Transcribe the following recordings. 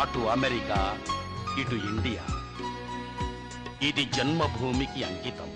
అటు అమెరికా ఇటు ఇండియా. ఇది జన్మభూమికి అంకితం.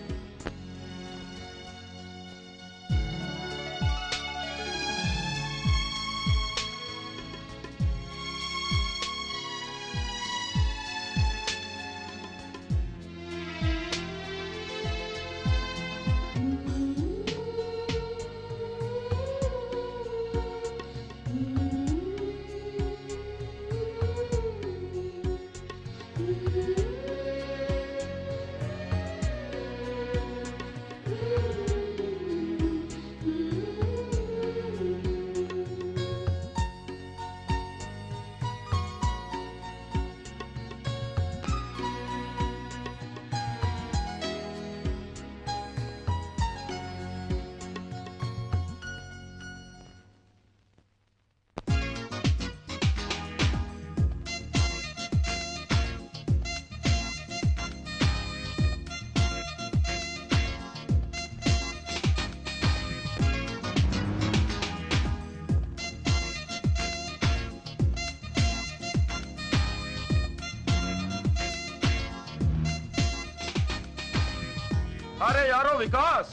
अरे यारो विकास,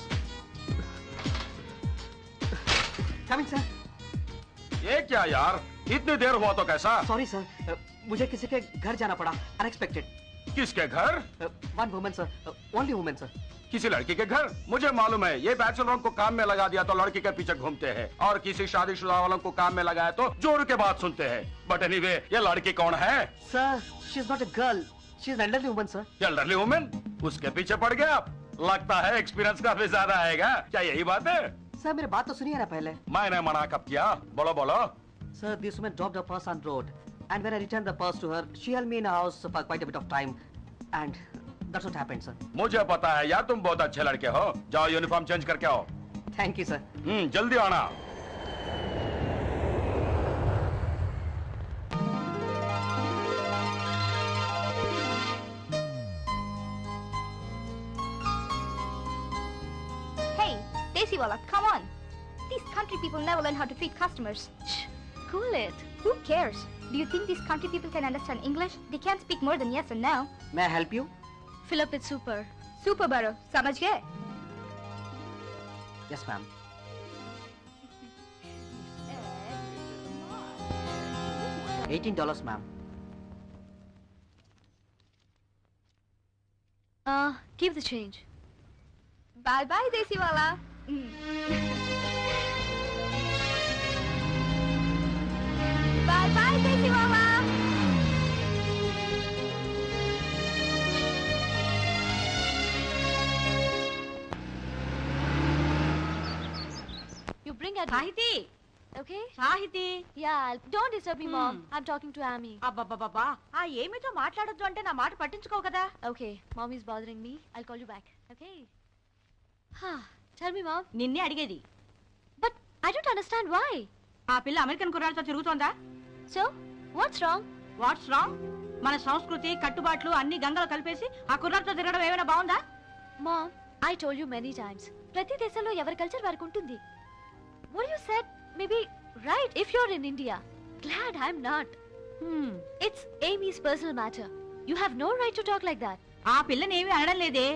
कमिंग सर। ये क्या यार, इतनी देर हुआ तो कैसा? सॉरी सर, मुझे किसी के घर जाना पड़ा, अनएक्सपेक्टेड। किसके घर? One woman sir, only woman sir. किसी लड़की के घर? मुझे मालूम है, ये बैचलरों को काम में लगा दिया तो लड़की के पीछे घूमते हैं, और किसी शादीशुदा वालों को काम में लगाया तो जोर के बात सुनते हैं। बट एनीवे, ये लड़की कौन है? Sir, she is not a girl, she is an elderly woman sir. Elderly woman? उसके पीछे पड़ गए आप? लगता है एक्सपीरियंस काफी ज्यादा आएगा, क्या यही बात है? सर मेरी बात तो सुनिए ना पहले। मैंने मना कब किया? बोलो बोलो। Sir, this woman dropped her purse on road, and when I returned the purse to her, she held me in a house for quite a bit of time, and that's what happened, sir. मुझे पता है यार, तुम बहुत अच्छे लड़के हो। जाओ यूनिफॉर्म चेंज करके आओ। Thank you, sir. जल्दी आना। Hey, Desi Wala, come on. These country people never learn how to treat customers. Shh, cool it. Who cares? Do you think these country people can understand English? They can't speak more than yes and no. May I help you? Fill up with super. Super baro. Samajh gaye? Yes, ma'am. $18, ma'am. Keep the change. Bye bye, Desi Wala. Bye bye, Desi Wala. You bring at Sahiti okay? Sahiti Yeah, don't disturb me, Mom. I'm talking to Amy. అబ్బబ్బబ్బా ఆ ఏమిటో మాట్లాడొద్దు అంటే నా మాట పట్టించుకోవు కదా. Okay, Mom is bothering me. I'll call you back. Okay? Tell me, Mom. నిన్నే అడిగేది. But I don't understand why. ఆ పిల్ల అమెరికన్ కుర్రాళ్ళతో తిరుగుతోందా? So, what's wrong? What's wrong? మన సంస్కృతి కట్టుబాట్లు అన్ని గంగలు కలిపేసి ఆ కుర్రాళ్ళతో తిరగడం ఏమైనా బాగుందా? Mom, I told you many times. ప్రతి దేశంలో ఎవరి కల్చర్ వారికి ఉంటుంది. What you said may be right if you're in India. Glad I'm not. It's Amy's personal matter. You have no right to talk like that. ఆ పిల్లని ఏమీ అనడం లేదే.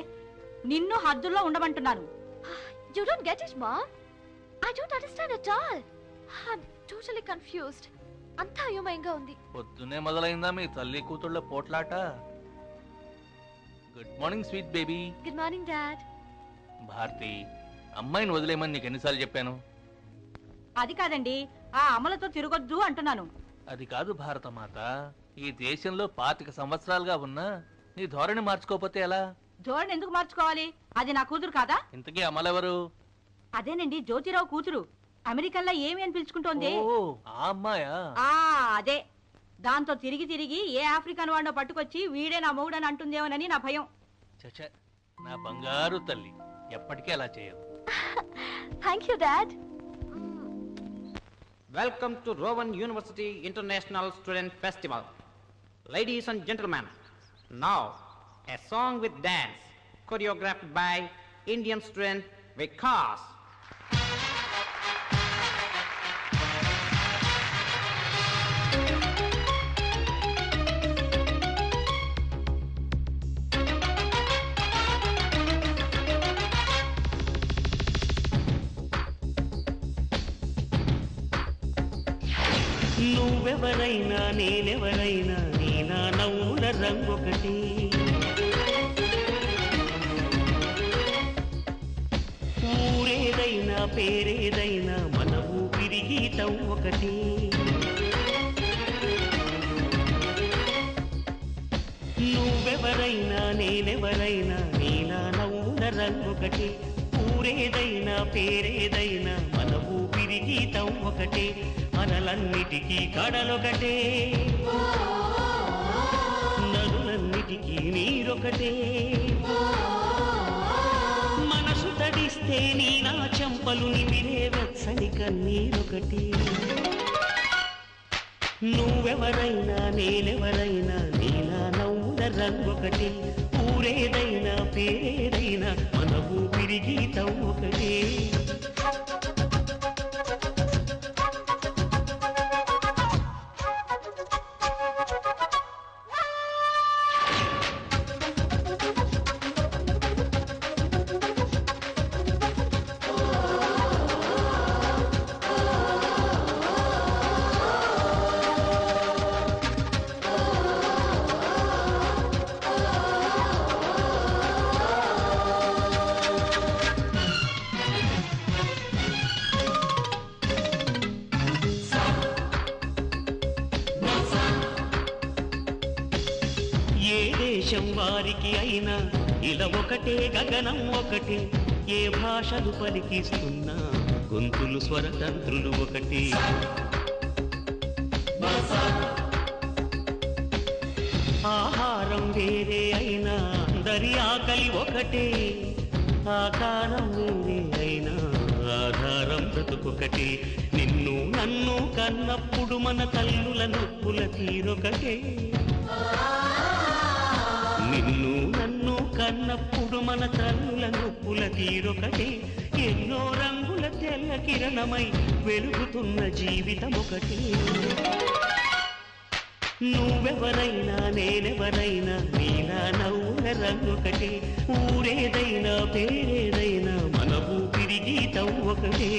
నిన్ను హద్దుల్లో ఉండమంటున్నాను. You don't get it, Mom. I don't understand at all. I'm totally confused. అంతా అయోమయంగా ఉంది. పొద్దునే మొదలైందా మీ తల్లి కూతుళ్ళ పోట్లాట? Good morning sweet baby. Good morning dad. Bharati, అమ్మాయిని వదిలేయమని నీకు ఎన్నిసార్లు చెప్పాను? అది కాదండి, ఆ అమలతో తిరగొద్దు అంటున్నాను. అది కాదు భారతమాత, ఈ దేశంలో 25 సంవత్సరాలుగా ఉన్నా నీ ధోరణి మార్చుకోకపోతే ఎలా? ధోరణి ఎందుకు మార్చుకోవాలి? అది నా కూతురు కాదా? ఇంతకీ అమలెవరు? అదేనండి, జ్యోతిరావు కూతురు. అమెరికన్లో ఏమి అని పిలుచుకుంటోంది. ఓ, ఆ అమ్మాయా? అదే. దాంతో తిరిగి తిరిగి ఏ ఆఫ్రికన్ వాడినో పట్టుకొచ్చి వీడే నా మొగుడని అంటుందేమోనని నా భయం. చచ్చ, నా బంగారు తల్లి, ఎప్పటికీ అలా చేయదు. Thank you dad. Welcome to Rowan University International Student Festival. Ladies and gentlemen, now a song with dance choreographed by Indian student Vikas. నువ్వెవరైనా నేనెవరైనా నీ నా నవ్వుల రంగొకటి. ఊరేదైనా పేరేదైనా మన ఊపిరి గీతం ఒకటి. నువ్వెవరైనా నేనెవరైనా నీ నా నవ్వుల రంగొకటి. ఊరేదైనా పేరేదైనా మన ఊపిరి గీతం ఒకటే. మనలన్నిటికీ కడలొకటే, నదులన్నిటికీ నీరొకటే. మనసు తడిస్తే నీ నా చెంపలు నిమిరే వెచ్చని కన్నీరొకటి. నువ్వెవరైనా నేనెవరైనా నీ నా నవ్వుల రంగొకటి. ఊరేదైనా పేరేదైనా మన ఊపిరి గీతం ఒకటే. ఏ దేశం వారికి అయినా ఇలా ఒకటే, గగనం ఒకటే. ఏ భాషలు పలికిస్తున్నా గొంతులు స్వరతంత్రులు ఒకటి. ఆహారం వేరే అయినా అందరి ఆకలి ఒకటే. ఆకారం వేరే అయినా ఆధారం బ్రతుకొకటి. నిన్ను నన్ను కన్నప్పుడు మన తల్లుల నొప్పుల తీరొకటే. నిన్ను నన్ను కన్నప్పుడు మన తల్లుల నొప్పుల తీరొకటే. ఎన్నో రంగుల తెల్ల కిరణమై వెలుగుతున్న జీవితం ఒకటి. నువ్వెవరైనా నేనెవరైనా నీలా నవ్వుల రంగొకటి. ఊరేదైనా పేరేదైనా మన ఊపిరి గీతం ఒకటే.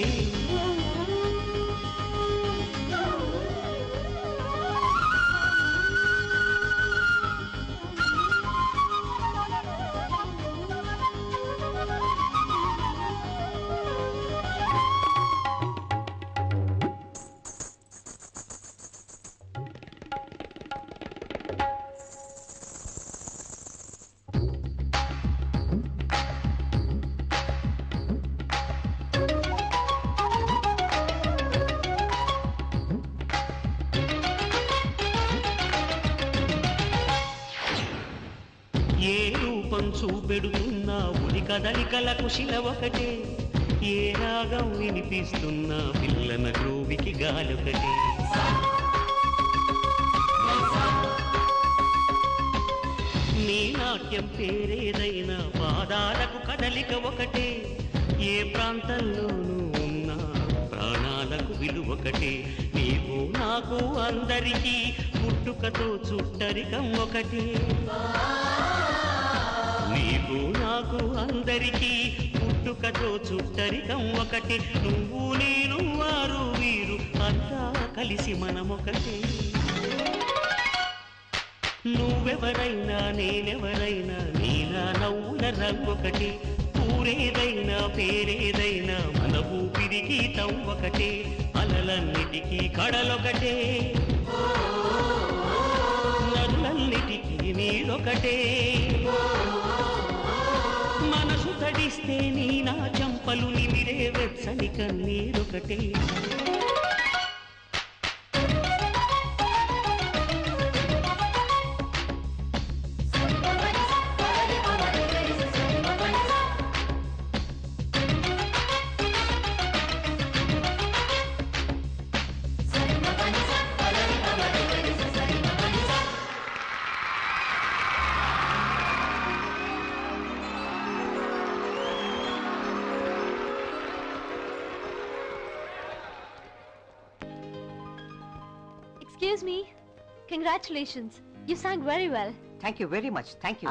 ఏ రూపం చూపెడుతున్నా ఉని కదలికలకు శిల ఒకటే. ఏ రాగం వినిపిస్తున్నా పిల్లన గ్రోవికి గాలొకటే. నీ నాట్యం పేరేదైనా పాదాలకు కదలిక ఒకటే. ఏ ప్రాంతంలోనూ ఉన్నా ప్రాణాలకు విలువొకటే. నీకు నాకు అందరికీ పుట్టుకతో చుట్టరికం ఒకటే. నీకు నాకు అందరికీ పుట్టుకతో చుట్టరికం ఒకటి. నువ్వు నేను వారు వీరు అంతా కలిసి మనమొకటే. నువ్వెవరైనా నేనెవరైనా నీలా నవ్వుల రంగొకటి. ఊరేదైనా పేరేదైనా మన ఊపిరి గీతం ఒకటే. అలలన్నిటికీ కడలొకటే, నదులన్నిటికీ నీరొకటే. మనసు తడిస్తే నీ నా చంపలు నిమిరే వెచ్చని కన్నీరొకటే. Excuse me. Congratulations. You sang very well. Thank you very much. Thank you.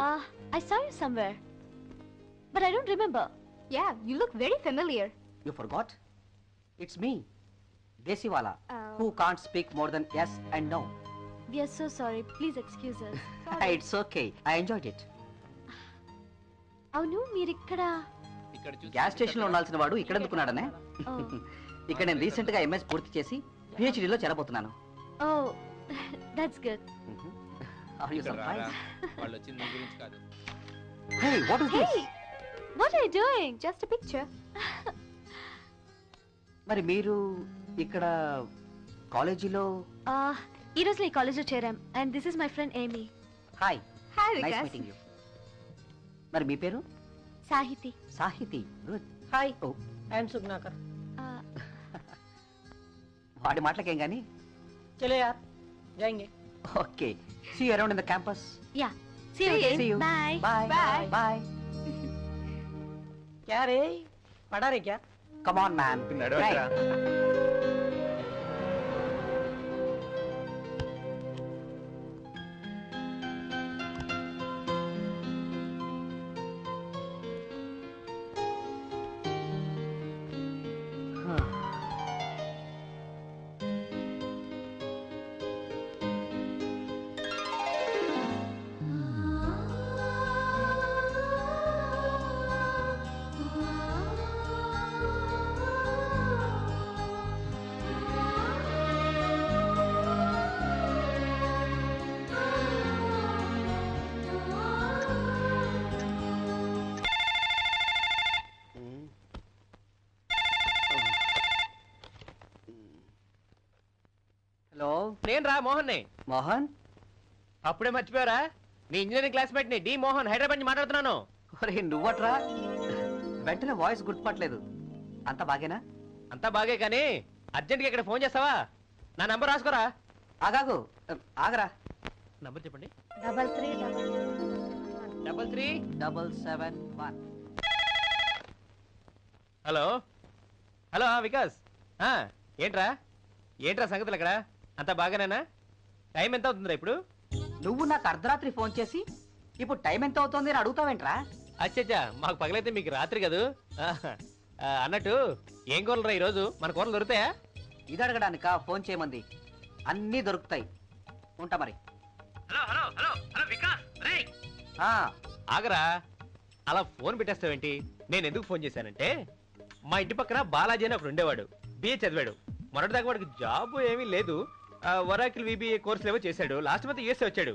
I saw you somewhere. But I don't remember. Yeah, you look very familiar. You forgot? It's me, Desiwala. who can't speak more than yes and no. We are so sorry. Please excuse us. It's okay. I enjoyed it. అవును మీరిక్కడ gas station లో ఉండాల్సిన వాడు ఇక్కడ ఎందుకున్నాడనే? ఇక్కడ నేను recent గా MS పూర్తి చేసి PhD లో చేరబోతున్నాను. Oh that's good. Are you surprised? వాళ్ళు వచ్చింది నీ గురించి కాదు. Hey, what is this? Hey, what are you doing? Just a picture. మరి మీరు ఇక్కడ కాలేజీలో ఈ రోజు ఈ కాలేజ్ లో చేరాం and this is my friend Amy. Hi Hi, nice Vikas. Meeting you. మరి మీ పేరు? Sahiti. Sahiti. Good. Hi oh I'm Sugnakar. వాడి మాటలకేం గానీ. చలో యార్ జాయింగే. Okay. See you around in the campus. Yeah. See you again. See you. Bye. Bye. Bye. Bye. क्या रे पढ़ा रे क्या? Come on, man. Try. Hello నేను రా మోహన్ మోహన్. అప్పుడే మర్చిపోయారా? నీ ఇంజనీరింగ్ క్లాస్మేట్ ని డి మోహన్ హైదరాబాద్ నుంచి మాట్లాడుతున్నాను. ఒరే నువ్వట్రా, వెంటనే వాయిస్ గుర్తుపట్టలేదు. అంత బాగేనా? అంతా బాగే కానీ అర్జెంట్ గా ఇక్కడ ఫోన్ చేస్తావా? నా నంబర్ రాసుకోరా. ఆగాగు, ఆగరా. నంబర్ చెప్పండి. 337771. Hello hello Vikas. ఏంట్రా ఏంట్రా సంగతులు అక్కడ అంతా బాగానేనా? టైం ఎంత అవుతుందిరా ఇప్పుడు? నువ్వు నాకు అర్ధరాత్రి ఫోన్ చేసి ఇప్పుడు టైం ఎంత అవుతుంది అని అడుగుతావేంట్రా? అచ్చచ్చా, మాకు పగలైతే మీకు రాత్రి కదూ. అన్నట్టు ఏం కూరలురా ఈరోజు? మన కూరలు దొరుకుతాయా? ఇది అడగడానికా ఫోన్ చేయమంది? అన్నీ దొరుకుతాయి. ఉంటా మరి. Hello hello hello hello Vikas. ఆగరా, అలా ఫోన్ పెట్టేస్తావేంటి? నేను ఎందుకు ఫోన్ చేశానంటే, మా ఇంటి పక్కన బాలాజీ అని ఒకడు ఉండేవాడు. బిఏ చదివాడు. మొన్నటిదాకా వాడికి జాబ్ ఏమీ లేదు. ఒరాకిల్ విబిఏ కోర్సులు ఏవో చేశాడు. లాస్ట్ మంత్ యూఎస్ఏ వచ్చాడు.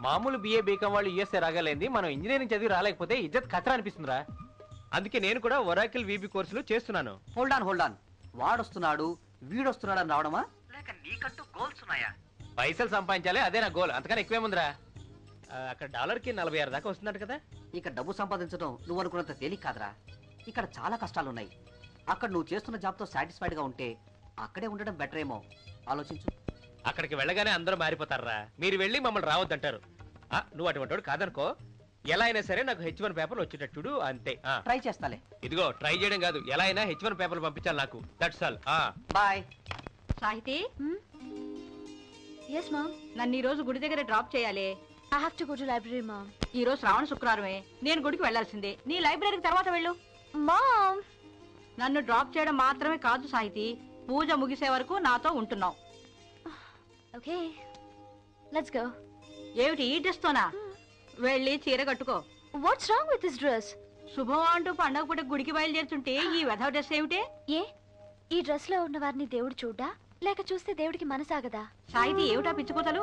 మామూలు బిఏ బీకామ్ వాళ్ళు యూఎస్ఏ రాగలేంది, మనం ఇంజనీరింగ్ చదివి రాలేకపోతే ఇజ్జత్ ఖతరా అనిపిస్తుందిరా. అందుకే నేను కూడా ఒరాకిల్ విబి కోర్సులు చేస్తున్నాను. Hold on. వాడొస్తున్నాడు వీడొస్తున్నాడు అని రావడమా, లేక నీకంటూ గోల్స్ ఉన్నాయా? పైసలు సంపాదించాలి, అదే నా గోల్. అంతకన్నా ఎక్కువేముందిరా. అక్కడ డాలర్కి 46 దాకా వస్తుందంట కదా. ఇక డబ్బు సంపాదించడం నువ్వు అనుకున్నంత తేలిక కాదురా. ఇక్కడ చాలా కష్టాలున్నాయి. అక్కడ నువ్వు చేస్తున్న జాబ్తో సాటిస్ఫైడ్ గా ఉంటే అక్కడే ఉండడం బెటర్ ఏమో. ఆలోచించు. అక్కడికి వెళ్ళగానే అందరూ మారిపోతారా. మీరు వెళ్ళి మమ్మల్ని రావద్దంటారు. నువ్వు అటువంటి వాడు కాదనుకో. ఎలా అయినా సరే నాకు H1 పేపర్లు వచ్చేటట్టుడు అంతే. ట్రై చేస్తాలే. ఇదిగో ట్రై చేయడం కాదు, ఎలా అయినా H1 పేపర్లు పంపించాలి నాకు. That's all. Bye. Sahiti, Yes mom. నన్ను ఈ రోజు గుడి దగ్గర డ్రాప్ చేయాలి. I have to go to library mom. ఈ రోజు శ్రావణ శుక్రవారమే. నేను గుడికి వెళ్లాల్సిందే. నీ లైబ్రరీకి తర్వాత వెళ్ళు. Mom. నన్ను డ్రాప్ చేయడం మాత్రమే కాదు సాహితి, పూజ ముగిసే వరకు నాతో ఉంటున్నావు. Okay. Let's go. ఏమిటి ఈ డ్రెస్తోనా? వెళ్ళి చీర కట్టుకో. What's wrong with this dress? శుభం అంటూ పండగ పూట గుడికి బయలుదేరుతుంటే ఈ వెధవ డ్రెస్ ఏమిటే? ఏ ఈ డ్రెస్ లో ఉన్న వారిని దేవుడు చూడ్డా లేక చూస్తే దేవుడికి మనసాగదా? సాహితి, ఏమిటా పిచ్చుకోతలు?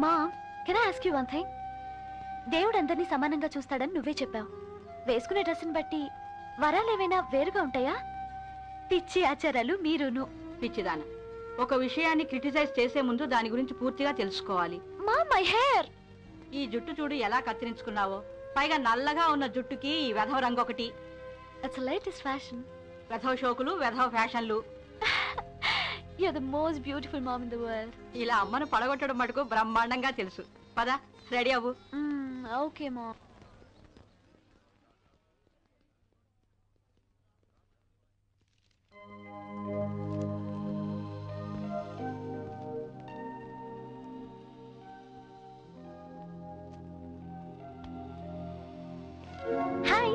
Mom, can I ask you one thing? దేవుడు అందరినీ సమానంగా చూస్తాడని నువ్వే చెప్పావు. వేసుకునే డ్రెస్ని బట్టి వరాలు ఏవైనా వేరుగా ఉంటాయా? పిచ్చి ఆచారాలు మీరును. పిచ్చిదాన, ఒక విషయాన్ని క్రిటిసైజ్ చేసే ముందు దాని గురించి పూర్తిగా తెలుసుకోవాలి. Mom, my hair. ఈ జుట్టు చూడు ఎలా కత్తిరించుకున్నావో. పైగా నల్లగా ఉన్న జుట్టుకి ఈ వెధవ రంగు ఒకటి. It's latest fashion. వెధవ షోకులు, వెధవ ఫ్యాషన్లు. You're the most beautiful mom in the world. ఇలా అమ్మను పడగొట్టడం మటుకు బ్రహ్మాండంగా తెలుసు. పద, రెడీ అవ్వు. Okay mom. హాయ్.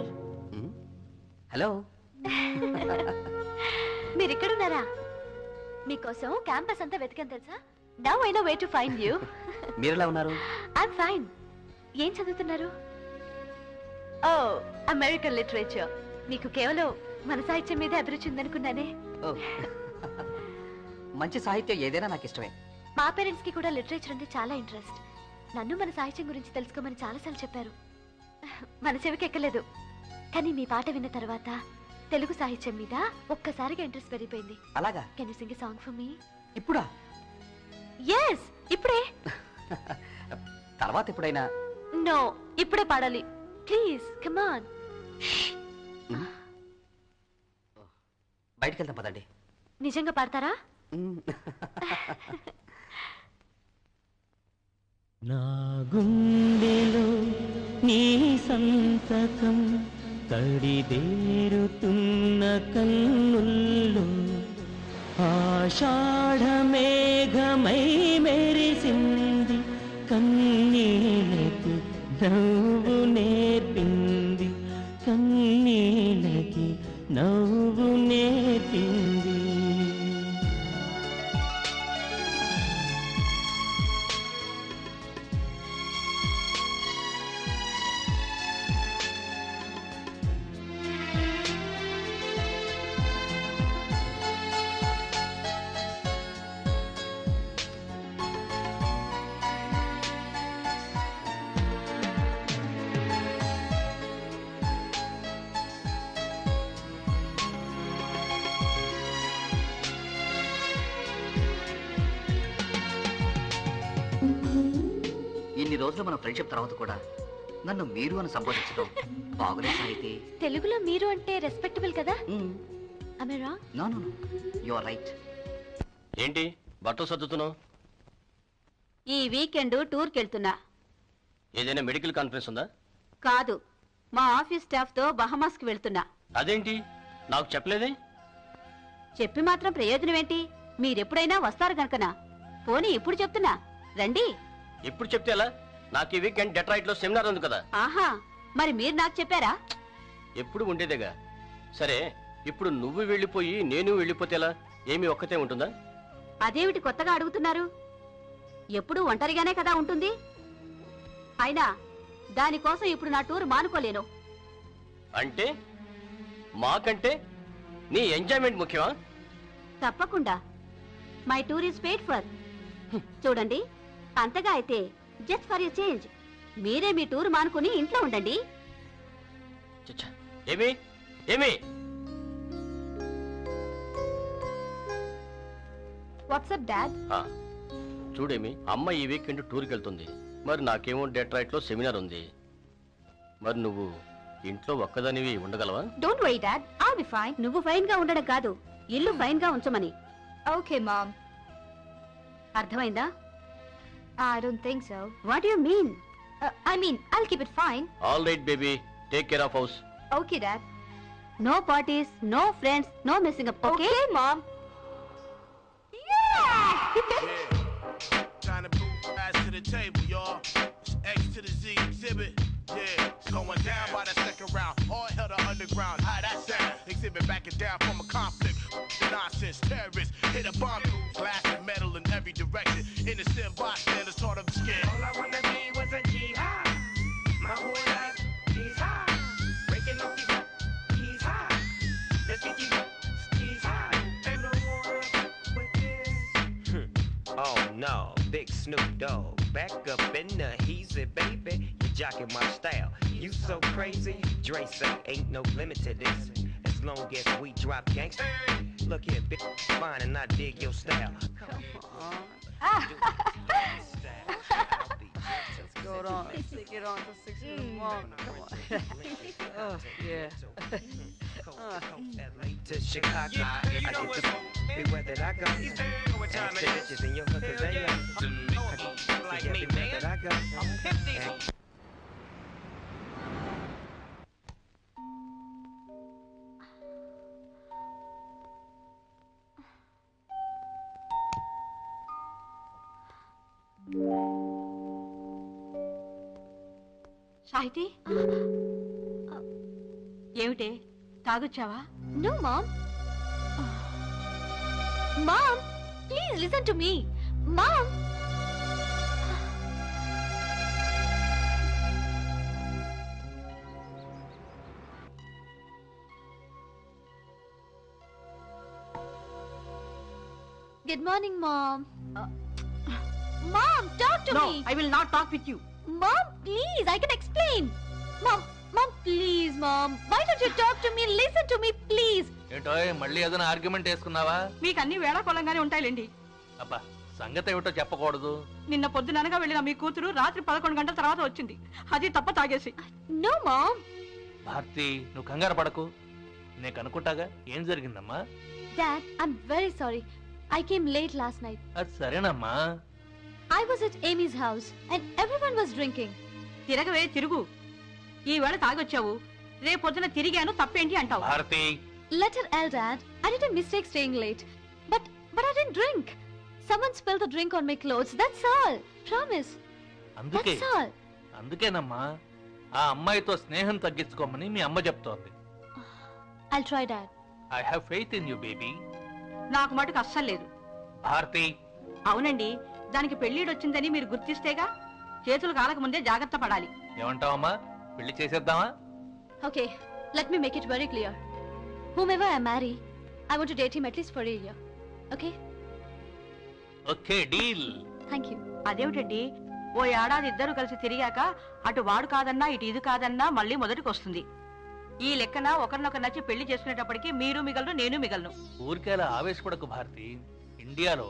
హలో. మీరు ఇక్కడ ఉన్నారా? మీకోసం క్యాంపస్ అంతా వెతికాను తెలుసా. Now I know way to find you. మీరెలా ఉన్నారు? I'm fine. ఏం చదువుతున్నారు? Oh, American literature. మీకు కేవలం మన సాహిత్యం మీద అభిరుచి ఉందనుకున్నానే. ఓ, మంచి సాహిత్యం ఏదైనా నాకు ఇష్టమే. మా పేరెంట్స్ కి కూడా లిటరేచర్ అంటే చాలా ఇంట్రెస్ట్. నన్ను మన సాహిత్యం గురించి తెలుసుకోమని చాలాసార్లు చెప్పారు. మన చెవికి ఎక్కలేదు. కానీ మీ పాట విన్న తర్వాత తెలుగు సాహిత్యం మీద ఒక్కసారిగా ఇంట్రెస్ట్ పెరిగిపోయింది. అలాగా? Can you sing a song for me? ఇప్పుడా? yes, ఇప్పుడే. తర్వాత ఎప్పుడైనా? నో, ఇప్పుడే పాడాలి. Please come on. బయటికి వెళ్దాం పదండి. నిజంగా పాడతారా? నా గుండెలో నీ సంతకం తడిదేరుతున్న కన్నుల్లో ఆషాఢ మేఘమై మెరిసింది, కన్నీళ్ళకి నవ్వు నేర్పింది, కన్నీళ్ళకి నవ్వు నేర్పింది. ఇన్ని రోజులు మన ఫ్రెండ్షిప్ తర్వాత కూడా నన్ను మీరు అని సంబోధించడం బాగులే సాహితి. తెలుగులో మీరు అంటే రెస్పెక్టబుల్ కదా? am I wrong? No no no, you are right. ఏంటి బట్టలు సర్దుతున్నావు? ఈ వీకెండ్ టూర్కి వెళ్తున్నా. ఏదైనా మెడికల్ కాన్ఫరెన్స్ ఉందా? కాదు, మా ఆఫీస్ స్టాఫ్ తో బహమాస్కి వెళ్తున్నా. అదేంటి నాకు చెప్పలేదే? చెప్పి మాత్రం ప్రయోజనం ఏంటి? మీరెప్పుడైనా వస్తారు గనుకనా. పోనీ ఇప్పుడు చెప్తున్నా, రండి. ఇప్పుడు చెప్తే ఎలా? నాకు ఈ వీకెండ్ డెట్రాయిట్ లో సెమినార్ ఉంది కదా. ఆహా, మరి మీరు నాకు చెప్పారా? ఎప్పుడు ఉండేదేగా. సరే, ఇప్పుడు నువ్వు వెళ్ళిపోయి నేను వెళ్ళిపోతే ఎలా? ఏమి ఒక్కతే ఉంటుందా? అదేమిటి కొత్తగా అడుగుతున్నారు? ఎప్పుడు ఒంటరిగానే కదా ఉంటుంది. అయినా దానికోసం ఇప్పుడు నా టూర్ మానుకోలేను. అంటే మాకంటే నీ ఎంజాయ్మెంట్ ముఖ్యమా? తప్పకుండా. My tour is paid for. చూడండి, అంతగా అయితే జస్ట్ ఫర్ యూ చేంజ్ మీరే మీ టూర్ మానుకుని ఇంట్లో ఉండండి. చచ్చా, ఏమి ఏమి వాట్సాప్ డాడ్? చూడేమి, అమ్మ ఈ వీకెండ్ టూర్కి వెళ్తుంది. మరి నాకేమో డెట్రాయిట్ లో సెమినార్ ఉంది. మరి నువ్వు ఇంట్లో ఒక్కదానివి ఉండగలవా? Don't worry dad, I'll be fine. నువ్వు ఫైన్ గా ఉండడం కాదు, ఇల్లు ఫైన్ గా ఉంచమని. Okay mom. అర్థమైందా? I don't think so. What you mean? I mean, I'll keep it fine. All right baby, take care of house. Okay, Dad. No parties, no friends, no missing up. Okay Okay, Mom. Trying to move fast to the table, y'all. It's X to the Z exhibit. Yeah, it's going down by the second round. All hell to underground. How that sound? Exhibit backing down from a conflict. Nonsense, terrorists hit a bomb. Glass and metal in every direction. Innocent bystanders taught them scared. All I wanna be was a jihad. My whole life, he's high. Breaking up the he's high. Let's get you, he's high. Ain't no more with this. Oh no, Big Snoop Dogg, back up in the heezy, baby. You jocking my style, you so crazy. Dre say ain't no limit to this, as long as we drop gangsta. Look here, big fine, and I dig your style. Come on. Let's go on. Let's take it on to 6 Come on. Oh, yeah. LA to Chicago, I get the everywhere that I go. Ask the bitches in your hood 'cause they know. Like me, Everywhere that I go. I'm 50. Sahiti, ఏమిటే తాగొచ్చావా? No, Mom. Mom! listen to me. Mom! Good morning, Mom. Mom, talk to me. I will not talk with you. Mom, please, I can explain. Mom, please, Mom. Why don't you talk to me? Listen to me, please. ఏంటో మళ్ళీ ఏదైనా argument వేసుకున్నావా? మీకు అన్ని వేళాకోళంగానే ఉంటాయిలేండి. అబ్బా సంగతి ఏమిటో చెప్పకూడదు. నిన్న పొద్దుననగా వెళ్ళిన మీ కూతురు రాత్రి 11 గంటల తర్వాత వచ్చింది. అది తప్ప తాగేసి. No, Mom. భారతి నువ్వు కంగారు పడకు, నేను కనుక్కుంటాగా ఏం జరిగిందమ్మా. Dad, I'm very sorry. I came late last night. అది సరేనమ్మా. I was at Amy's house and everyone was drinking. తిరగవే తిరుగు. ఈ వేళ తాగొచ్చావు, రేపొద్దున తిరిగాను తప్పేంటి అంటావు. Bharati Let her L, Dad. I did a mistake staying late. But I didn't drink. Someone spilled the drink on my clothes. That's all. Promise. That's all. అందుకేనమ్మా ఆ అమ్మాయితో స్నేహం తగ్గించుకోమని మీ అమ్మ చెప్తోంది. I'll try, Dad. I have faith in you, baby. నాకు మటుకు అస్సలు లేదు. భారతి అవునండి, దానికి పెళ్ళిడొచ్చిందని మీరు గుర్తిస్తేగా. చేతులు కాలక ముందే జాగ్రత్త పడాలి. ఏమంటావమ్మా, పెళ్లి చేసేద్దామా? Okay, let me make it very clear. Whomever I marry, I want to date him at least for a year. Okay? Okay deal. Thank you. అదేమిటండి, ఓ ఏడాది ఇద్దరు కలిసి తిరిగాక అటు వాడు కాదన్నా ఇటు ఇది కాదన్నా మళ్ళీ మొదటికి వస్తుంది. ఈ లెక్కన ఒకరినొకరు నచ్చి పెళ్లి చేసుకునేటప్పటికి మీరు మిగలరు, నేను మిగలను. ఊరికేలా ఆవేశపడకు భారతి. ఇండియాలో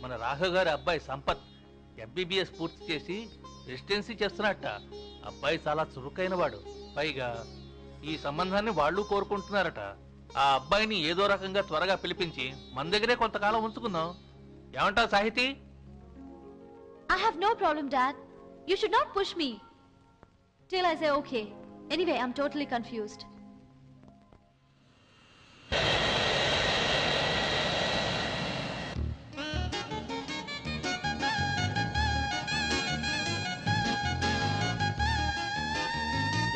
మన రాఘవ్ గారి అబ్బాయి సంపత్ MBBS పూర్తి చేసి రెసిడెన్సీ చేస్తున్నట్ట. అబ్బాయి చాలా చురుకైన వాడు. పైగా ఈ సంబంధాన్ని వాళ్ళు కోరుకుంటున్నారట. ఆ అబ్బాయిని ఏదో రకంగా త్వరగా పిలిపించి మన దగ్గరే కొంతకాలం ఉంచుకుందాం. ఏమంటావు సాహితీ? I have no problem, Dad. You should not push me till I say okay. Anyway, I'm totally confused.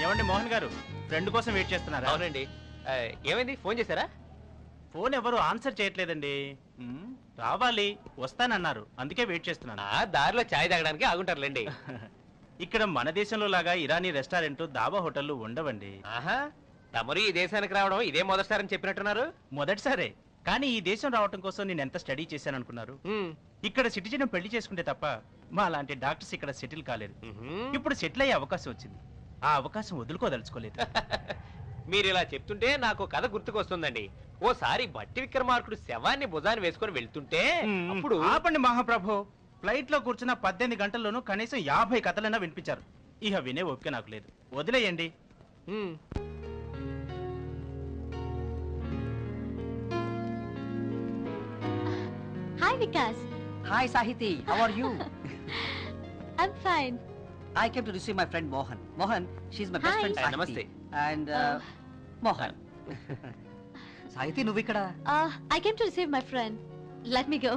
ఏమండి మోహన్ గారు, ఫ్రెండ్ కోసం వెయిట్ చేస్తున్నారా? అవునండి. ఏమైంది, ఫోన్ చేశారా? ఫోన్ ఎవరు ఆన్సర్ చేయట్లేదండి. రావాలి వస్తానన్నారు, అందుకే వెయిట్ చేస్తున్నాను. దారిలో చాయ్ తాగడానికి ఆగుంటారులేండి. ఇక్కడ మన దేశంలో లాగా ఇరానీ రెస్టారెంట్, దాబా హోటళ్లు ఉండవండి. ఆహా, తమరు ఈ దేశానికి రావడం ఇదే మొదటిసారని చెప్పినట్టున్నారు. మొదటిసారే, కానీ ఈ దేశం రావడం కోసం నేను ఎంత స్టడీ చేశాను అనుకున్నారు. ఇక్కడ సిటిజన్ పెళ్లి చేసుకుంటే తప్ప మా లాంటి డాక్టర్స్ ఇక్కడ సెటిల్ కాలేరు. ఇప్పుడు సెటిల్ అయ్యే అవకాశం వచ్చింది. ఆ అవకాశం వదులుకోదలుచుకోలేదు. మీరు ఇలా చెప్తుంటే నాకు కథ గుర్తుకొస్తుందండి. ఓసారి భట్టి విక్రమార్కుడు శవాన్ని భుజాన్ని వేసుకొని వెళ్తుంటే అప్పుడు. ఆపండి మహాప్రభు, ఫ్లైట్ లో కూర్చున్న 18 గంటల్లోనూ కనీసం 50 కథలైనా వినిపించారు. ఇక వినే ఓపిక నాకు లేదు, వదిలేయండి. Hi, Vikas. Hi, Sahiti. How are you? I'm fine. I came to receive my friend Mohan. Mohan, she's my best Hi. friend Sahiti. Namaste. And Mohan. Sahiti, నువ్వు ఇక్కడ? I came to receive my friend. Let me go.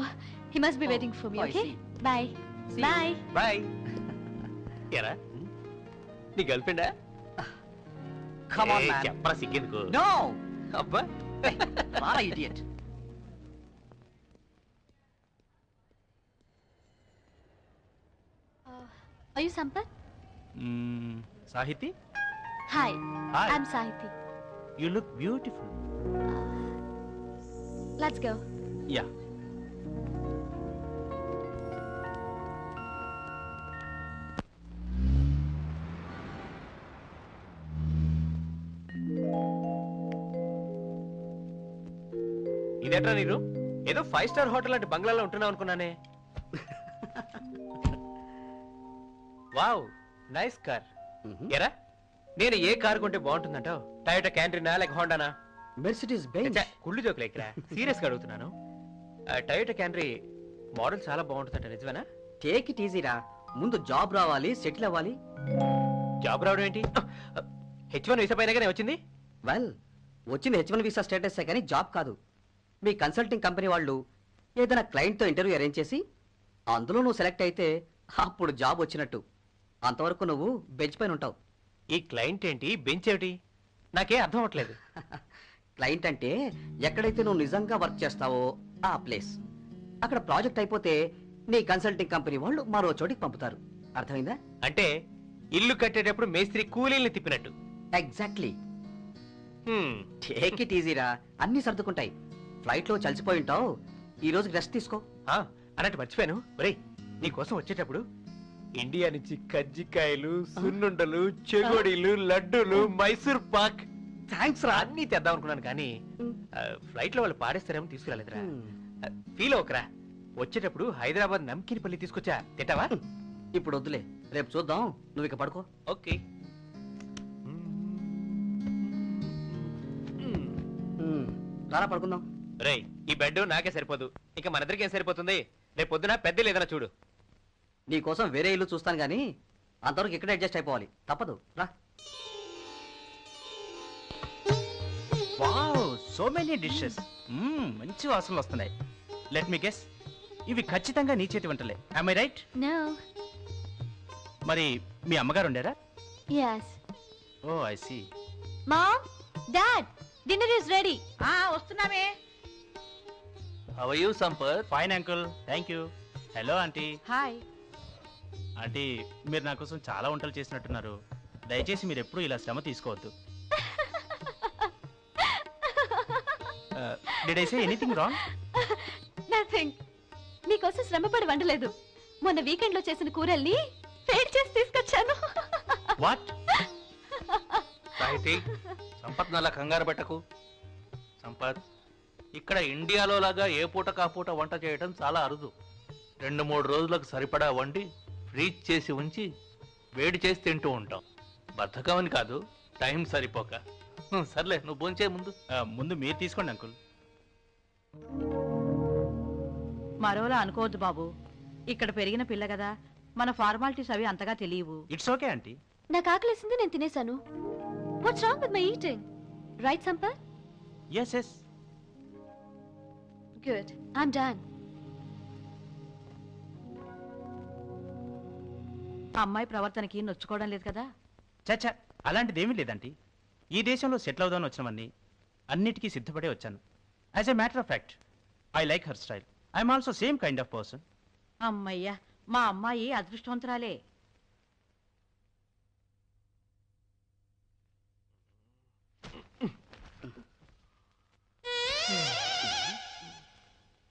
He must be waiting for me, I okay? see. Bye. See you. Bye. Bye. ఎరా నీ girl ఫ్రెండా? Come on, man. చెప్పరా సిగ్గెందుకు? No! అబ్బా, What an idiot. Are you Sampath? Sahiti, Hi. Hi. I'm Sahiti. You look beautiful. Let's go. Yeah. ఇదేట్రా నీరు? ఏదో 5 star hotel లాంటి బంగ్లాలో ఉంటున్నావు అనుకున్నానే. Wow, nice car. ఎరా నేను ఏ కార్ కొంటే బాగుంటుందంటావు? టయోటా క్యాంట్రీనా లేక హోండానా? Mercedes Benz. కుళ్ళు జోకులు ఎక్కరా, సీరియస్ గా అడుగుతున్నాను. టయోటా క్యాంట్రీ మోడల్ చాలా బాగుంటుందంట, నిజమేనా? Take it easy రా. ముందు జాబ్ రావాలి, సెటిల్ అవ్వాలి. జాబ్ రావడం ఏంటి? H1 వీసా పైనగానే వచ్చింది. వెల్, వచ్చింది H1 వీసా స్టేటస్ కానీ జాబ్ కాదు. మీ కన్సల్టింగ్ కంపెనీ వాళ్ళు ఏదైనా క్లయింట్తో ఇంటర్వ్యూ అరేంజ్ చేసి అందులో నువ్వు సెలెక్ట్ అయితే అప్పుడు జాబ్ వచ్చినట్టు. అంతవరకు నువ్వు బెంచ్ పైన ఉంటావు. ఈ క్లయింట్ ఏంటి, బెంచ్ ఏమిటి? నాకేం అర్థం అవట్లేదు. క్లయింట్ అంటే ఎక్కడైతే నువ్వు నిజంగా వర్క్ చేస్తావో ఆ ప్లేస్. అక్కడ ప్రాజెక్ట్ అయిపోతే నీ కన్సల్టింగ్ కంపెనీ వాళ్ళు మరో చోటికి పంపుతారు. అర్థమైందా? అంటే ఇల్లు కట్టేటప్పుడు మేస్త్రి కూలీల్ని తిప్పినట్టు. ఎగ్జాక్ట్లీ. టేక్ ఇట్ ఈజీరా, అన్ని సర్దుకుంటాయి. ఫ్లైట్ లో చలిసిపోయి ఉంటావు, ఈ రోజు రెస్ట్ తీసుకో. అన్నట్టు మర్చిపోయాను, ఒరేయ్ నీకోసం వచ్చేటప్పుడు ఇండియా నుంచి కజ్జికాయలు, సున్నుండలు, చెగోడీలు, లడ్డూలు, మైసూర్ పాక్ థ్యాంక్స్ రా అన్ని తెద్దాం అనుకున్నాను, కానీ ఫ్లైట్ లో వాళ్ళు పాడేస్తారేమో తీసుకురాలేదురా. ఫీల్ అవకరా, వచ్చేటప్పుడు హైదరాబాద్ నమ్కిన్ పల్లి తీసుకొచ్చా, తింటావా? ఇప్పుడు వద్దులే, రేపు చూద్దాం. నువ్వు ఇక పడుకో. ఓకే. రారా పడుకుందాం. రేయ్ ఈ బెడ్ నాకే సరిపోదు, ఇంకా మన ఇద్దరికి ఏం సరిపోతుంది? రేపు పొద్దున పెద్ద లేదన్నా చూడు. నీ కోసం వేరే ఇల్లు చూస్తాను గానీ అంతవరకు ఇక్కడ అడ్జస్ట్ అయిపోవాలి, తప్పదు. రా. Wow, so many dishes. మంచి వాసనలు వస్తున్నాయి. లెట్ మీ గెస్, ఇవి ఖచ్చితంగా నీ చేతి వంటలే. am I right? నో. మరి మీ అమ్మగారు ఉండేరా? yes. Oh I see. Mom, dad, dinner is ready. వస్తున్నామే. How are you Sampath? Fine uncle, thank you. Hello aunty. Hi. Aunty, మీరు నా కోసం చాలా వంటలు చేసినట్టున్నారు. దయచేసి మీరు ఎప్పుడూ ఇలా శ్రమ తీసుకోవద్దు. Did I say anything wrong? Nothing. మీకోసం శ్రమపడి వండలేదు. మొన్న వీకెండ్ లో చేసిన కూరల్ని వేడి చేసి తీసుకొచ్చాను. వాట్? సాహితి, సంపత్ నల్ల కంగారు పెట్టకు. సంపత్, ఇక్కడ ఇండియాలో లాగా ఏ పూట కాపూట వంట చేయడం చాలా అరుదు. 2-3 రోజులకు సరిపడా వండి ఫ్రీజ్ చేసి ఉంచి వేడి చేసి తింటూ ఉంటాం. బద్ధకమని కాదు, టైం సరిపోక. సర్లే, నువ్వు భోంచే ముందు మీరు తీసుకోండి అంకుల్. మరోలా అనుకోవద్దు బాబు, ఇక్కడ పెరిగిన పిల్ల కదా, మన ఫార్మాలిటీస్ అవి అంతగా తెలియవు. It's okay aunty. నాకు ఆకలిసింది, నేను తినేశాను. What's wrong with my eating? Right Sampath? Yes yes. Good, I'm done. అమ్మాయి ప్రవర్తనకి నొచ్చుకోవడం లేదు కదా? చచ్చా, అలాంటిది ఏమీ లేదంటీ. ఈ దేశంలో సెటిల్ అవుదామని వచ్చినవన్నీ అన్నిటికీ సిద్ధపడే వచ్చాను. As a matter of fact, I like her style. I'm also same kind of person. అమ్మయ్యా, మా అమ్మాయి అదృష్టవంతురాలే.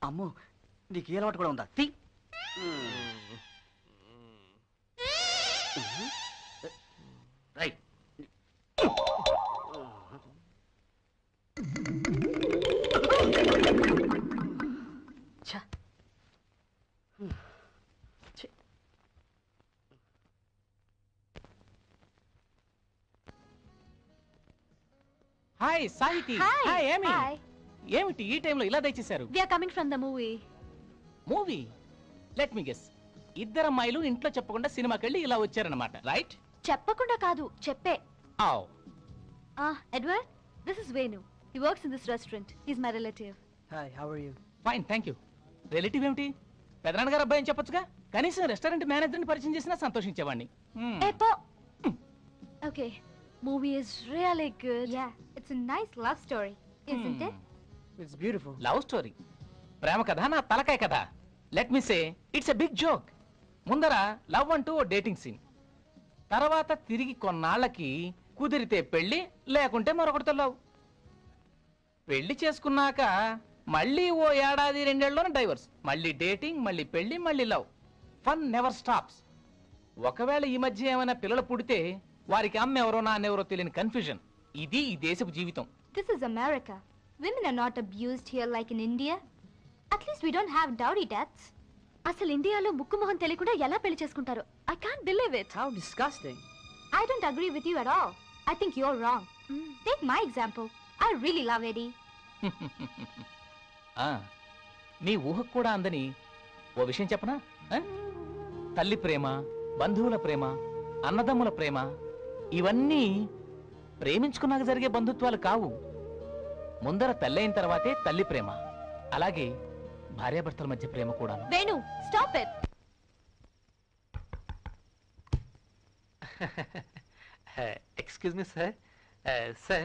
అమ్మో, నీకు ఏ అలవాటు కూడా ఉందా? తీ. రైట్. హాయ్ సాహితి. హాయ్ ఏమి? ఏమిటి ఈ టైంలో ఇలా దయచేశారు? We are coming from the movie. Movie? Let me guess, ఇద్దరు అమ్మాయిలు ఇంట్లో చెప్పకుండా సినిమాకి వెళ్ళి ఇలా వచ్చారన్నమాట, రైట్? చెప్పకుండా కాదు, చెప్పే. ఆవ్. Edward, this is Venu. He works in this restaurant. He is my relative. Hi, how are you? Fine, thank you. Relative ఏమిటి? పెదనాన్న గారు అబ్బాయి అని చెప్పొచ్చుగా. కనీసం రెస్టారెంట్ మేనేజర్ని పరిచయం చేసినా సంతోషించేవాడిని. Okay, movie is really good. Yeah, it's a nice love story, isn't it? It's beautiful. Love story, ప్రేమ కథ, నా తలకాయ కథ. Let me say, it's a big joke. ముందర లవ్ అంటూ ఓ డేటింగ్ సీన్, తర్వాత తిరిగి కొన్నాళ్ళకి కుదిరితే పెళ్లి, లేకుంటే మరొకటితో లవ్. పెళ్లి చేసుకున్నాక మళ్ళీ ఓ 1-2 డైవర్స్, మళ్ళీ డేటింగ్, మళ్ళీ పెళ్లి, మళ్ళీ లవ్. Fun never stops. ఒకవేళ ఈ మధ్య ఏమైనా పిల్లలు పుడితే వారికి అమ్మ ఎవరో నాన్నెవరో తెలియని కన్ఫ్యూజన్. ఇది ఈ దేశపు జీవితం. This is America. Women are not abused here like in India. At least we don't have dowry deaths. అసలు ఇండియాలో ముక్కు మొహం తెలియకుండా ఎలా పెళ్లి చేసుకుంటారో? I can't believe it. How disgusting. I don't agree with you at all. I think you're wrong. Take my example. I really love Eddie. నీ ఊహకు కూడా అందని ఓ విషయం చెప్పనా? తల్లి ప్రేమ, బంధువుల ప్రేమ, అన్నదమ్ముల ప్రేమ, ఇవన్నీ ప్రేమించుకున్నాక జరిగే బంధుత్వాలు కావు. ముందర తల్లైన తర్వాతే తల్లి ప్రేమ. అలాగే భార్యాభర్తల మధ్య ప్రేమ కూడా. Venu, stop it. Excuse me, sir. Sir,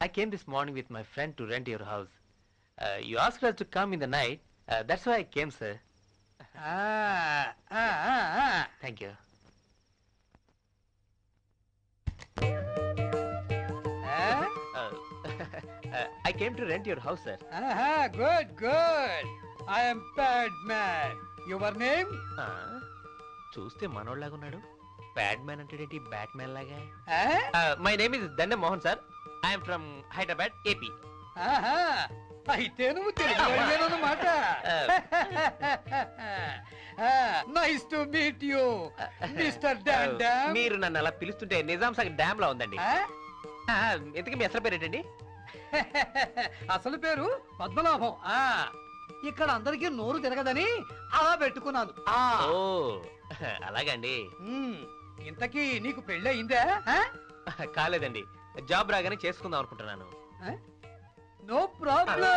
I came this morning with my friend to rent your house. You asked us to come in the night that's why I came sir. Thank you. I came to rent your house, sir. Good, good. I am Padman. Your name? చూస్తే మనోళ్ళలాగా ఉన్నాడు. Bad man అంటే batman లాగా. My name is Danda Mohan sir. I'm from Hyderabad, AP. అయితే నువ్వు తెలుగువాడివేనన్నమాట. Nice to meet you mister Dam. మీరు నన్ను అలా పిలుస్తుంటే నిజాం సాగర్ డ్యామ్ లా ఉందండి. ఎందుకు మీ అసలు పేరు ఏంటండి? అసలు పేరు పద్మనాభం. ఇక్కడ అందరికీ నోరు తిరగదని అలా పెట్టుకున్నాను. ఓ అలాగండి. ఇంతకీ నీకు పెళ్ళి అయిందా? కాలేదండి, జాబ్ రాగానే చేసుకుందాం అనుకుంటున్నాను. No problem.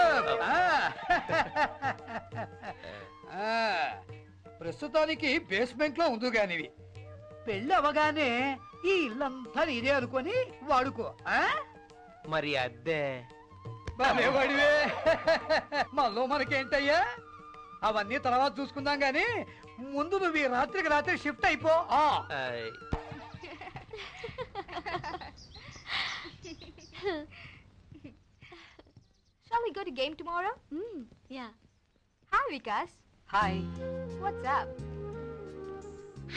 ప్రస్తుతానికి బేస్మెంట్ లో ఉంది కానివి, పెళ్ళి అవగానే ఈ ఇల్లంతా నీదే అనుకొని వాడుకో. మరి అద్దె? బాలేవాడివే. మళ్ళీ మనకేంటయ్యా, అవన్నీ తర్వాత చూసుకుందాం గాని ముందు నువ్వు ఈ రాత్రికి రాత్రి షిఫ్ట్ అయిపో. Shall we go to game tomorrow? Yeah. Hi, Vikas. Hi. What's up?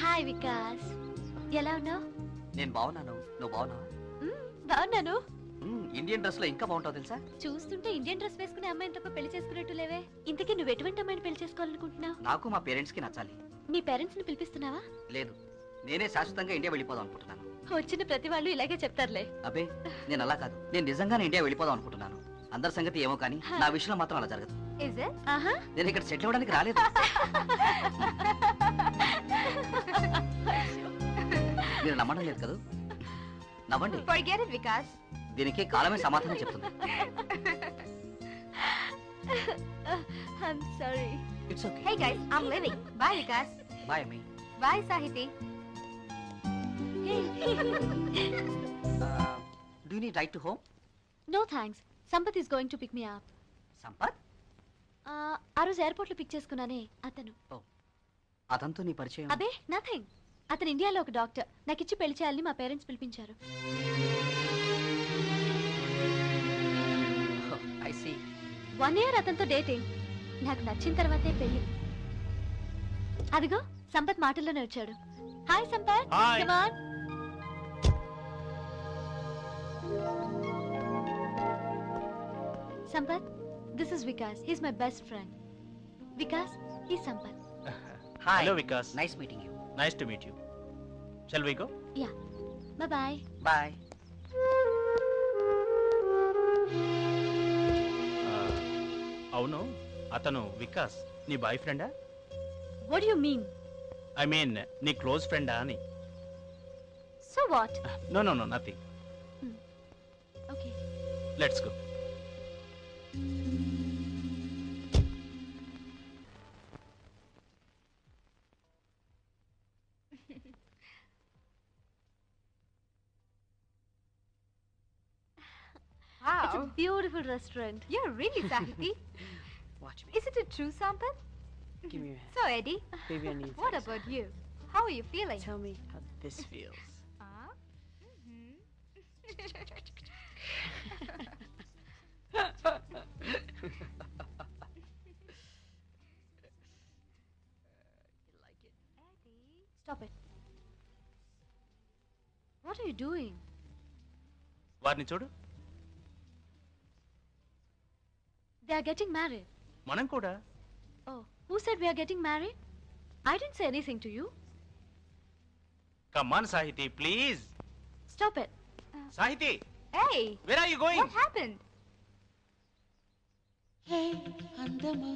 Hi Vikas, ఎలా ఉన్నావు? నేను బాగున్నాను, నువ్వు బాగున్నావా? బాగున్నాను. ఇండియన్ డ్రెస్ లో ఇంకా బాగుంటావు తెలుసా? చూస్తుంటే ఇండియన్ డ్రెస్ వేసుకునే అమ్మాయిని తప్ప పెళ్లి చేసుకున్నట్టు లేవే. ఇంతకీ నువ్వు ఎటువంటి అమ్మాయిని పెళ్లి చేసుకోవాలనుకుంటున్నావు? నాకు మా పేరెంట్స్ కి నచ్చాలి. మీ పేరెంట్స్ ని పిలిపిస్తున్నావా? లేదు, నేనే శాశ్వతంగా ఇండియా వెళ్ళిపోదాం అనుకుంటున్నాను. వచ్చిన ప్రతి వాళ్ళు ఇలాగే చెప్తారులే. అబ్బే, నేను అలా కాదు, నేను నిజంగానే ఇండియా వెళ్ళిపోదాం అనుకుంటున్నాను. అందరి సంగతి ఏమో కానీ నా విషయంలో మాత్రం అలా జరగదు. Is it? నేను ఇక్కడ సెటిల్ అవ్వడానికి రాలేదు. మీరు నమ్మడం లేదు కదా? నవ్వండి. Forget it, Vikas. దీనికి కాలమే సమాధానం చెప్తుంది. I'm sorry. It's okay. Hey guys, I'm leaving. Bye, Vikas. Bye అమ్మి. Bye, Sahiti. Do you need ride to home? No thanks. Sampath is going to pick me up. Sampath? ఆ రోజు airport లో pick చేసుకున్నానే అతను. అతనితో నీ పరిచయం? అబే నథింగ్. అతను ఇండియాలో ఒక డాక్టర్. నాకు ఇచ్చి పెళ్లి చేయాలని మా పేరెంట్స్ పిలిపించారు. I see. 1 year అతనితో డేటింగ్. నాకు నచ్చిన తర్వాతే పెళ్లి. అదిగో సంపత్ మాటల్లోనే వచ్చాడు. Hi Sampath. Hi. Come on. Sampath, this is Vikas. He's my best friend. Vikas, he's Sampath. Hi. Hello Vikas. Nice meeting you. Nice to meet you. Shall we go? Yeah. Bye-bye. Bye. అవును, అతను వికాస్ నీ బాయ్ ఫ్రెండా? What do you mean? I mean నీ close ఫ్రెండా అని. So what? No no no nothing. Okay. Let's go. Wow. It's a beautiful restaurant. You're really Sahiti. Watch me. Is it a true Sampath? Give me your hand. So, Eddie, Baby, I need what this. about you? How are you feeling? Tell me how this feels. Huh? Stop it. What are you doing? వారిని చూడు. They are getting married. మనం కూడా. Oh, who said we are getting married? I didn't say anything to you. Come on, Sahiti, please. Stop it. Sahiti, Hey, where are you going? what happened? Hey, అందమా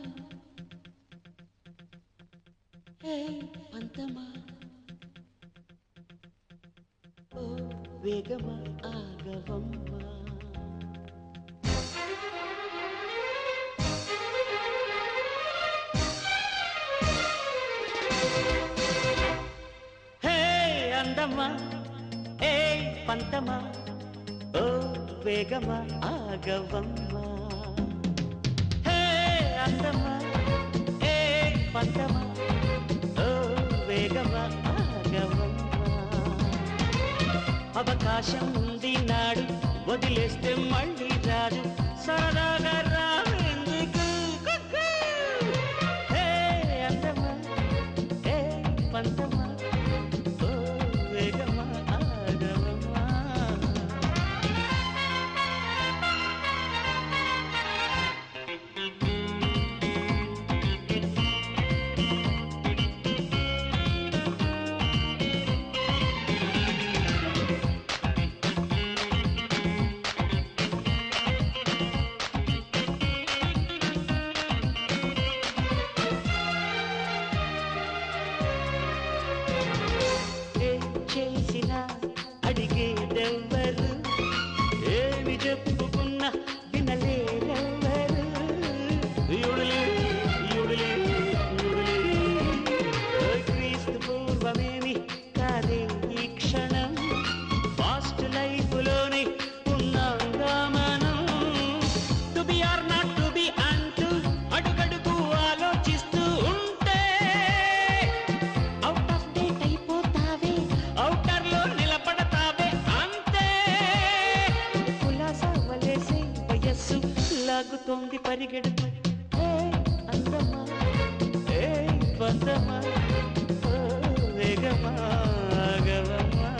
హే పంతమా ఓ వేగమా ఆగవమ్మా హే అందమా హే పంతమా ఓ వేగమా ఆగవమ్మా హే అందమా పంతమా ఓ వేగమా ఆగవమ్మా అవకాశం ఉంది నాడు వదిలేస్తే మళ్ళీ రాదు సరదాగా రావెందుకు హే అందమా హే పంతమా ఓ వేగమా ఆగవమ్మా చేసిన అడిగేదెవ్వరు ఏమి చెప్పుకున్నా వినలేరెవ్వరు యుడులే యుడులే యుడులే క్రీస్తు పూర్వమేమి కాదే ఈ క్షణం ఫాస్ట్ లైఫ్లోనే ఉన్నాంగా మనం to be or not to be అంటూ అడుగడుగు ఆలోచిస్తూ ఉంటే అవుట్ ఆఫ్ డేట్ అయిపోతావే అవుటర్ లో నిలబడతావే అంతే కులాసా వలేసే వయస్సు లాగుతోంది పరిగెడుతూ ఏ అందమా ఏ పందమా ఓ వేగమా ఆగవమ్మా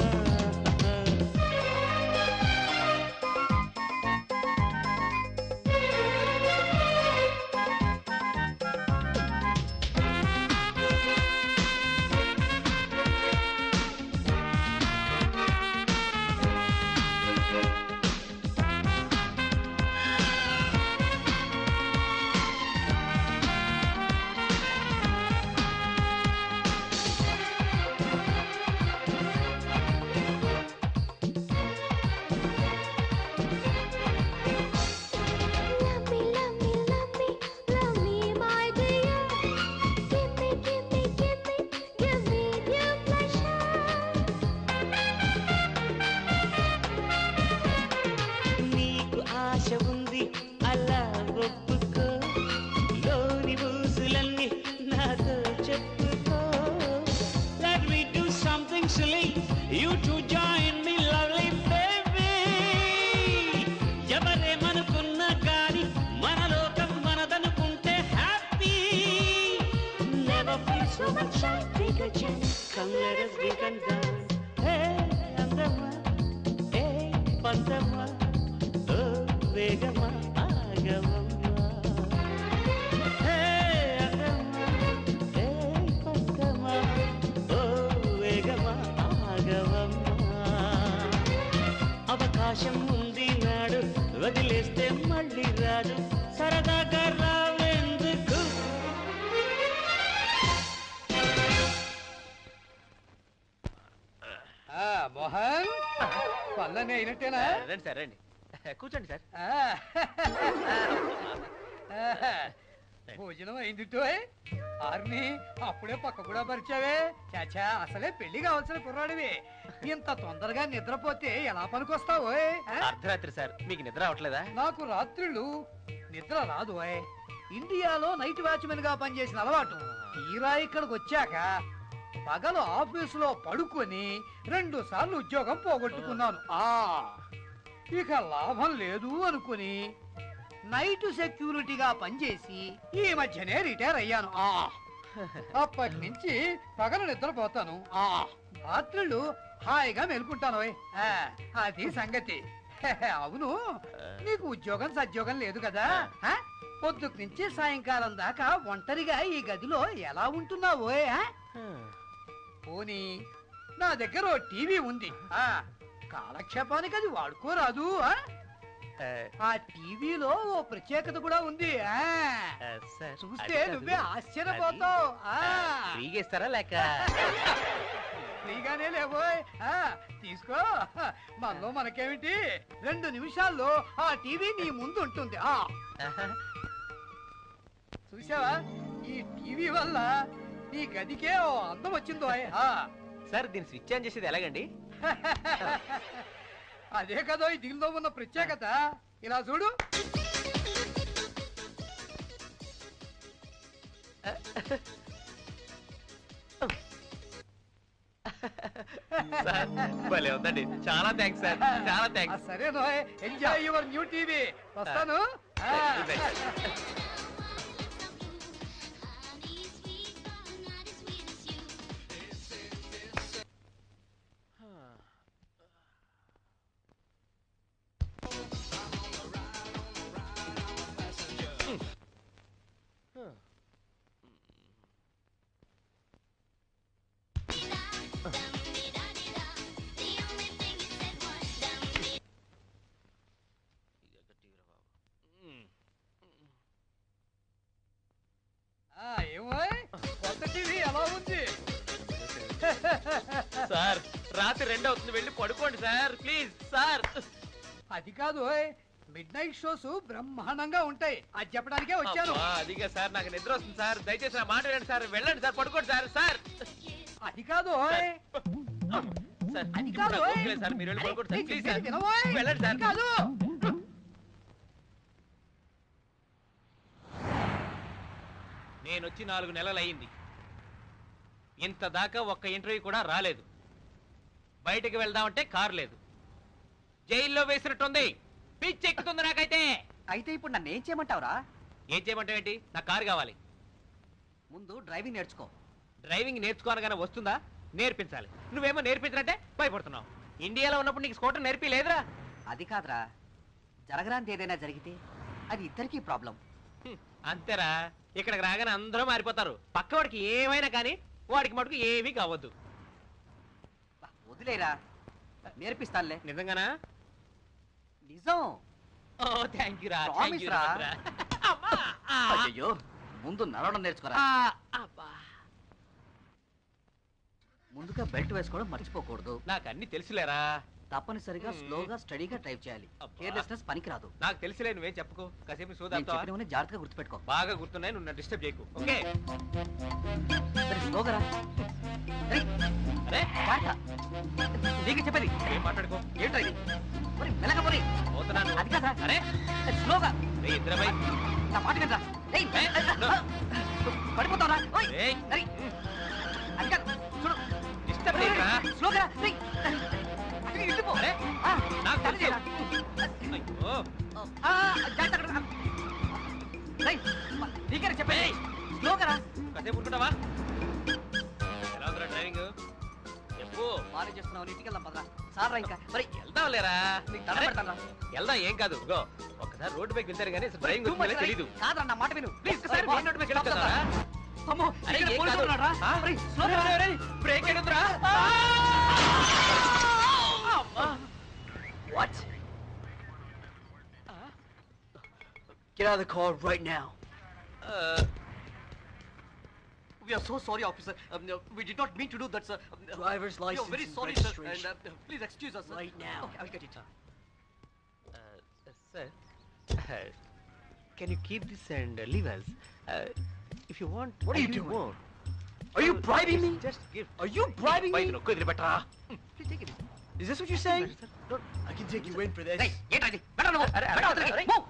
నీకు ఆశ ఉంది అలా ఒప్పుకో లోని ఊసులన్నీ నాతో చెప్పుకో let me do something silly you to join me lovely baby ఎవరేమనుకున్నా కానీ మన లోకం మనదనుకుంటే happy never feel so much shy take a chance come let us drink and dance hey అందమా hey పందమా ఓ వేగమా ఆగవమ్మా హే అందమా హే పందమా ఓ వేగమా ఆగవమ్మా అవకాశం ఉంది నాడు వదిలేస్తే మళ్ళీ రాదు సరదాగా రావెందుకు మోహన్ పళ్ళని అయినట్టేనా రండి సార్ రండి కూర్చోండి సార్ భోజనం అయిందిటో ఆర్ని అప్పుడే పక్క కూడా పరిచావే చాచా అసలే పెళ్లి కావాల్సిన కుర్రాడివి ఇంత తొందరగా నిద్రపోతే ఎలా పనికొస్తావు అర్ధరాత్రి సార్ మీకు నిద్ర అవట్లేదా నాకు రాత్రులు నిద్ర రాదు ఇండియాలో నైట్ వాచ్మెన్ గా పనిచేసిన అలవాటు తీరా ఇక్కడికి వచ్చాక పగలు ఆఫీసులో పడుకొని 2 సార్లు ఉద్యోగం పోగొట్టుకున్నాను ఇక లాభం లేదు అనుకుని నైట్ సెక్యూరిటీగా పనిచేసి ఈ మధ్యనే రిటైర్ అయ్యాను అప్పటి నుంచి పగలు నిద్రపోతాను రాత్రులు హాయిగా మెలుకుంటాను అది సంగతి అవును నీకు ఉద్యోగం సద్యోగం లేదు కదా పొద్దుకు నుంచి సాయంకాలం దాకా ఒంటరిగా ఈ గదిలో ఎలా ఉంటున్నావు పోనీ నా దగ్గర ఓ టీవీ ఉంది కాలక్షేపానికి అది వాడుకోరాదు ఆ టీవీలో ఓ ప్రత్యేకత కూడా ఉంది చూస్తే నువ్వే ఆశ్చర్యపోతావు ఫ్రీగా లేక ఫ్రీగానే లేబోయ్ తీసుకో మనలో మనకేమిటి 2 నిమిషాల్లో ఆ టీవీ నీ ముందు ఉంటుంది చూసావా ఈ టీవీ వల్ల నీ గదికే ఓ అందం వచ్చిందో సార్ దీని స్విచ్ ఆన్ చేసేది ఎలాగండి అదే కదా దీనిలో ఉన్న ప్రత్యేకత ఇలా చూడు భలే ఉందండి, చాలా థ్యాంక్స్ సార్, చాలా థ్యాంక్స్. సరే నోయ్, ఎంజాయ్ యువర్ న్యూ టీవీ. వస్తాను. ఏమోయ్, కొత్త టీవీ ఎలా ఉంది? సార్ రాత్రి 2 అవుతుంది, వెళ్ళి పడుకోండి సార్ ప్లీజ్ సార్. అది కాదు, మిడ్ నైట్ షోస్ బ్రహ్మాండంగా ఉంటాయి, అది చెప్పడానికే వచ్చాను. అదిగా సార్, నాకు నిద్ర వస్తుంది సార్, దయచేసి నా మాట వినండి సార్, వెళ్ళండి సార్, పడుకోండి సార్. సార్ అది కాదు, అది కాదు, సార్, మీరు వెళ్ళి పడుకోండి సార్ ప్లీజ్ సార్, వినవోయ్. వెళ్ళండి సార్. కాదు, నేను వచ్చి 4 నెలలు అయింది, ఇంత దాకా ఒక్క ఇంటర్వ్యూ కూడా రాలేదు. బయటకు వెళ్దామంటే కారు లేదు, జైల్లో వేసినట్టుంది, పిచ్చి ఎక్కుతుంది నాకైతే. అయితే ఇప్పుడు నన్ను ఏం చేయమంటావురా? ఏం చేయమంటావు ఏంటి? నాకు కారు కావాలి. ముందు డ్రైవింగ్ నేర్చుకో. డ్రైవింగ్ నేర్చుకోనగానే వస్తుందా? నేర్పించాలి. నువ్వేమో నేర్పించాలంటే భయపడుతున్నావు. ఇండియాలో ఉన్నప్పుడు నీకు స్కూటర్ నేర్పి లేదురా? అది కాదురా, జరగరాంది ఏదైనా జరిగితే అది ఇద్దరికీ ప్రాబ్లం. అంతేరా, ఇక్కడికి రాగానే అందరూ మారిపోతారు. పక్కవాడికి ఏమైనా కానీ వాడికి మటుకు ఏమీ కావద్దు. వదిలేరా, నేర్పిస్తానులే. నిజంగానా? నిజం. ఓ థ్యాంక్ యూ రా, Promise రా. అయ్యో, ముందు నడవడం నేర్చుకోరా. ముందుగా బెల్ట్ వేసుకోవడం మర్చిపోకూడదు. నాకు అన్ని తెలుసులేరా. తప్పనిసరిగా స్లోగా స్టడీగా డ్రైవ్ చేయాలి. కేర్లెస్నెస్ పనికిరాదు. నాకు తెలుసులే, నువ్వేం చెప్పుకో. కాసేపు నేను సోదాంతో చెప్పినవన్నీ జాగ్రత్తగా గుర్తుపెట్టుకో. బాగా గుర్తున్నాయి, నువ్వు నన్ను డిస్టర్బ్ చేయకు. ఓకే సరే, స్లోగా రా. అరే జాగ్రత్త. నీకు చెప్పేది. ఏం మాట్లాడుకో. ఏంటో ఇది? మరి మెల్లగా పోనీ. పోతున్నాను. అది కాదా? అరే స్లోగా. ఇద్దరమై నా మాట వినరా. పడిపోతావురా. అది కాదు, చూడు. డిస్టర్బ్ చేయరా. స్లోగా రా. ఇటుపో. నాకు సరి చేయరా. అయ్యో జాగ్రత్త. నీకే చెప్పే. స్లోగా రా. కాసేపు ఉంటున్నావా? ఎలా ఉందిరా డ్రైవింగ్? చెప్పు. బాగా చేస్తున్నావు, ఇంటికి వెళ్దాం పదరా. సార్ ఇంకా మరి వెళ్దాం లేరా. నీకు దండం పెడతానురా. వెళ్దాం, ఏం కాదు. గో ఒక్కసారి రోడ్డు పైకి వెళ్తారు కానీ అసలు డ్రైవింగ్ వచ్చిందో తెలీదు. కాదురా, నా మాట విను. ప్లీజ్ సార్, రోడ్డు పైకి వెళ్తారా? అమ్మో, అరే ఇక్కడ ఏం పోలీసులు కాదు. ఉన్నారా? ఆ? మరి స్లోగా రా. Break ఎడుతురా. What? Get out of the car right now. We are so sorry, officer. We did not mean to do that, sir. Driver's We are license very and sorry, sir. registration. And please excuse us, sir. Right now. Okay, I'll get it. Sir, can you keep this and leave us? If you want, What are I'll you give doing? more. Are you bribing me? Just give. Are you bribing me? Bike no, kudri batra. Please take it. Is this what you're saying? I can take you in for this. Hey, get ready. Better move. Better move.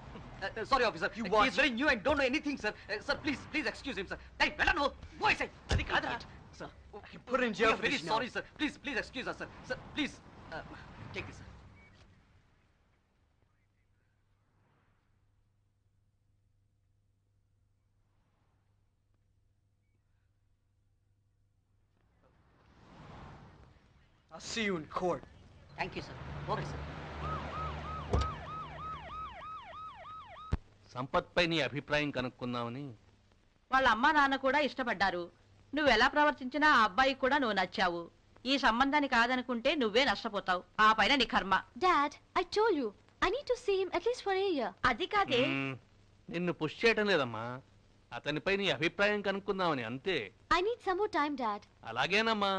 Sorry, officer. You He watch. is very new and don't know anything, sir. Sir, please excuse him, sir. Hey, better move. Go, I say. Adi kadra. Sir, You put her in jail we are for very this now. sorry, sir. Please excuse us, sir. Sir, please take this, sir. I'll see you in court. Thank you, sir. Okay, sir. Sampath పై నీ అభిప్రాయం కనుక్కుందామని. వాళ్ళ అమ్మా నాన్న కూడా ఇష్టపడ్డారు. నువ్వు ఎలా ప్రవర్తించినా ఆ అబ్బాయికి కూడా నువ్వు నచ్చావు. ఈ సంబంధాన్ని కాదనుకుంటే నువ్వే నష్టపోతావు. ఆ పైన నీ కర్మ. Dad, I told you, I need to see him at least for a year. అది కాదే. నిన్ను పుష్ చేయటం లేదమ్మా, అతనిపై నీ అభిప్రాయం కనుక్కుందామని అంతే. I need some more time, Dad. అలాగేనమ్మా,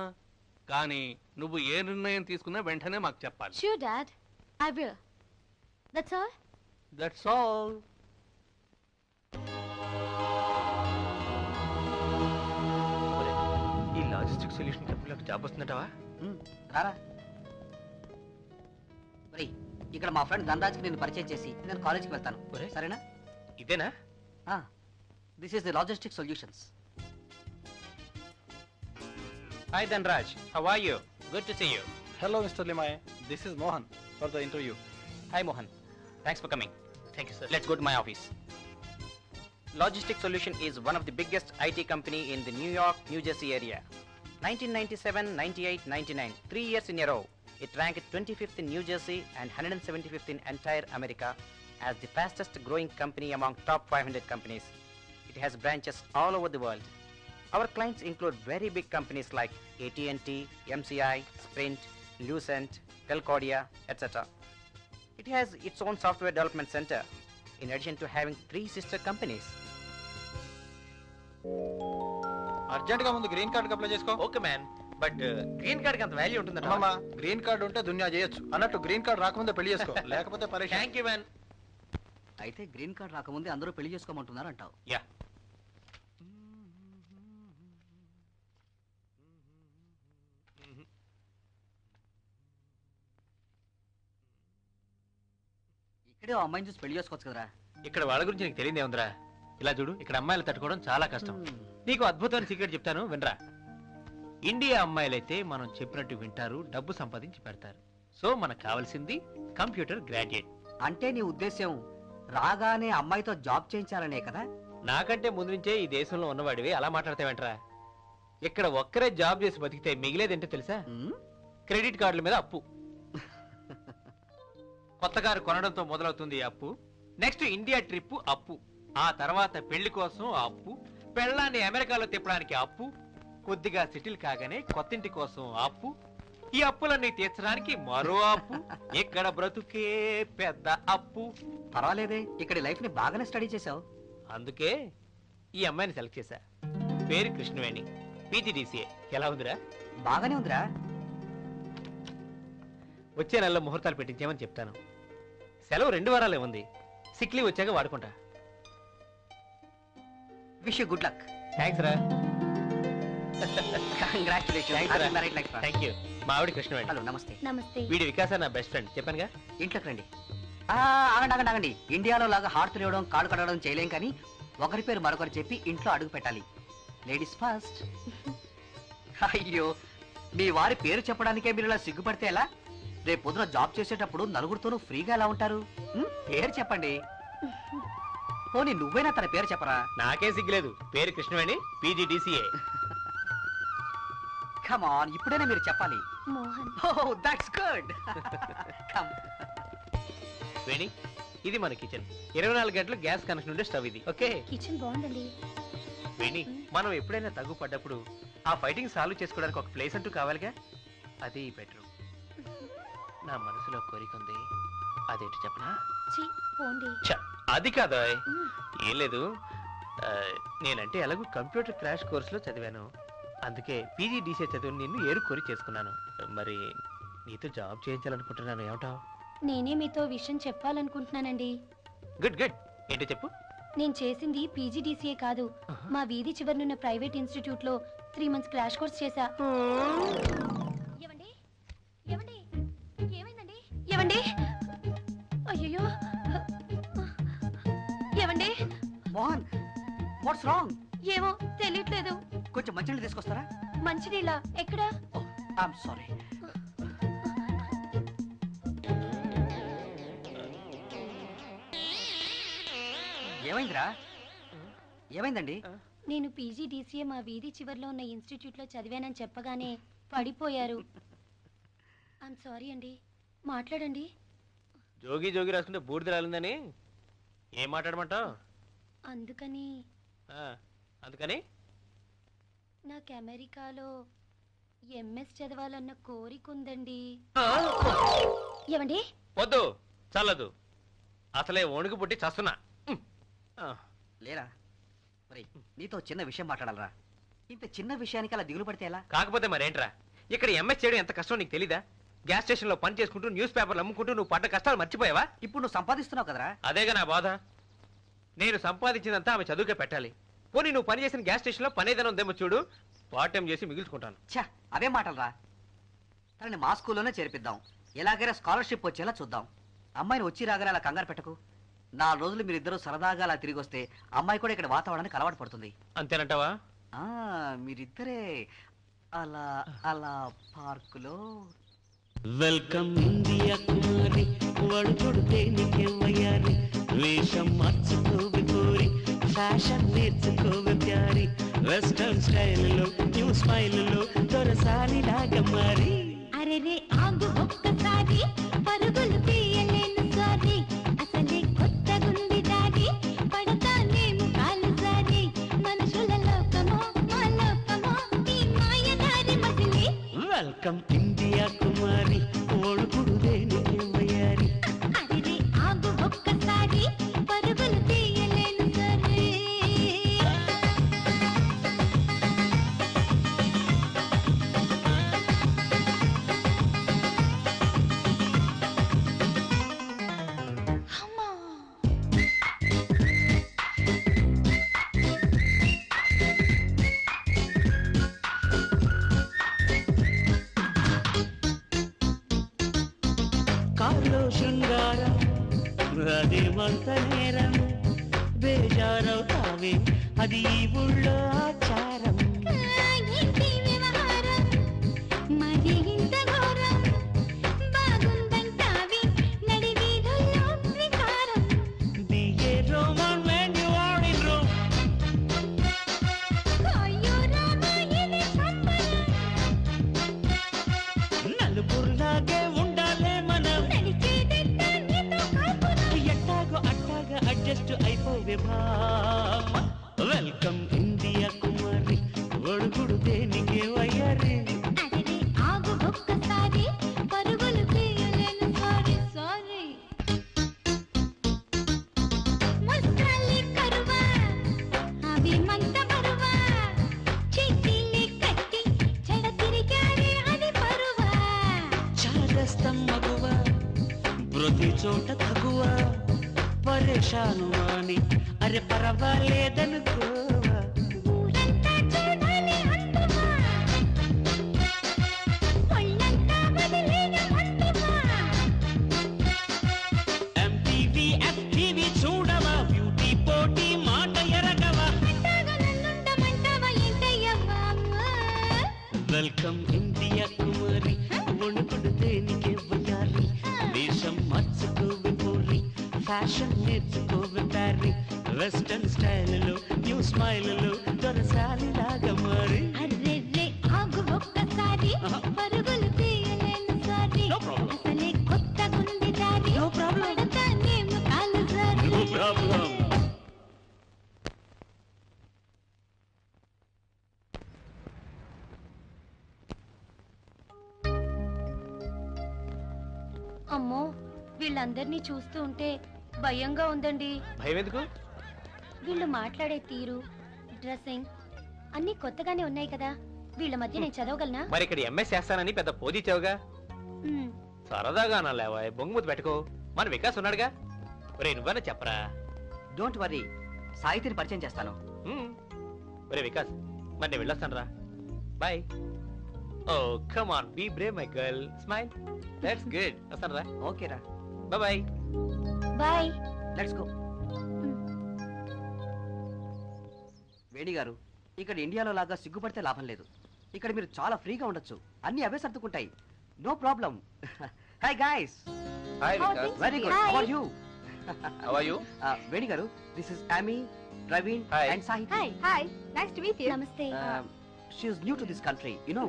కానీ నువ్వు ఏ నిర్ణయం తీసుకున్నా వెంటనే మాకు చెప్పాలి. Sure, Dad. I will. That's all? That's all. ఈ లాజిస్టిక్ సొల్యూషన్ కంపెనీలోకి జాబ్ వస్తుందంటావా? రారా. ఒరేయ్, ఇక్కడ మా ఫ్రెండ్ ధనరాజ్కి నేను పరిచయం చేసి నేను కాలేజ్కి వెళ్తాను. సరేనా? ఇదేనా? This is the logistic solutions. Hi Dhanaraj, how are you? Good to see you. Hello, Mr. Limaye. This is Mohan for the interview. Hi, Mohan. Thanks for coming. Thank you, sir. Let's go to my office. Logistic Solution is one of the biggest IT company in the New York, New Jersey area. 1997, 98, 99, 3 years in a row. It ranked 25th in New Jersey and 175th in entire America as the fastest growing company among top 500 companies. It has branches all over the world. Our clients include very big companies like AT&T, MCI, Sprint, Lucent, Telcordia, etc. It has its own software development center, in addition to having 3 sister companies. Urgent గా ముందు green card apply చేసుకో. Okay man, but green card కి అంత value ఉంటుందా? అమ్మా, green card ఉంటే దునియా చేయొచ్చు అన్నట్టు గ్రీన్ కార్డ్ రాకముందే పెళ్లి చేసుకో, లేకపోతే పరేషాన్. Thank you man. అయితే గ్రీన్ కార్డ్ రాకముందే అందరూ పెళ్లి చేసుకోమంటున్నారు అంటావు. యా. ఇక్కడే ఓ అమ్మాయిని చూసి పెళ్లి చేసుకోవచ్చు కదరా. ఇక్కడ వాళ్ళ గురించి నీకు తెలియదే ఉందిరా. ఇలా చూడు, ఇక్కడ అమ్మాయిలు తట్టుకోవడం చాలా కష్టం. నీకు అద్భుతమైన సీక్రెట్ చెప్తాను, వినరా. ఇండియా అమ్మాయిలైతే మనం చెప్పినట్టు వింటారు, డబ్బు సంపాదించి పెడతారు. సో మనకు కావాల్సింది కంప్యూటర్ గ్రాడ్యుయేట్. అంటే నీ ఉద్దేశం రాగానే అమ్మాయితో జాబ్ చేయించాలనే కదా? నాకంటే ముందు నుంచే ఈ దేశంలో ఉన్నవాడివి అలా మాట్లాడతావేంట్రా? ఇక్కడ ఒక్కరే జాబ్ చేసి బతికితే మిగిలేదేంటో తెలుసా? క్రెడిట్ కార్డుల మీద అప్పు. కొత్త కారు కొనడంతో మొదలవుతుంది ఈ అప్పు. నెక్స్ట్ ఇండియా ట్రిప్ అప్పు. ఆ తర్వాత పెళ్లి కోసం అప్పు, పెళ్ళాన్ని అమెరికాలో తిప్పడానికి అప్పు, కొద్దిగా సెటిల్ కాగానే కొత్తింటి కోసం అప్పు, ఈ అప్పులన్నీ తీర్చడానికి మరో అప్పు. ఇక్కడ బ్రతుకే పెద్ద అప్పు. పర్వాలేదే, ఇక్కడ లైఫ్ ని బాగానే స్టడీ చేసావు. అందుకే ఈ అమ్మాయిని సెలెక్ట్ చేశా. పేరు కృష్ణవేణి, PGDCA. ఎలా ఉందిరా? బాగానే ఉందిరా. వచ్చే నెలలో ముహూర్తాలు పెట్టించేమని చెప్తాను. సెలవు 2 వారాలే ఉంది. సిక్ లీవ్ వచ్చాక వాడుకుంటా. Wish you good luck. Thanks రా. కంగ్రాచులేషన్స్. Thank you. మా ఆవిడ కృష్ణవేణి. హలో, నమస్తే. నమస్తే. వీడి వికాస నా బెస్ట్ ఫ్రెండ్, చెప్పానుగా. ఇంట్లోకి రండి. ఆగండి. ఇండియాలో లాగా హార్ట్ తెలియడం, కాళ్ళు కడగడం చేయలేం, కానీ ఒకరి పేరు మరొకరు చెప్పి ఇంట్లో అడుగు పెట్టాలి. Ladies first. అయ్యో, మీ వారి పేరు చెప్పడానికే మీరు ఇలా సిగ్గుపడితే ఎలా? రేపు పొద్దున జాబ్ చేసేటప్పుడు నలుగురితోనూ ఫ్రీగా ఎలా ఉంటారు? పేరు చెప్పండి. పోనీ నువ్వైనా తన పేరు చెప్పరా? నాకే సిగ్గులేదు. పేరు కృష్ణవేణి, PGDCA. కమ్ ఆన్, ఇప్పుడైనా మీరు చెప్పాలి. మోహన్. ఓహ్, దట్స్ గుడ్. కమ్. వేణి, ఇది మన కిచెన్. 24 గంటలు గ్యాస్ కనెక్షన్ ఉండే స్టవ్ ఇది. ఓకే. కిచెన్ బాగుందండి. వేణి, మనం ఎప్పుడైనా తగ్గుపడ్డప్పుడు ఆ ఫైటింగ్ సాల్వ్ చేసుకోవడానికి ఒక ప్లేస్ అంటూ కావాలిగా. అది బెడ్రూమ్. నా మనసులో కోరిక ఉంది, అదేంటి చెప్పనా? పోండి. అది కాదా, ఏం లేదు. నేనంటే ఎలాగో కంప్యూటర్ క్రాష్ కోర్సులో చదివాను. అందుకే PGDCA చదువు నిన్ను ఏరుకోరి చేసుకున్నాను. మరి నీతో జాబ్ చేయించాలనుకుంటున్నాను, ఏమంటావు? నేనే మీతో విషయం చెప్పాలనుకుంటున్నానండి. Good good. ఏంటో చెప్పు. నేను చేసింది PGDCA కాదు, మా వీధి చివరనున్న ప్రైవేట్ ఇన్స్టిట్యూట్ లో 3 మంత్స్ క్రాష్ కోర్స్ చేశా. ఏమండి? ఏమండి? ఏమైందండి? ఏమండి? అయ్యో, ఏమండి? Mohan, what's wrong? ఏమో తెలియట్లేదు. కొంచెం మంచినీళ్ళు తీసుకొస్తారా? మంచినీళ్ళ? ఎక్కడా? I'm sorry. ఏమైందిరా? ఏమైందండి? నేను PGDCA మా వీధి చివర్లో ఉన్న ఇన్స్టిట్యూట్ లో చదివానని చెప్పగానే పడిపోయారు. ఐఎమ్ సారీ అండి. మాట్లాడండి. జోగి జోగి రాసుకుంటే బూడిద రాలిందని ఏం మాట్లాడమంటావు? అందుకని నాకు అమెరికాలో MS చదవాలన్న కోరిక ఉందండి. ఏమండి? వద్దు, చల్లదు. అసలే వణుకు పుట్టి చస్తున్నా. లేరా మరి, నీతో చిన్న విషయం మాట్లాడాలరా. ఇంత చిన్న విషయానికి అలా దిగులు పడితే ఎలా? కాకపోతే మరేంట్రా, ఇక్కడ MS చేయడం ఎంత కష్టం నీకు తెలీదా? గ్యాస్ స్టేషన్ లో పని చేసుకుంటూ న్యూస్ పేపర్లు అమ్ముకుంటూ నువ్వు పడ్డ కష్టాలు మర్చిపోయావా? ఇప్పుడు నువ్వు సంపాదిస్తున్నావు కదరా. అదేగా నా బాధ. నేను సంపాదించినంతా ఆమె చదువుకే పెట్టాలి. పోనీ నువ్వు పని చేసిన గ్యాస్ స్టేషన్ లో పనేదైనా ఉందేమో చూడు, పార్ట్ టైం చేసి మిగుల్చుకుంటాను. ఛా, అవే మాటలరా. తనని మా స్కూల్లోనే చేర్పిద్దాం. ఎలాగైనా స్కాలర్షిప్ వచ్చేలా చూద్దాం. అమ్మాయిని వచ్చి రాగానే అలా కంగారు పెట్టకు. 4 రోజులు మీరిద్దరూ సరదాగా అలా తిరిగి వస్తే అమ్మాయి కూడా ఇక్కడ వాతావరణానికి అలవాటు పడుతుంది. అంతేనంటావా? మీరిద్దరే అలా అలా పార్కులో వెల్కమ్ ఇండియా కుమారి వడుకుడు దేనికెవ్వయారి వేషం మార్చుకోవి కోరి ఫ్యాషన్ నేర్చుకోవి ప్యారి వెస్టర్న్ స్టైల్లో న్యూ స్మైల్లో దొరసారి లాగా మారి అరే రే ఆగు ఒక్కసారి పరుగులు తీయలేను సారి అసలే కొత్తగుంది దారి పడతానేమో కాలు సారి మనుషుల లోకమో మా లోకమో ఈ మాయదారి మజిలీ వెల్కమ్ ఇండియా కుమారి వడుకుడు దేనికెవ్వయారి అరే రే ఆగు ఒక్కసారి పరుగులు తీయలేను సారి కాలో శృంగారం అదేమంత నేరం బేజారవుతావే అది ఈ ఊళ్ళో ఆచారం ఏంటి వ్యవహారం మరి ఇంత ఘోరం బాగుందంటావి నడి వీధుల్లో వికారం Be a Roman when you are in Rome. అయ్యో రామా ఇది సంబరం నలుగురులాగే ఉండాలే మనం నడిచేదెట్ట నీతో కాపురం ఎట్టాగో అట్టాగా అడ్జస్ట్ అయిపోవే భామ వెల్కమ్ ఇండియా కుమారి ఒడుగుడు దేనికే వయ్యారి అరే ఆగు ఒక్కసారి పరుగులు తీయలేను సారీ సారీ ముస్తాలి కరువా అవి మంత బరువా చీటీని కట్టి చెడ తిరిగాడే అది పరువా చాదస్తం మగువ ప్రతి చోట తగువ పరేషాను అని అరే పర్వాలేదనుకోవా ఊరంతా చూడాలి అందువా ఒళ్ళంతా వదిలేన అందువా ఎంటీవీ ఎఫ్టీవీ చూడవా బ్యూటీ పోటీ మాట ఎరగవా అంతగా నన్నుండమంటావా ఏంటయ్యవ్వా వెల్కమ్ ఇండియా కుమారి వణుకుడు దేనికి ఇవ్వాలి వేషం మార్చుకోవి పోరి ఫ్యాషన్ నేర్చుకోవి ప్యారి వెస్టర్న్ స్టైల్లో న్యూ స్మైల్లో దొరసారి లాగా మారి అరే రే ఆగు ఒక్కసారి పరుగులు తీయలేను సారీ అసలే కొత్తగుంది దారి పడతానేమో కాలు సారి నో ప్రాబ్లం అమ్మో వీళ్ళందరినీ చూస్తూ ఉంటే భయంగా ఉందండి భయం ఎందుకు? వీళ్ళు మాట్లాడే తీరు డ్రెస్సింగ్ అన్ని కొత్తగానే ఉన్నాయి కదా వీళ్ళ మధ్య నేను చదవగలనా మరి ఇక్కడ ఎంఎస్ చేస్తానని పెద్ద పోదిచ్చావుగా మ్, సరదాగా నా లేవా బొంగుమూతి పెట్టుకో మన వికాస్ ఉన్నాడుగా ఒరే నువ్వన్నా చెప్పరా డోంట్ వరీ సాహితిని పరిచయం చేస్తాను ఒరే వికాస్ మరి నేను వెళ్ళొస్తాను రా bye oh come on be brave my girl smile that's good వస్తాను రా ఓకే రా bye bye let's go Veni గారు ఇక్కడ ఇండియాలో లాగా సిగ్గుపడితే లాభం లేదు ఇక్కడ మీరు చాలా ఫ్రీగా ఉండొచ్చు అన్ని అవే సర్దుకుంటాయి no problem hi guys hi Vikas. Very good how are you how are you Veni garu this is Amy Praveen Hi. And Sahiti hi nice to meet you namaste she is new to this country you know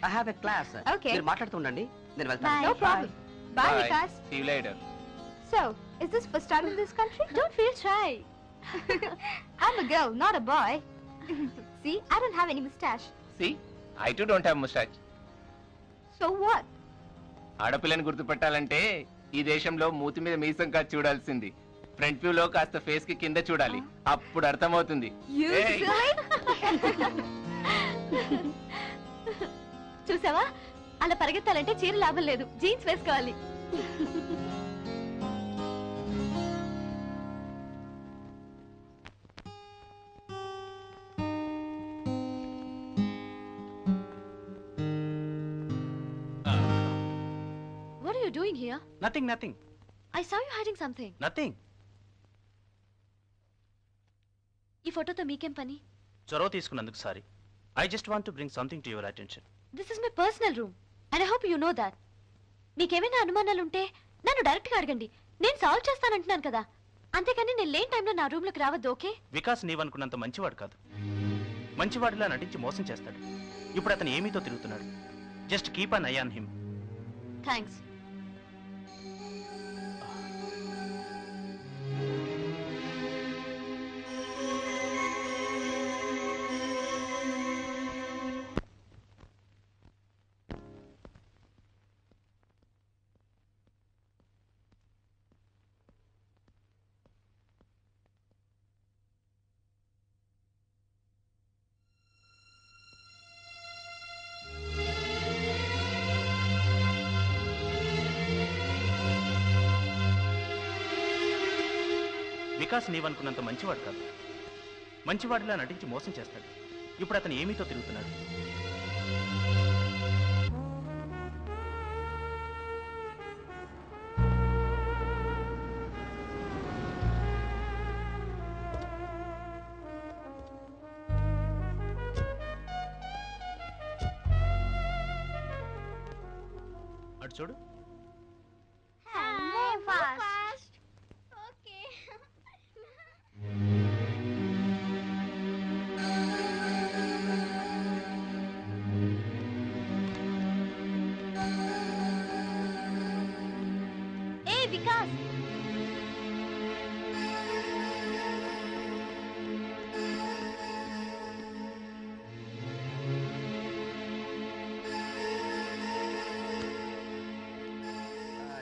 I have a class Okay. మీరు మాట్లాడుతూ ఉండండి నేను వెళ్తాను Bye. No problem. Bye, Vikas. See you later So, is this first time in this country? Don't feel shy. I'm a girl, not a boy. See, I don't have any mustache. See I too don't have mustache So what? ఆడపిల్లని గుర్తుపెట్టాలంటే ఈ దేశంలో మూతి మీద మీసం కాదు చూడాల్సింది front view లో కాస్త ఫేస్ కి కింద చూడాలి అప్పుడు అర్థమవుతుంది You Hey. చూసావా అలా పరిగెత్తాలంటే చీర లాభం లేదు జీన్స్ వేసుకోవాలి What are you doing here? Nothing nothing I saw you hiding something. Nothing ఈ ఫోటోతో మీకేం పని? చొరవ తీసుకున్నందుకు sorry I just want to bring something to your attention. This is my personal room and I hope you know that. మీకేమైనా అనుమానాలు ఉంటే నన్ను డైరెక్ట్ గా అడగండి, నేను సాల్వ్ చేస్తానంటున్నాను కదా. అంతేకాని నేను లేని టైంలో నా రూమ్ లోకి రావద్దు, ఓకే? వికాస్ నీవనుకున్నంత మంచివాడు కాదు. మంచివాడిలా నటించి మోసం చేస్తాడు. ఇప్పుడు అతను ఏమీతో తిరుగుతున్నాడు. Just keep an eye on him. Thanks. Vikas నీవనుకున్నంత మంచివాడు కాదు. మంచివాడిలా నటించి మోసం చేస్తాడు. ఇప్పుడు అతను ఏమీతో తిరుగుతున్నాడు. అటు చూడు. Vikas,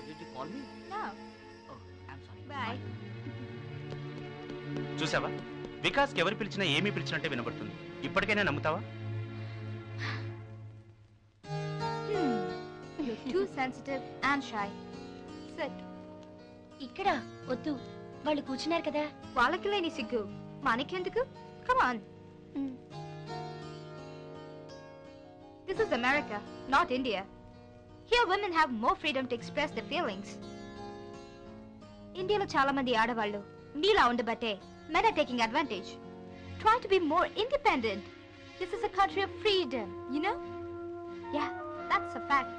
Did you call me? No. Oh, I'm sorry. Bye. చూసావా, వికాస్కి ఎవరు పిలిచినా ఏమీ పిలిచినట్టే వినబడుతుంది. ఇప్పటికైనా నమ్ముతావా? You're too sensitive and shy. Sit. ఇక్కడ వద్దు, వాళ్ళు కూర్చున్నారు కదా. వాళ్ళకి లేని సిగ్గు మనకెందుకు? Come on. This is America, not India. Here women have more freedom to express their feelings. ఇండియాలో చాలా మంది ఆడవాళ్ళు మీలా ఉండబట్టే men are taking advantage. Try to be more independent. This is a country of freedom, you know? Yeah, that's a fact.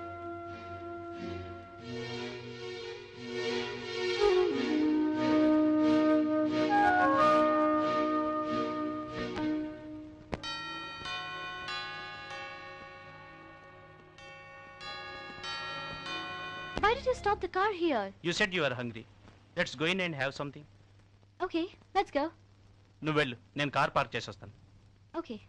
Why did you stop the car here? You said you are hungry. Let's go in and have something. Okay, let's go. నువ్వు వెళ్ళు, నేను car park చేసి వస్తాను. Okay.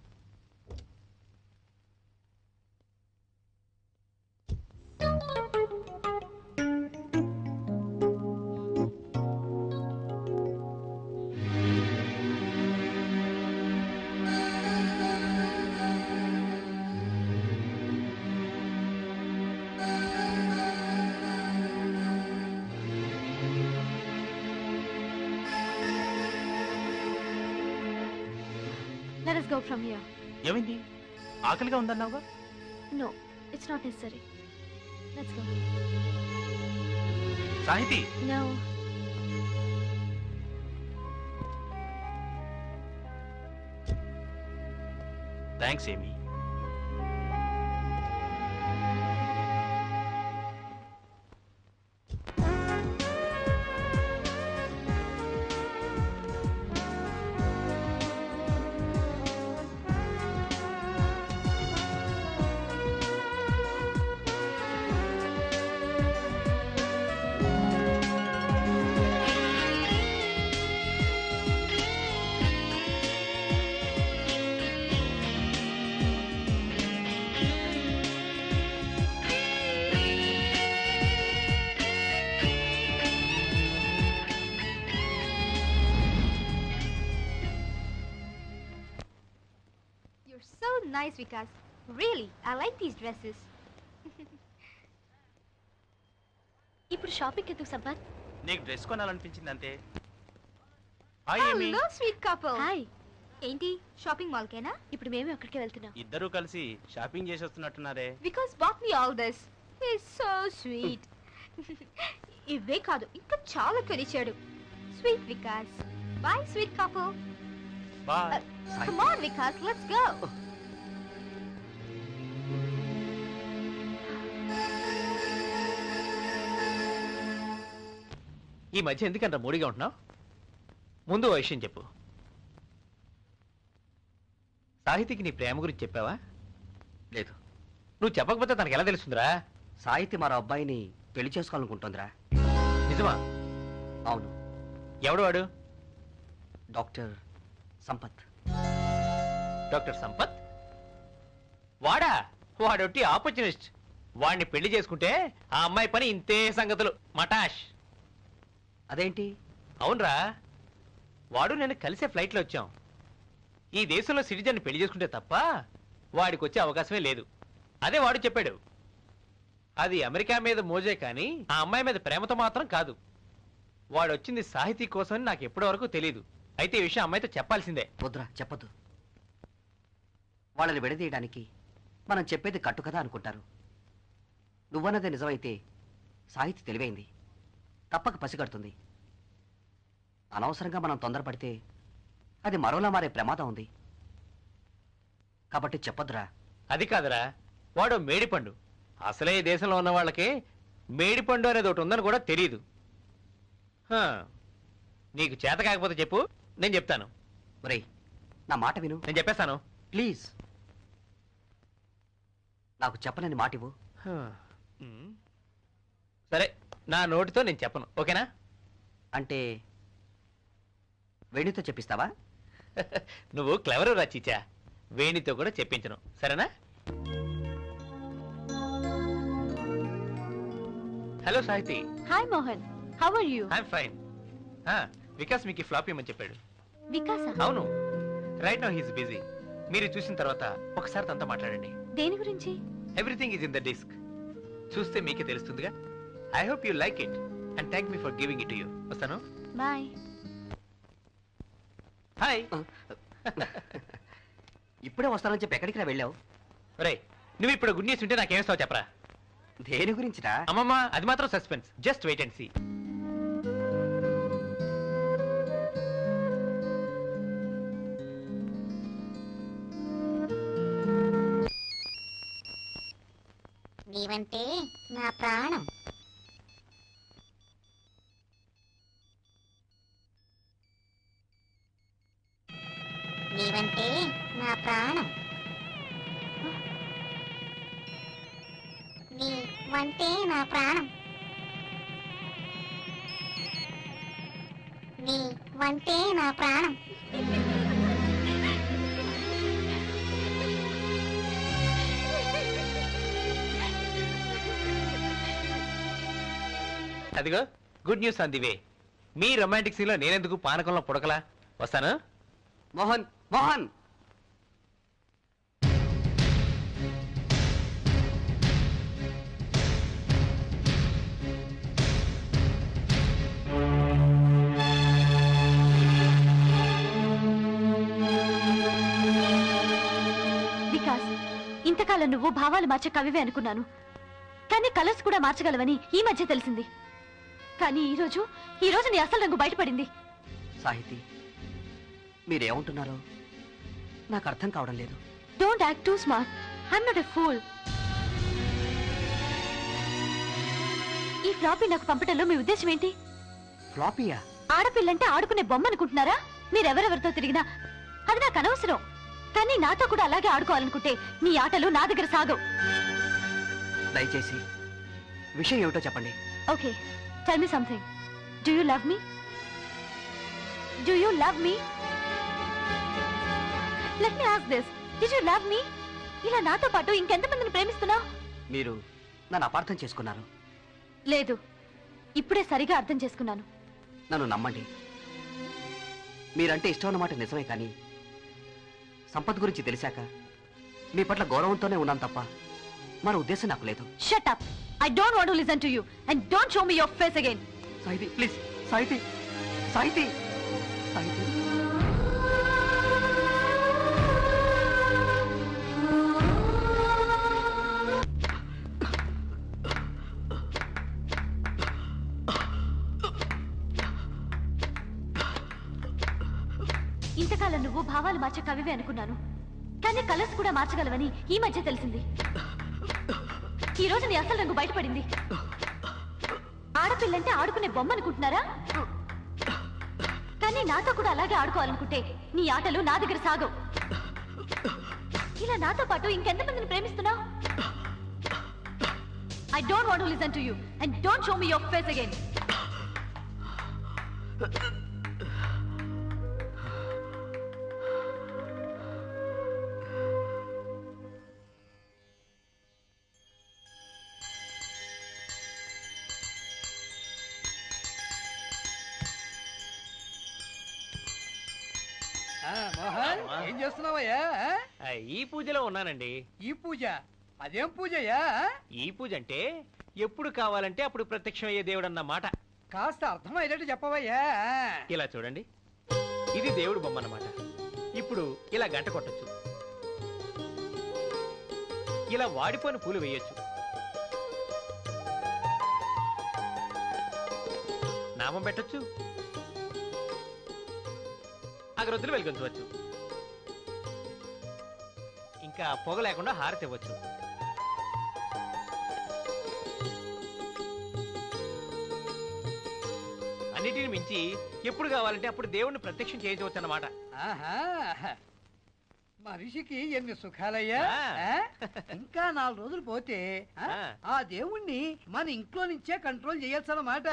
Let us go from here. ఏమైంది? ఆకలిగా ఉందన్నావుగా? No, it's not necessary. Let's go. Sahithi, No. Thanks ఏమి. You're so nice, Vikas. Really, I like these dresses. ఇప్పుడు షాపింగ్ ఎందుకు సంపత్? నీకు డ్రెస్ కొనాలనిపించింది అంతే. హాయ్ ఏమి. Hello, sweet couple. హాయ్. ఏంటి షాపింగ్ మాల్ కేనా? ఇప్పుడు మేము అక్కడికి వెళ్తున్నాం. ఇద్దరూ కలిసి షాపింగ్ చేసి వస్తున్నట్టున్నారే. Vikas bought me all this. He's so sweet. ఇవే కాదు, ఇంకా చాలా కొనిచ్చాడు. Sweet Vikas. Bye, sweet couple. Bye. Come on, Vikas, let's go. ఈ మధ్య ఎందుకంత మూడిగా ఉంటున్నావు? ముందు ఓ విషయం చెప్పు. సాహితికి నీ ప్రేమ గురించి చెప్పావా? లేదు. నువ్వు చెప్పకపోతే తనకు ఎలా తెలుస్తుందిరా? సాహితి మరో అబ్బాయిని పెళ్లి చేసుకోవాలనుకుంటుందిరా. నిజమా? అవును. ఎవడు వాడు? డాక్టర్ సంపత్. డాక్టర్ సంపత్? వాడా? వాడొట్టి ఆపర్చునిస్ట్. వాడిని పెళ్లి చేసుకుంటే ఆ అమ్మాయి పని ఇంతే సంగతులు. మటాష్. అదేంటి? అవునరా, వాడు నేను కలిసే ఫ్లైట్లో వచ్చాం. ఈ దేశంలో సిటిజన్ పెళ్లి చేసుకుంటే తప్ప వాడికి వచ్చే అవకాశమే లేదు. అదే వాడు చెప్పాడు. అది అమెరికా మీద మోజే కానీ ఆ అమ్మాయి మీద ప్రేమతో మాత్రం కాదు. వాడు వచ్చింది సాహితీ కోసమని నాకు ఎప్పటి వరకు తెలియదు. అయితే ఈ విషయం అమ్మాయితో చెప్పాల్సిందే. వద్దురా, చెప్పద్దు. వాళ్ళని విడదీయడానికి మనం చెప్పేది కట్టుకథ అనుకుంటారు. నువ్వన్నదే నిజమైతే సాహితి తెలివైంది, తప్పక పసిగడుతుంది. అనవసరంగా మనం తొందరపడితే అది మరోలా మారే ప్రమాదం ఉంది. కాబట్టి చెప్పొద్దురా. అది కాదురా, వాడు మేడిపండు. అసలే ఈ దేశంలో ఉన్న వాళ్ళకి మేడిపండు అనేది ఒకటి ఉందని కూడా తెలియదు. నీకు చేత కాకపోతే చెప్పు, నేను చెప్తాను. ఒరేయ్, నా మాట విను. నేను చెప్పేస్తాను. ప్లీజ్, నాకు చెప్పనని మాట ఇవ్వు. సరే, నా నోటితో నేను చెప్పను, ఓకేనా? అంటే వేణితో చెప్పిస్తావా? నువ్వు క్లెవరు రచిచా. వేణితో కూడా చెప్పించను, సరేనా? Hello Sahiti. Hi Mohan, how are you? I'm fine. Vikas మీకు ఫ్లాప్ ఇవ్వమని చెప్పాడు. వికాసా? అవును. Right now he's busy. మీరు చూసిన తర్వాత ఒకసారి తనతో మాట్లాడండి. దేని గురించి? Everything is in the disk. చూస్తే మీకే తెలుస్తుందిగా. I hope you like it and thank me for giving it to you. వస్తాను. బాయ్. హాయ్. ఇప్పుడే వస్తానని చెప్పి ఎక్కడికి వెళ్ళావు? రే, నువ్వు ఇప్పుడు గుడ్ న్యూస్ ఉంటే నాకేమిస్తావు చెప్పరా? దేని గురించిరా? అమ్మమ్మ, అది మాత్రం suspense. Just wait and see. నీవంటే నా ప్రాణం. నీవంటే నా ప్రాణం. నీవంటే నా ప్రాణం. నీవంటే నా ప్రాణం. అదిగో good news on the way. మీ రొమాంటిక్ సీన్ లో నేనెందుకు పానకంలో పుడకలా? వస్తాను. మోహన్, మోహన్. వికాస్, ఇంతకాలం నువ్వు భావాలు మార్చే కవివే అనుకున్నాను, కానీ కలర్స్ కూడా మార్చగలవని ఈ మధ్య తెలిసింది. కానీ ఈ రోజు నీ అసలు రంగు బయటపడింది. సాహితి, మీరేమంటున్నారో నాకు అర్థం కావడం లేదు. Don't act two smart. I'm not a fool. ఈ ఫ్లాపీ నాకు పంపడంలో మీ ఉద్దేశం ఏంటి? ఫ్లాపీయా? ఆడపిల్లంటే ఆడుకునే బొమ్మ అనుకుంటున్నారా? మీరెవరెవరితో తిరిగినా అది నాకు అనవసరం. కానీ నాతో కూడా అలాగే ఆడుకోవాలనుకుంటే మీ ఆటలు నా దగ్గర సాగవు. దయచేసి విషయం ఏమిటో చెప్పండి. Okay, tell me something. Do you love me? Do you love me? Let me ask this. Did you love మీ? ఇలా నాతో పాటు ఇంకెంతమందిని ప్రేమిస్తున్నావు? మీరు నన్ను అపార్థం చేసుకున్నారు. లేదు, ఇప్పుడే సరిగా అర్థం చేసుకున్నాను. నన్ను నమ్మండి. మీరంటే ఇష్టం అన్నమాట నిజమే, కానీ సంపత్ గురించి తెలిసాక మీ పట్ల గౌరవంతోనే ఉన్నాను తప్ప మరో ఉద్దేశం నాకు లేదు. Shut up. I don't want to listen to you and don't show me your face again. Sahithi, please. Sahithi, Sahithi, Sahithi. ఇంతకాలం నువ్వు భావాలు మార్చే కవివే అనుకున్నాను, కానీ కలర్స్ కూడా మార్చగలవని ఈ మధ్య తెలిసింది. ఈ రోజు నీ అసలు రంగు బయటపడింది. ఆడపిల్లంటే ఆడుకునే బొమ్మ అనుకుంటున్నారా? కానీ నాతో కూడా అలాగే ఆడుకోవాలనుకుంటే నీ ఆటలు నా దగ్గర సాగవు. ఇలా నాతో పాటు ఇంకెంతమందిని ప్రేమిస్తున్నావు? I don't want to listen to you and don't show me your face again. Mohan ఏం చేస్తున్నావయ్యా? ఈ పూజలో ఉన్నానండి. ఈ పూజ? అదేం పూజయ్యా? ఈ పూజ అంటే ఎప్పుడు కావాలంటే అప్పుడు ప్రత్యక్షం అయ్యే దేవుడు అన్నమాట. కాస్త అర్థమయ్యేటట్టు చెప్పవయ్యా. ఇలా చూడండి, ఇది దేవుడు బొమ్మ అన్నమాట. ఇప్పుడు ఇలా గంట కొట్టచ్చు, ఇలా వాడిపోయిన పూలు వేయొచ్చు, నామం పెట్టొచ్చు, అగరొత్తులు వెలిగించవచ్చు, ఇంకా పొగ లేకుండా హారతి ఇవ్వచ్చు. అన్నిటిని మించి ఎప్పుడు కావాలంటే అప్పుడు దేవుణ్ణి ప్రత్యక్షం చేయించవచ్చు అన్నమాట. మనిషికి ఎన్ని సుఖాలయ్యా. ఇంకా 4 రోజులు పోతే ఆ దేవుణ్ణి మన ఇంట్లో నుంచే కంట్రోల్ చేయొచ్చు అన్నమాట.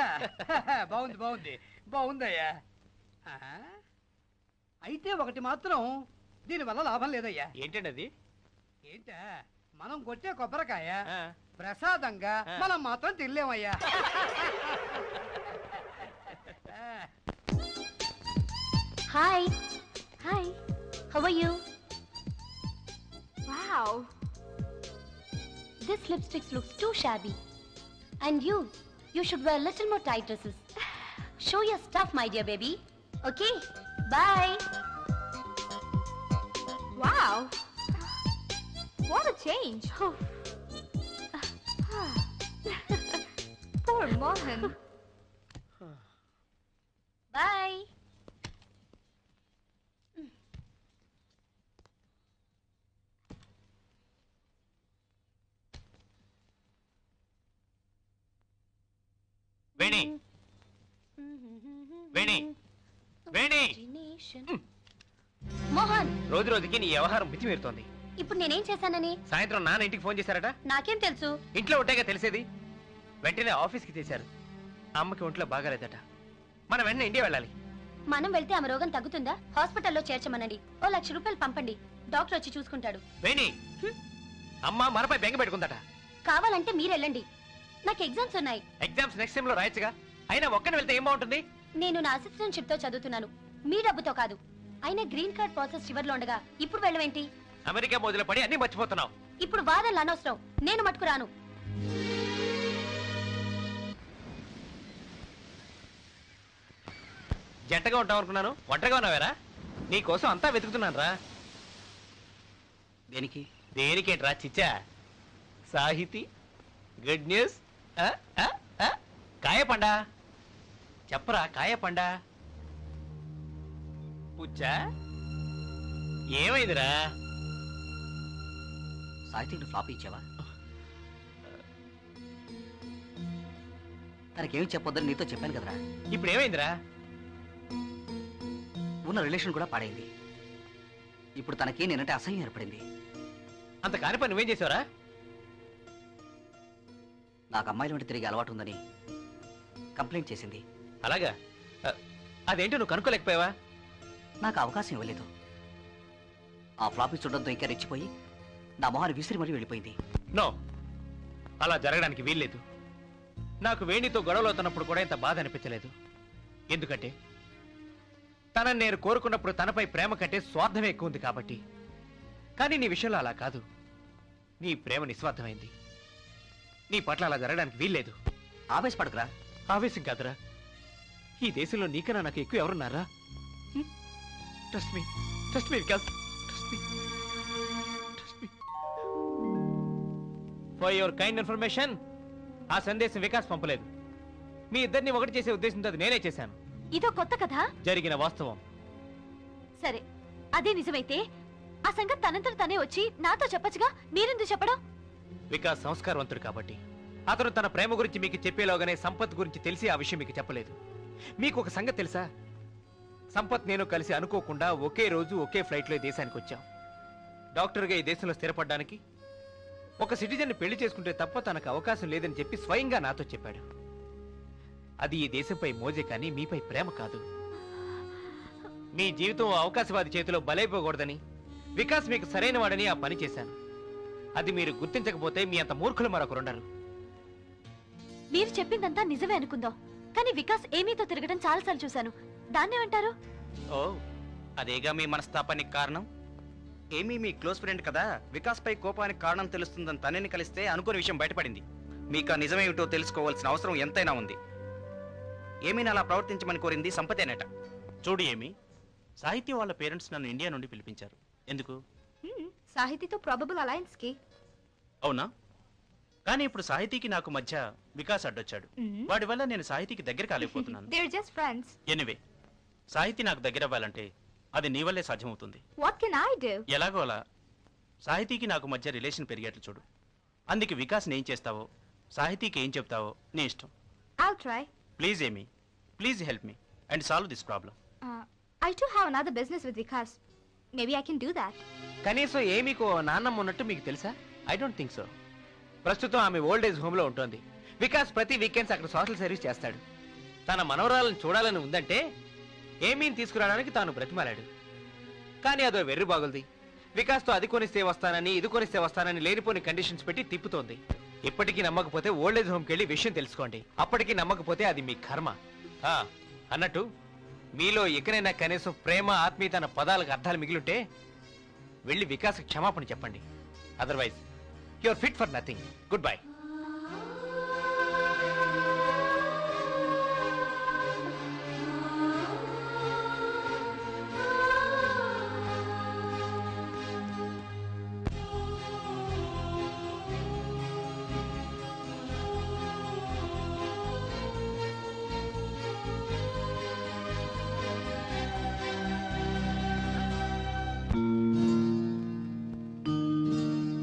బాగుంది బాగుంది బాగుందయ్యా. అయితే ఒకటి మాత్రం దీనివల్ల లాభం లేదయ్యా. ఏంటండి అది? ఏంటా, మనం కొట్టే కొబ్బరికాయ ప్రసాదంగా మనం మాత్రం తినలేమయ్యా. Hi hi, how are you? Wow. This lipstick looks too shabby. And you should wear a little more tight dresses. Show your stuff, my dear baby. Okay, bye. Wow. What a change. Poor Mohan. Bye. వేణి, వేణి, వేణి. మోహన్, రోజు రోజుకి నీ వ్యవహారం మితిమీరుతోంది. ఇప్పుడు నేనేం చేశానని? సాయంత్రం నాన్న ఇంటికి ఫోన్ చేశారట. నాకేం తెలుసు? ఇంట్లో ఉంటేగా తెలిసేది. వెంటనే ఆఫీస్కి తీశారు. అమ్మకి ఒంట్లో బాగాలేదట. మనం వెంటనే ఇండియా వెళ్ళాలి. మనం వెళ్తే ఆమె రోగం తగ్గుతుందా? హాస్పిటల్లో చేర్చమనండి. 1 లక్ష రూపాయలు పంపండి, డాక్టర్ వచ్చి చూసుకుంటాడు. వేణి, అమ్మ మనపై బెంగ పెట్టుకుందట. కావాలంటే మీరెళ్ళండి, నాకు ఎగ్జామ్స్ ఉన్నాయి. ఎగ్జామ్స్ నెక్స్ట్ టైం లో రాయొచ్చుగా. అయినా ఒక్కని వెళ్తే ఏం బాగుంటుంది? నేను నా అసిస్టెంట్షిప్ తో చదువుతున్నాను, మీ డబ్బుతో కాదు. అయినా గ్రీన్ కార్డ్ ప్రాసెస్ చివర్లో ఉండగా ఇప్పుడు వెళ్ళవేంటి? అమెరికా మోజులో పడి అన్ని మర్చిపోతున్నావు. ఇప్పుడు వాదనలు అనవసరం, నేను మట్టుకు రాను. జంటగా ఉంటాం అనుకున్నాను, ఒంటరిగా ఉన్నావేరా? నీ కోసం అంతా వెతుకుతున్నాను రా. దేనికి? దేనికేంట్రా చిచ్చా? సాహితీ, గుడ్ న్యూస్. కాయపండా చెప్పరా, కాయపండా. పుచ్చా, ఏమైందిరా? సాహితీని ఫ్లాప్ ఇచ్చావా? తనకేమి చెప్పొద్దని నీతో చెప్పాను కదరా. ఇప్పుడు ఏమైందిరా? ఉన్న రిలేషన్ కూడా పాడైంది. ఇప్పుడు తనకి నేనంటే అసహ్యం ఏర్పడింది. అంత కాని పని నువ్వేం చేసావురా? నాకు అమ్మాయిల వెంట తిరిగి అలవాటు ఉందని కంప్లైంట్ చేసింది. అలాగా? అదేంటో నువ్వు కనుక్కోలేకపోయావా? నాకు అవకాశం ఇవ్వలేదు. ఆ ఫ్లాపీ చూడడంతో ఇంకా రెచ్చిపోయి నా మొహాన్ని విసిరి మరీ వెళ్ళిపోయింది. నో, అలా జరగడానికి వీల్లేదు. నాకు వేణితో గొడవలు అవుతున్నప్పుడు కూడా ఇంత బాధ అనిపించలేదు. ఎందుకంటే తనని నేను కోరుకున్నప్పుడు తనపై ప్రేమ కంటే స్వార్థమే ఎక్కువ ఉంది కాబట్టి. కానీ నీ విషయంలో అలా కాదు. నీ ప్రేమ నిస్వార్థమైంది. నీ పట్ల అలా జరగడానికి వీల్లేదు. ఆవేశపడకురా. ఆవేశం కాదురా, ఈ దేశంలో నీకన్నా నాకు ఎక్కువ ఎవరున్నారా? Trust me, trust me Vikas, trust me, trust me. For your kind information, ఆ సందేశం వికాస్ పంపలేదు. మీ ఇద్దరిని ఒకటి చేసే ఉద్దేశంతో అది నేనే చేశాను. ఇదో కొత్త కథ. జరిగిన వాస్తవం. సరే, అదే నిజమైతే ఆ సంగతి తనంతట తనే వచ్చి నాతో చెప్పచ్చుగా, మీరెందుకు చెప్పడం? వికాస్ సంస్కారవంతుడు కాబట్టి అతను తన ప్రేమ గురించి మీకు చెప్పేలోగానే సంపత్ గురించి తెలిసి ఆ విషయం మీకు చెప్పలేదు. మీకు ఒక సంగతి తెలుసా? సంపత్ నేను కలిసి అనుకోకుండా ఒకే రోజు ఒకే ఫ్లైట్లో ఈ దేశానికి వచ్చాం. డాక్టర్గా ఈ దేశంలో స్థిరపడడానికి ఒక సిటిజన్ని పెళ్లి చేసుకుంటే తప్ప తనకు అవకాశం లేదని చెప్పి స్వయంగా నాతో చెప్పాడు. అది ఈ దేశంపై మోజే కానీ మీపై ప్రేమ కాదు. మీ జీవితం అవకాశవాది చేతిలో బలైపోకూడదని, వికాస్ మీకు సరైన వాడని ఆ పని చేశాను. అది మీరు గుర్తించకపోతే మీ అంత మూర్ఖులు మరొకరుండరు. మీరు చెప్పిందంతా నిజమే అనుకుందాం, కానీ వికాస్ ఏమీతో తిరగడం చాలాసార్లు చూశాను. దాన్నేమంటారు? ఓ, అదేగా మీ మనస్తాపానికి కారణం. ఏమీ మీ క్లోజ్ ఫ్రెండ్ కదా, వికాస్ పై కోపానికి కారణం తెలుస్తుందని తనని కలిస్తే అనుకోని విషయం బయటపడింది. మీకు ఆ నిజమేమిటో తెలుసుకోవాల్సిన అవసరం ఎంతైనా ఉంది. ఏమీని అలా ప్రవర్తించమని కోరింది సంపతేనట. చూడు ఏమి, సాహితీ వాళ్ళ పేరెంట్స్ నన్ను ఇండియా నుండి పిలిపించారు. ఎందుకు? సాహితీతో ప్రాబబుల్ అలయన్స్ కి. అవునా? కానీ ఇప్పుడు సాహితీకి నాకు మధ్య వికాస్ అడ్డొచ్చాడు. వాడి వల్ల నేను సాహితీకి దగ్గర కాలేకపోతున్నాను. They are just friends. Anyway, Sahiti నాకు దగ్గర అవ్వాలంటే అది నీ వల్లే సాధ్యమవుతుంది. What can I do? ఎలాగో అలా సాహితీకి నాకు మధ్య రిలేషన్ పెరిగేట్లు చూడు. అందుకే వికాస్ ఏం చేస్తావో, సాహితీకి ఏం చెప్తావో నీ ఇష్టం. I'll try. ప్లీజ్ ఏమి, please help me and solve this problem. I too have another business with Vikas. Maybe I can do that. కనీసం ఏమీకో నాన్నమ్మ ఉన్నట్టు మీకు తెలుసా? I don't think so. ప్రస్తుతం ఆమె ఓల్డ్ ఏజ్ హోమ్ లో ఉంటుంది. వికాస్ ప్రతి వీకెండ్స్ అక్కడ సోషల్ సర్వీస్ చేస్తాడు. తన మనవరాలను చూడాలని ఉందంటే ఏమీని తీసుకురావడానికి తాను బ్రతిమాలాడు. కానీ అదో వెర్రి బాగుంది. వికాస్తో అది కొనిస్తే వస్తానని, ఇది కొనిస్తే వస్తానని లేనిపోని కండిషన్స్ పెట్టి తిప్పుతోంది. ఇప్పటికీ నమ్మకపోతే ఓల్డ్ ఏజ్ హోమ్కి వెళ్ళి విషయం తెలుసుకోండి. అప్పటికీ నమ్మకపోతే అది మీ కర్మ. అన్నట్టు మీలో ఎక్కడైనా కనీసం ప్రేమ, ఆత్మీయత అన్న పదాలకు అర్థాలు మిగిలింటే వెళ్ళి వికాస్ క్షమాపణ చెప్పండి. Otherwise you are fit for nothing. Good bye.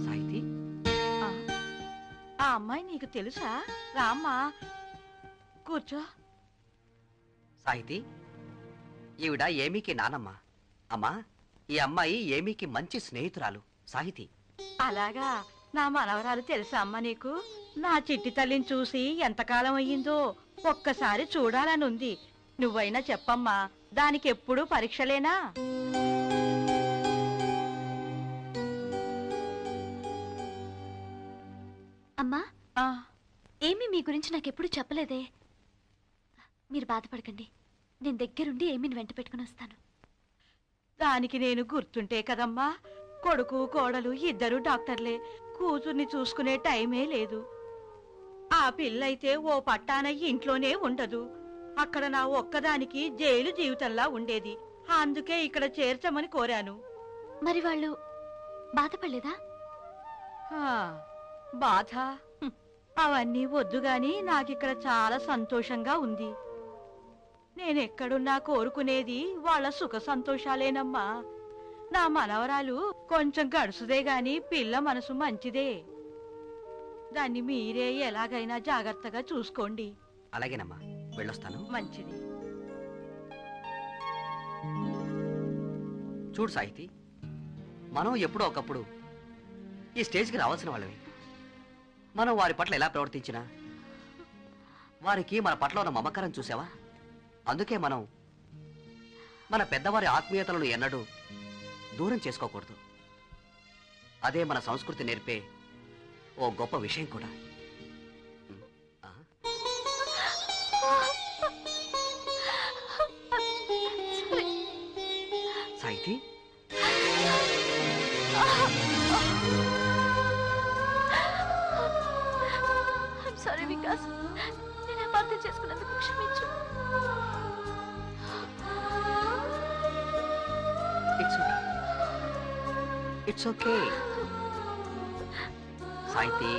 Sahithi, ఆ అమ్మాయి నీకు తెలుసా? రామ్మా, కూర్చో. సాహితీ, ఈవిడ ఏమీకి నానమ్మ. అమ్మా, ఈ అమ్మాయి ఏమీకి మంచి స్నేహితురాలు సాహితీ. అలాగా? నా మనవరాలు తెలుసా అమ్మ నీకు? నా చిట్టి తల్లిని చూసి ఎంతకాలం అయ్యిందో, ఒక్కసారి చూడాలనుంది. నువ్వైనా చెప్పమ్మా, దానికి ఎప్పుడూ పరీక్షలేనా? అమ్మా, ఏమీ మీ గురించి నాకెప్పుడు చెప్పలేదే. మీరు బాధపడకండి, నేను దగ్గరుండి ఏమీని వెంట పెట్టుకుని వస్తాను. దానికి నేను గుర్తుంటే కదమ్మా. కొడుకు కోడలు ఇద్దరు డాక్టర్లే, కూతుర్ని చూసుకునే టైమే లేదు. ఆ పిల్లయితే ఓ పట్టాన ఇంట్లోనే ఉండదు. అక్కడ నా ఒక్కదానికి జైలు జీవితంలా ఉండేది. అందుకే ఇక్కడ చేర్చమని కోరాను. మరి వాళ్ళు బాధపడలేదా? బాధ అవన్నీ వద్దు గాని నాకిక్కడ చాలా సంతోషంగా ఉంది. నేనెక్కడున్నా కోరుకునేది వాళ్ళ సుఖ సంతోషాలేనమ్మా. నా మనవరాలు కొంచెం గడుసుదే గాని పిల్ల మనసు మంచిదే. దాన్ని మీరే ఎలాగైనా జాగ్రత్తగా చూసుకోండి. అలాగేనమ్మా, వెళ్ళొస్తాను. మంచిది. చూడు సాహితీ, మనం ఎప్పుడో ఒకప్పుడు ఈ స్టేజ్కి రావాల్సిన వాళ్ళమే. మనం వారి పట్ల ఎలా ప్రవర్తించినా వారికి మన పట్ల ఉన్న మమకారం చూసావా? అందుకే మనం మన పెద్దవారి ఆత్మీయతలను ఎన్నడూ దూరం చేసుకోకూడదు. అదే మన సంస్కృతి నేర్పే ఓ గొప్ప విషయం కూడా. సాహితీ, సారీ వికాస్, నేను అపార్థం చేసుకున్నందుకు క్షమించు. ఇట్స్ ఓకే సాహితీ,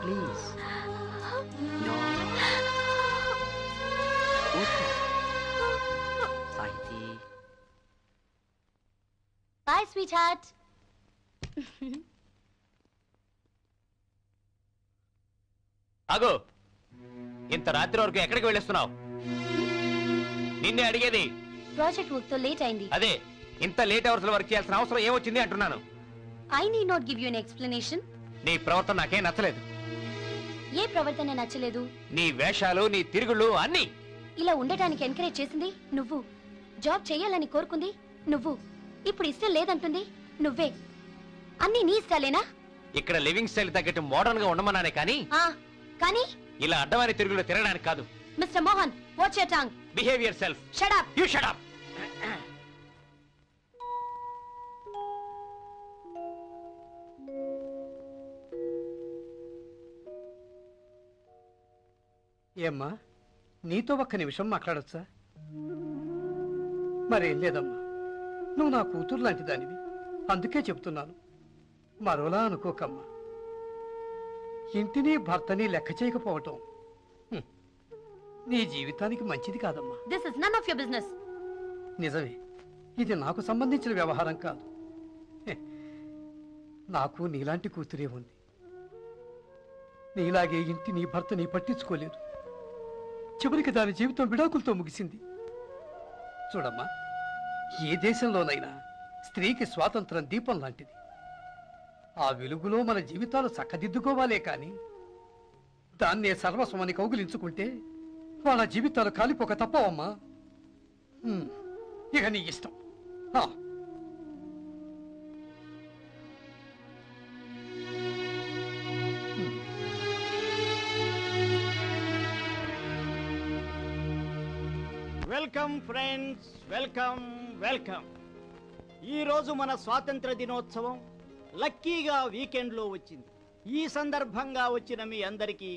ప్లీజ్. నో, సాహితీ. Bye, sweetheart. ఆగో, ఇంత రాత్రి వరకు ఎక్కడికి వెళ్ళిస్తున్నావు? నిన్నే అడిగేది. ప్రాజెక్ట్ వర్క్ తో లేట్ అయింది. అదే, ఇంత లేట్ అవర్స్ లో వర్క్ చేయాల్సిన అవసరం ఏమొచ్చింది అంటున్నాను. I need not give you an explanation. నీ ప్రవర్తన నాకేం నచ్చలేదు. ఏ ప్రవర్తన నచ్చలేదు? నీ వేషాలు, నీ తిరుగుళ్ళు అన్నీ. ఇలా ఉండటానికి ఎంకరేజ్ చేసింది నువ్వు. జాబ్ చేయాలని కోరుకుంది నువ్వు. ఇప్పుడు ఇష్టం లేదంటుంది నువ్వే. అన్ని నీ ఇష్టాలేనా? ఇక్కడ లివింగ్ స్టైల్ తగ్గట్టు మోడర్న్ గా ఉండమన్నానే కానీ కానీ ఇలా అడ్డమైన తిరుగులు తిరగడానికి కాదు. Mister Mohan, watch your tongue. Behave your self. Shut up. You shut up. ఏమ్మా, నీతో ఒక్క నిమిషం మాట్లాడొచ్చా? మరేం లేదమ్మా, నువ్వు నా కూతురు లాంటి దానివి, అందుకే చెప్తున్నాను. మరోలా అనుకోకమ్మా. ఇంటిని భర్తని లెక్క చేయకపోవటం నీ జీవితానికి మంచిది కాదమ్మా. This is none of your business. నిజమే, ఇది నాకు సంబంధించిన వ్యవహారం కాదు. నాకు నీలాంటి కూతురే ఉంది. నీలాగే ఇంటిని భర్తని పట్టించుకోలేదు. చివరికి దాని జీవితం విడాకులతో ముగిసింది. చూడమ్మా, ఏ దేశంలోనైనా స్త్రీకి స్వాతంత్రం దీపం లాంటిది. ఆ వెలుగులో మన జీవితాలు చక్కదిద్దుకోవాలే కాని దాన్నే సర్వస్వమని కౌగిలించుకుంటే వాళ్ళ జీవితాలు కాలిపోక తప్పవమ్మా. ఇక నీ ఇష్టం. Welcome friends, welcome welcome. ఈరోజు మన స్వాతంత్ర దినోత్సవం లక్కీగా వీకెండ్లో వచ్చింది. ఈ సందర్భంగా వచ్చిన మీ అందరికీ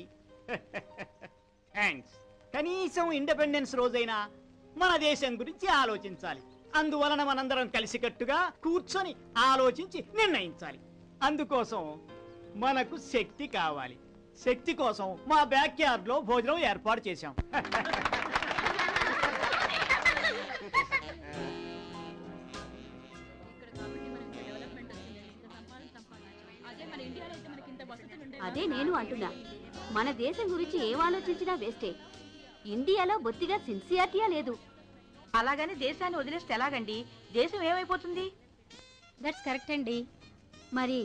థ్యాంక్స్. కనీసం ఇండిపెండెన్స్ రోజైనా మన దేశం గురించి ఆలోచించాలి. అందువలన మనందరం కలిసికట్టుగా కూర్చొని ఆలోచించి నిర్ణయించాలి. అందుకోసం మనకు శక్తి కావాలి. శక్తి కోసం మా బ్యాక్ యార్డ్లో భోజనం ఏర్పాటు చేశాం. అదే నేను అంటున్నా, మన దేశం గురించి ఏం ఆలోచించినా వేస్టే. ఇండియాలో బొత్తిగా సిన్సియారిటీయా లేదు. అలాగని దేశాన్ని వదిలేస్తే ఎలాగండి? దేశం ఏమైపోతుంది? దట్స్ కరెక్ట్ అండి. మరి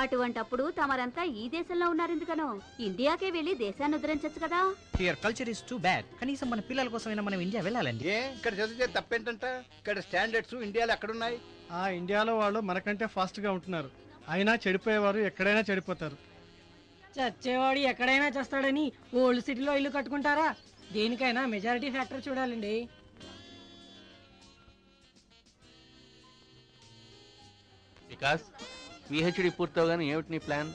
అటువంటప్పుడు తమరంతా ఈ దేశంలో ఉన్నారెందుకనో ఇండియాకే వెళ్ళి దేశాన్ని ఉద్ధరించచ్చు కదా. Here culture is too bad. కనీసం మన పిల్లల కోసమైనా మనం ఇండియా వెళ్ళాలండి. ఇక్కడ చదివితే తప్పేంటంట? ఇక్కడ స్టాండర్డ్స్ ఇండియాలో ఎక్కడున్నాయి? ఇండియాలో వాళ్ళు మనకంటే ఫాస్ట్ గా ఉంటున్నారు. అయినా చెడిపోయేవారు ఎక్కడైనా చెడిపోతారు. చచ్చేవాడు ఎక్కడైనా చేస్తాడని ఓల్డ్ సిటీలో ఇల్లు కట్టుకుంటారా? దేనికైనా మెజారిటీ ఫ్యాక్టర్ చూడాలండి. వికాస్, పిహెచ్డి పూర్తవగానే ఏమిటి నీ ప్లాన్?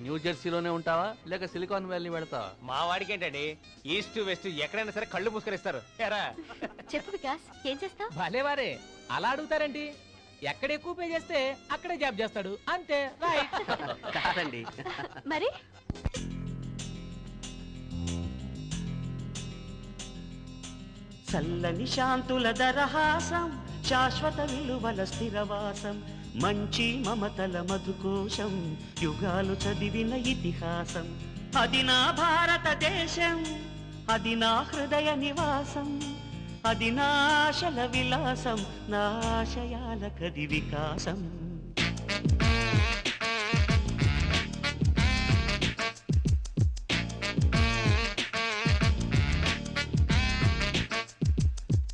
న్యూ జెర్సీలోనే ఉంటావా లేక సిలికాన్ వ్యాలీ వెళతావా? మా వాడికి ఏంటండి, ఈస్ట్ వెస్ట్ ఎక్కడైనా సరే కళ్ళు మూసుకరిస్తారు. చెప్పు వికాస్, ఏం చేస్తావు? భలేవారే, అలా అడుగుతారండి. ఎక్కడ ఎక్కువ పే చేస్తే అక్కడే జాబ్ చేస్తాడు, అంతే. రైట్ కాదండి. మరి చల్లని శాంతుల దరహాసం, శాశ్వత విలువల స్థిరవాసం, మంచి మమతల మధుకోశం, యుగాలు చదివిన ఇతిహాసం. అది నా భారతదేశం, అది నా హృదయ నివాసం, అది నా ఆశల విలాసం, నా ఆశయాల కది వికాసం.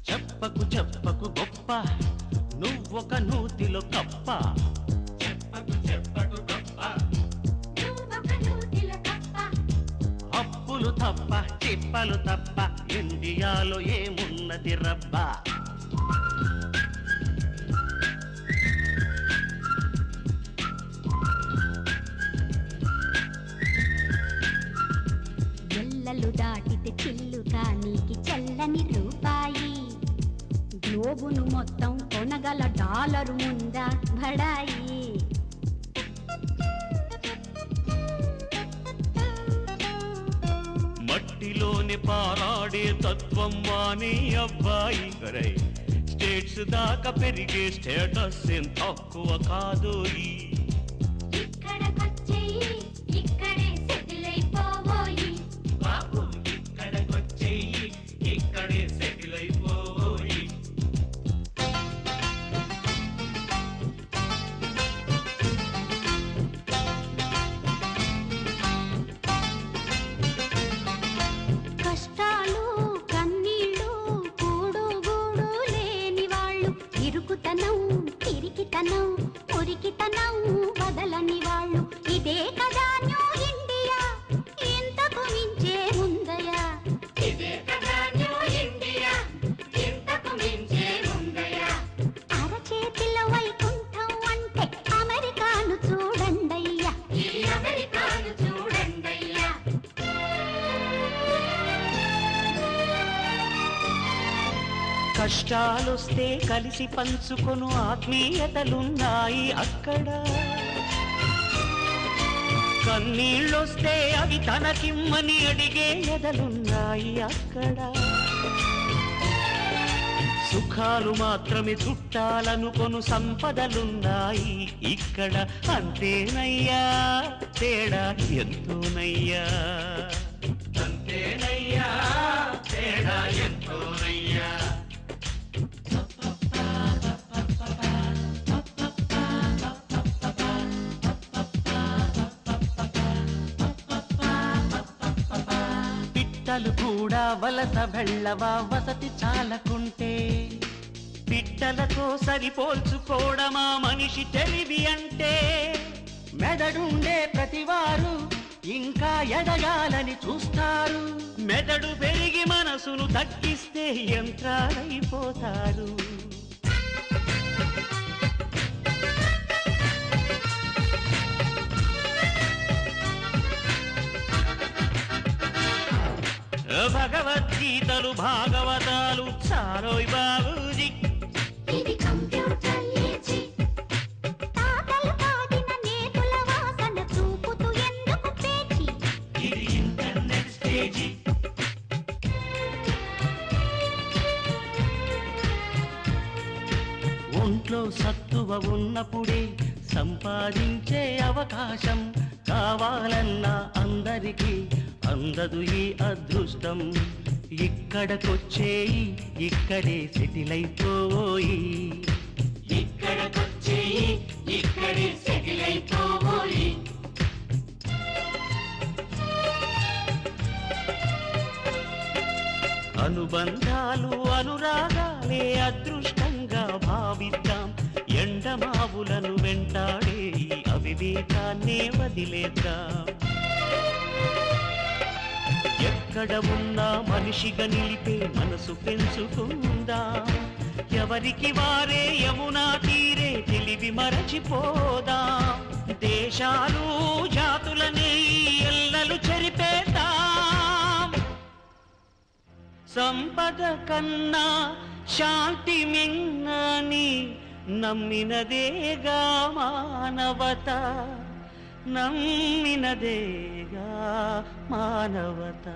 చెప్పకు చెప్పకు గొప్ప, నువ్వొక నూతిలో కప్ప. అప్పులు తప్ప చిప్పలు తప్ప ఇండియాలో ఏమున్నది రబ్బా. ఎల్లలు దాటితే చిల్లు కానీకి చల్లని రూపాయి, గ్లోబును మొత్తం కొనగల డాలరు ముందా బడాయి. మట్టిలోని పారాడే తత్వం వాణి అబ్బాయి. స్టేట్స్ దాకా పెరిగే స్టేటస్ ఏం తక్కువ కాదు. ఇక్కడకొచ్చేయి, ఇక్కడే సెటిల్ అయిపోవోయి. కష్టాలొస్తే కలిసి పంచుకొను ఆత్మీయతలున్నాయి అక్కడ. కన్నీళ్ళొస్తే అవి తనకిమ్మని అడిగే ఎదలున్నాయి అక్కడ. సుఖాలు మాత్రమే చుట్టాలనుకొను సంపదలున్నాయి ఇక్కడ. అంతేనయ్యా తేడా ఎంతోనయ్యా, అంతేనయ్యా తేడా ఎంతోనయ్యా. పిట్టలు కూడా వలస వెళ్ళవా వసతి చాలకుంటే. పిట్టలతో సరిపోల్చుకోవడమా మనిషి తెలివి అంటే. మెదడుండే ప్రతివారు ఇంకా ఎదగాలని చూస్తారు. మెదడు పెరిగి మనసును తగ్గిస్తే యంత్రాలైపోతారు. భగవద్గీతలు భాగవతాలు చాలోయ్ బాబూజీ. ఇది కంప్యూటర్ లేచి తాతలు పాడిన నేతుల వాసన చూపుతూ ఎందుకు పేచి. ఇది ఇంటర్నెట్ స్టేజీ. ఒంట్లో సత్తువ ఉన్నప్పుడే సంపాదించే అవకాశం కావాలన్నా అందరికీ అందదు ఈ అదృష్టం. ఇక్కడకొచ్చేయి ఇక్కడే సెటిల్ అయిపోయి. ఇక్కడకొచ్చేయి ఇక్కడే సెటిల్ అయిపోయి. అనుబంధాలు అనురాగాలే అదృష్టంగా భావిద్దాం. ఎండమావులను వెంటాడే ఈ అవివేకాన్నే వదిలేద్దాం. ఎక్కడ ఉన్నా మనిషిగా నిలిపే మనసు పెంచుకుందాం. ఎవరికి వారే యమునా తీరే తెలివి మరచిపోదాం. దేశాలు జాతులనే ఎల్లలు చెరిపేద్దాం. సంపద కన్నా శాంతి మిన్నని నమ్మినదేగా మానవత. నమ్మినదేగా మానవత.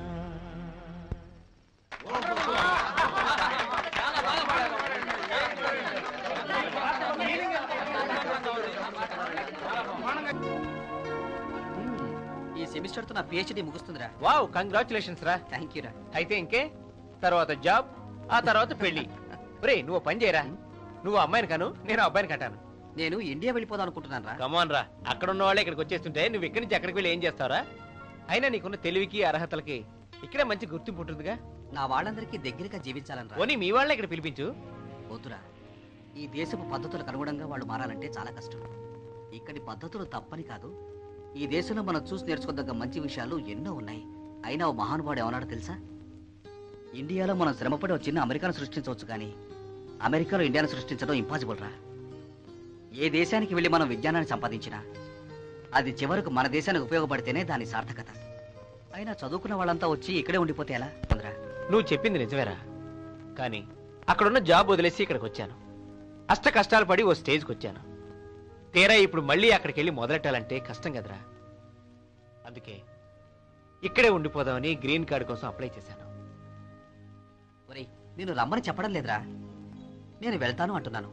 ఈ సెమిస్టర్ తో నా పిహెచ్డి ముగుస్తుందిరా. వావ్, కంగ్రాచులేషన్స్ రా. థ్యాంక్ యూ రా. అయితే ఇంకే తర్వాత జాబ్, ఆ తర్వాత పెళ్లి. ఒరే నువ్వు పని చేయరా, నువ్వు అమ్మాయిని కాను, నేను అబ్బాయిని కంటాను. నేను ఇండియా వెళ్ళిపోదాం అనుకుంటున్నాను రా. కమాన్ రా, అక్కడ ఉన్న వాళ్ళే ఇక్కడికి వచ్చేస్తుంటే నువ్వు ఇక్కడి నుంచి అక్కడికి వెళ్ళి ఏం చేస్తావురా? అయినా నీకున్న తెలివికి అర్హతలకి ఇక్కడే మంచి గుర్తింపు ఉంటుందిగా. నా వాళ్ళందరికీ దగ్గరగా జీవించాలని రా. పోనీ మీ వాళ్ళే ఇక్కడ పిలిపించు. వద్దురా, ఈ దేశపు పద్ధతులకు అనుగుణంగా వాళ్ళు మారాలంటే చాలా కష్టం. ఇక్కడి పద్ధతులు తప్పని కాదు, ఈ దేశంలో మనం చూసి నేర్చుకోదగ్గ మంచి విషయాలు ఎన్నో ఉన్నాయి. అయినా ఓ మహానుభావుడు ఏమన్నాడో తెలుసా? ఇండియాలో మనం శ్రమపడి ఒక చిన్న అమెరికాను సృష్టించవచ్చు, కానీ అమెరికాలో ఇండియాను సృష్టించడం ఇంపాసిబుల్ రా. ఏ దేశానికి వెళ్ళి మనం విజ్ఞానాన్ని సంపాదించినా అది చివరకు మన దేశానికి ఉపయోగపడితేనే దాని సార్థకత. అయినా చదువుకున్న వాళ్ళంతా వచ్చి ఇక్కడే ఉండిపోతే ఎలా? పొందరా, నువ్వు చెప్పింది నిజమేరా, కానీ అక్కడున్న జాబ్ వదిలేసి ఇక్కడికి వచ్చాను. అష్ట కష్టాలు పడి ఓ స్టేజ్కి వచ్చాను. తీరా ఇప్పుడు మళ్ళీ అక్కడికి వెళ్ళి మొదలెట్టాలంటే కష్టం కదరా. అందుకే ఇక్కడే ఉండిపోదామని గ్రీన్ కార్డు కోసం అప్లై చేశాను. ఒరేయ్, నేను రమ్మని చెప్పడం లేదురా, నేను వెళ్తాను అంటున్నాను.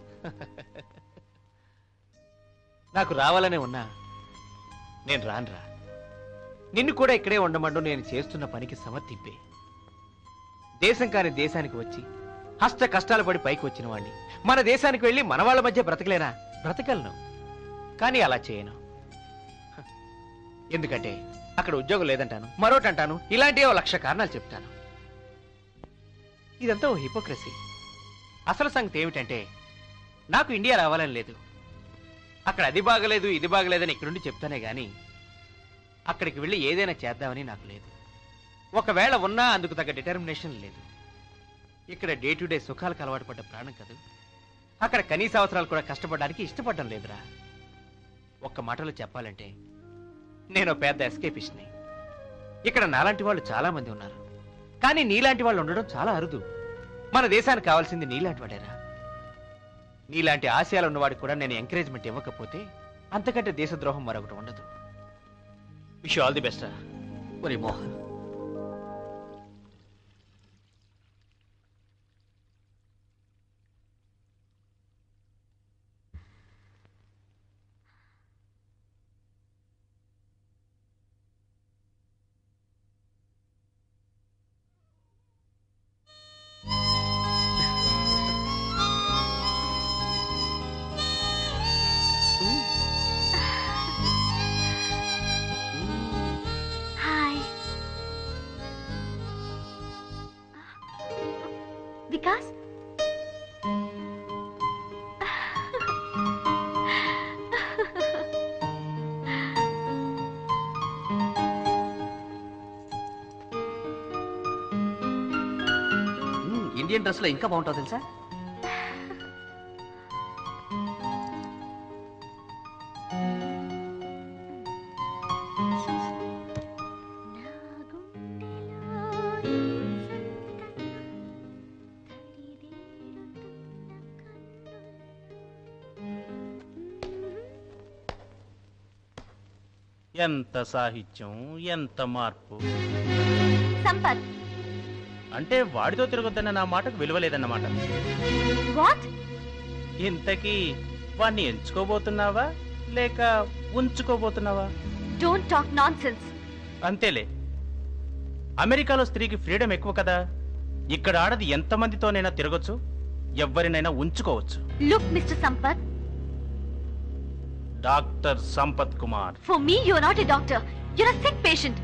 నాకు రావాలనే ఉన్నా నేను రానురా. నిన్ను కూడా ఇక్కడే ఉండమండు నేను చేస్తున్న పనికి సమర్థింపే. దేశం కాని దేశానికి వచ్చి హస్త కష్టాలు పడి పైకి వచ్చిన వాడిని మన దేశానికి వెళ్ళి మన వాళ్ళ మధ్య బ్రతకలేనా? బ్రతకలను, కానీ అలా చేయను. ఎందుకంటే అక్కడ ఉద్యోగం లేదంటాను, మరోటి అంటాను, ఇలాంటి 1,00,000 కారణాలు చెప్తాను. ఇదంతా ఓ హిపోక్రసీ. అసలు సంగతి ఏమిటంటే నాకు ఇండియా రావాలని లేదు. అక్కడ అది బాగలేదు ఇది బాగలేదని ఇక్కడుండి చెప్తానే గాని అక్కడికి వెళ్ళి ఏదైనా చేద్దామని నాకు లేదు. ఒకవేళ ఉన్నా అందుకు తగ్గ డిటర్మినేషన్ లేదు. ఇక్కడ డే టు డే సుఖాలకు అలవాటు పడ్డ ప్రాణం కాదు. అక్కడ కనీస అవసరాలు కూడా కష్టపడడానికి ఇష్టపడడం లేదురా. ఒక్క మాటలో చెప్పాలంటే నేను పెద్ద ఎస్కేపిస్ట్ని. ఇక్కడ నాలాంటి వాళ్ళు చాలా మంది ఉన్నారు, కానీ నీలాంటి వాళ్ళు ఉండడం చాలా అరుదు. మన దేశానికి కావాల్సింది నీలాంటి వాడేరా. నీలాంటి ఆశయాలు ఉన్నవాడికి కూడా నేను ఎంకరేజ్మెంట్ ఇవ్వకపోతే అంతకంటే దేశద్రోహం మరొకటి ఉండదు. విష్ ఆల్ ది బెస్ట్ రా. ఒరే Mohan, hi Vikas. Indian dress లో ఇంకా బాగుంటుంది తెలుసా? ఎంత సాహిత్యం, ఎంత మార్పు. సంపత్, అంటే వాడితో తిరగొద్దన్న నా మాటకు విలువ లేదన్నమాట. వాట్? ఇంతకీ వాణ్ణి ఎంచుకోబోతున్నావా లేక ఉంచుకోబోతున్నావా? Don't talk nonsense. అంతేలే, అమెరికాలో స్త్రీకి ఫ్రీడమ్ ఎక్కువ కదా. ఇక్కడ ఆడది ఎంతమందితోనైనా తిరగొచ్చు, ఎవరినైనా ఉంచుకోవచ్చు. Look mister Sampath, doctor Sampath Kumar. For me you are not a doctor, you are a sick patient.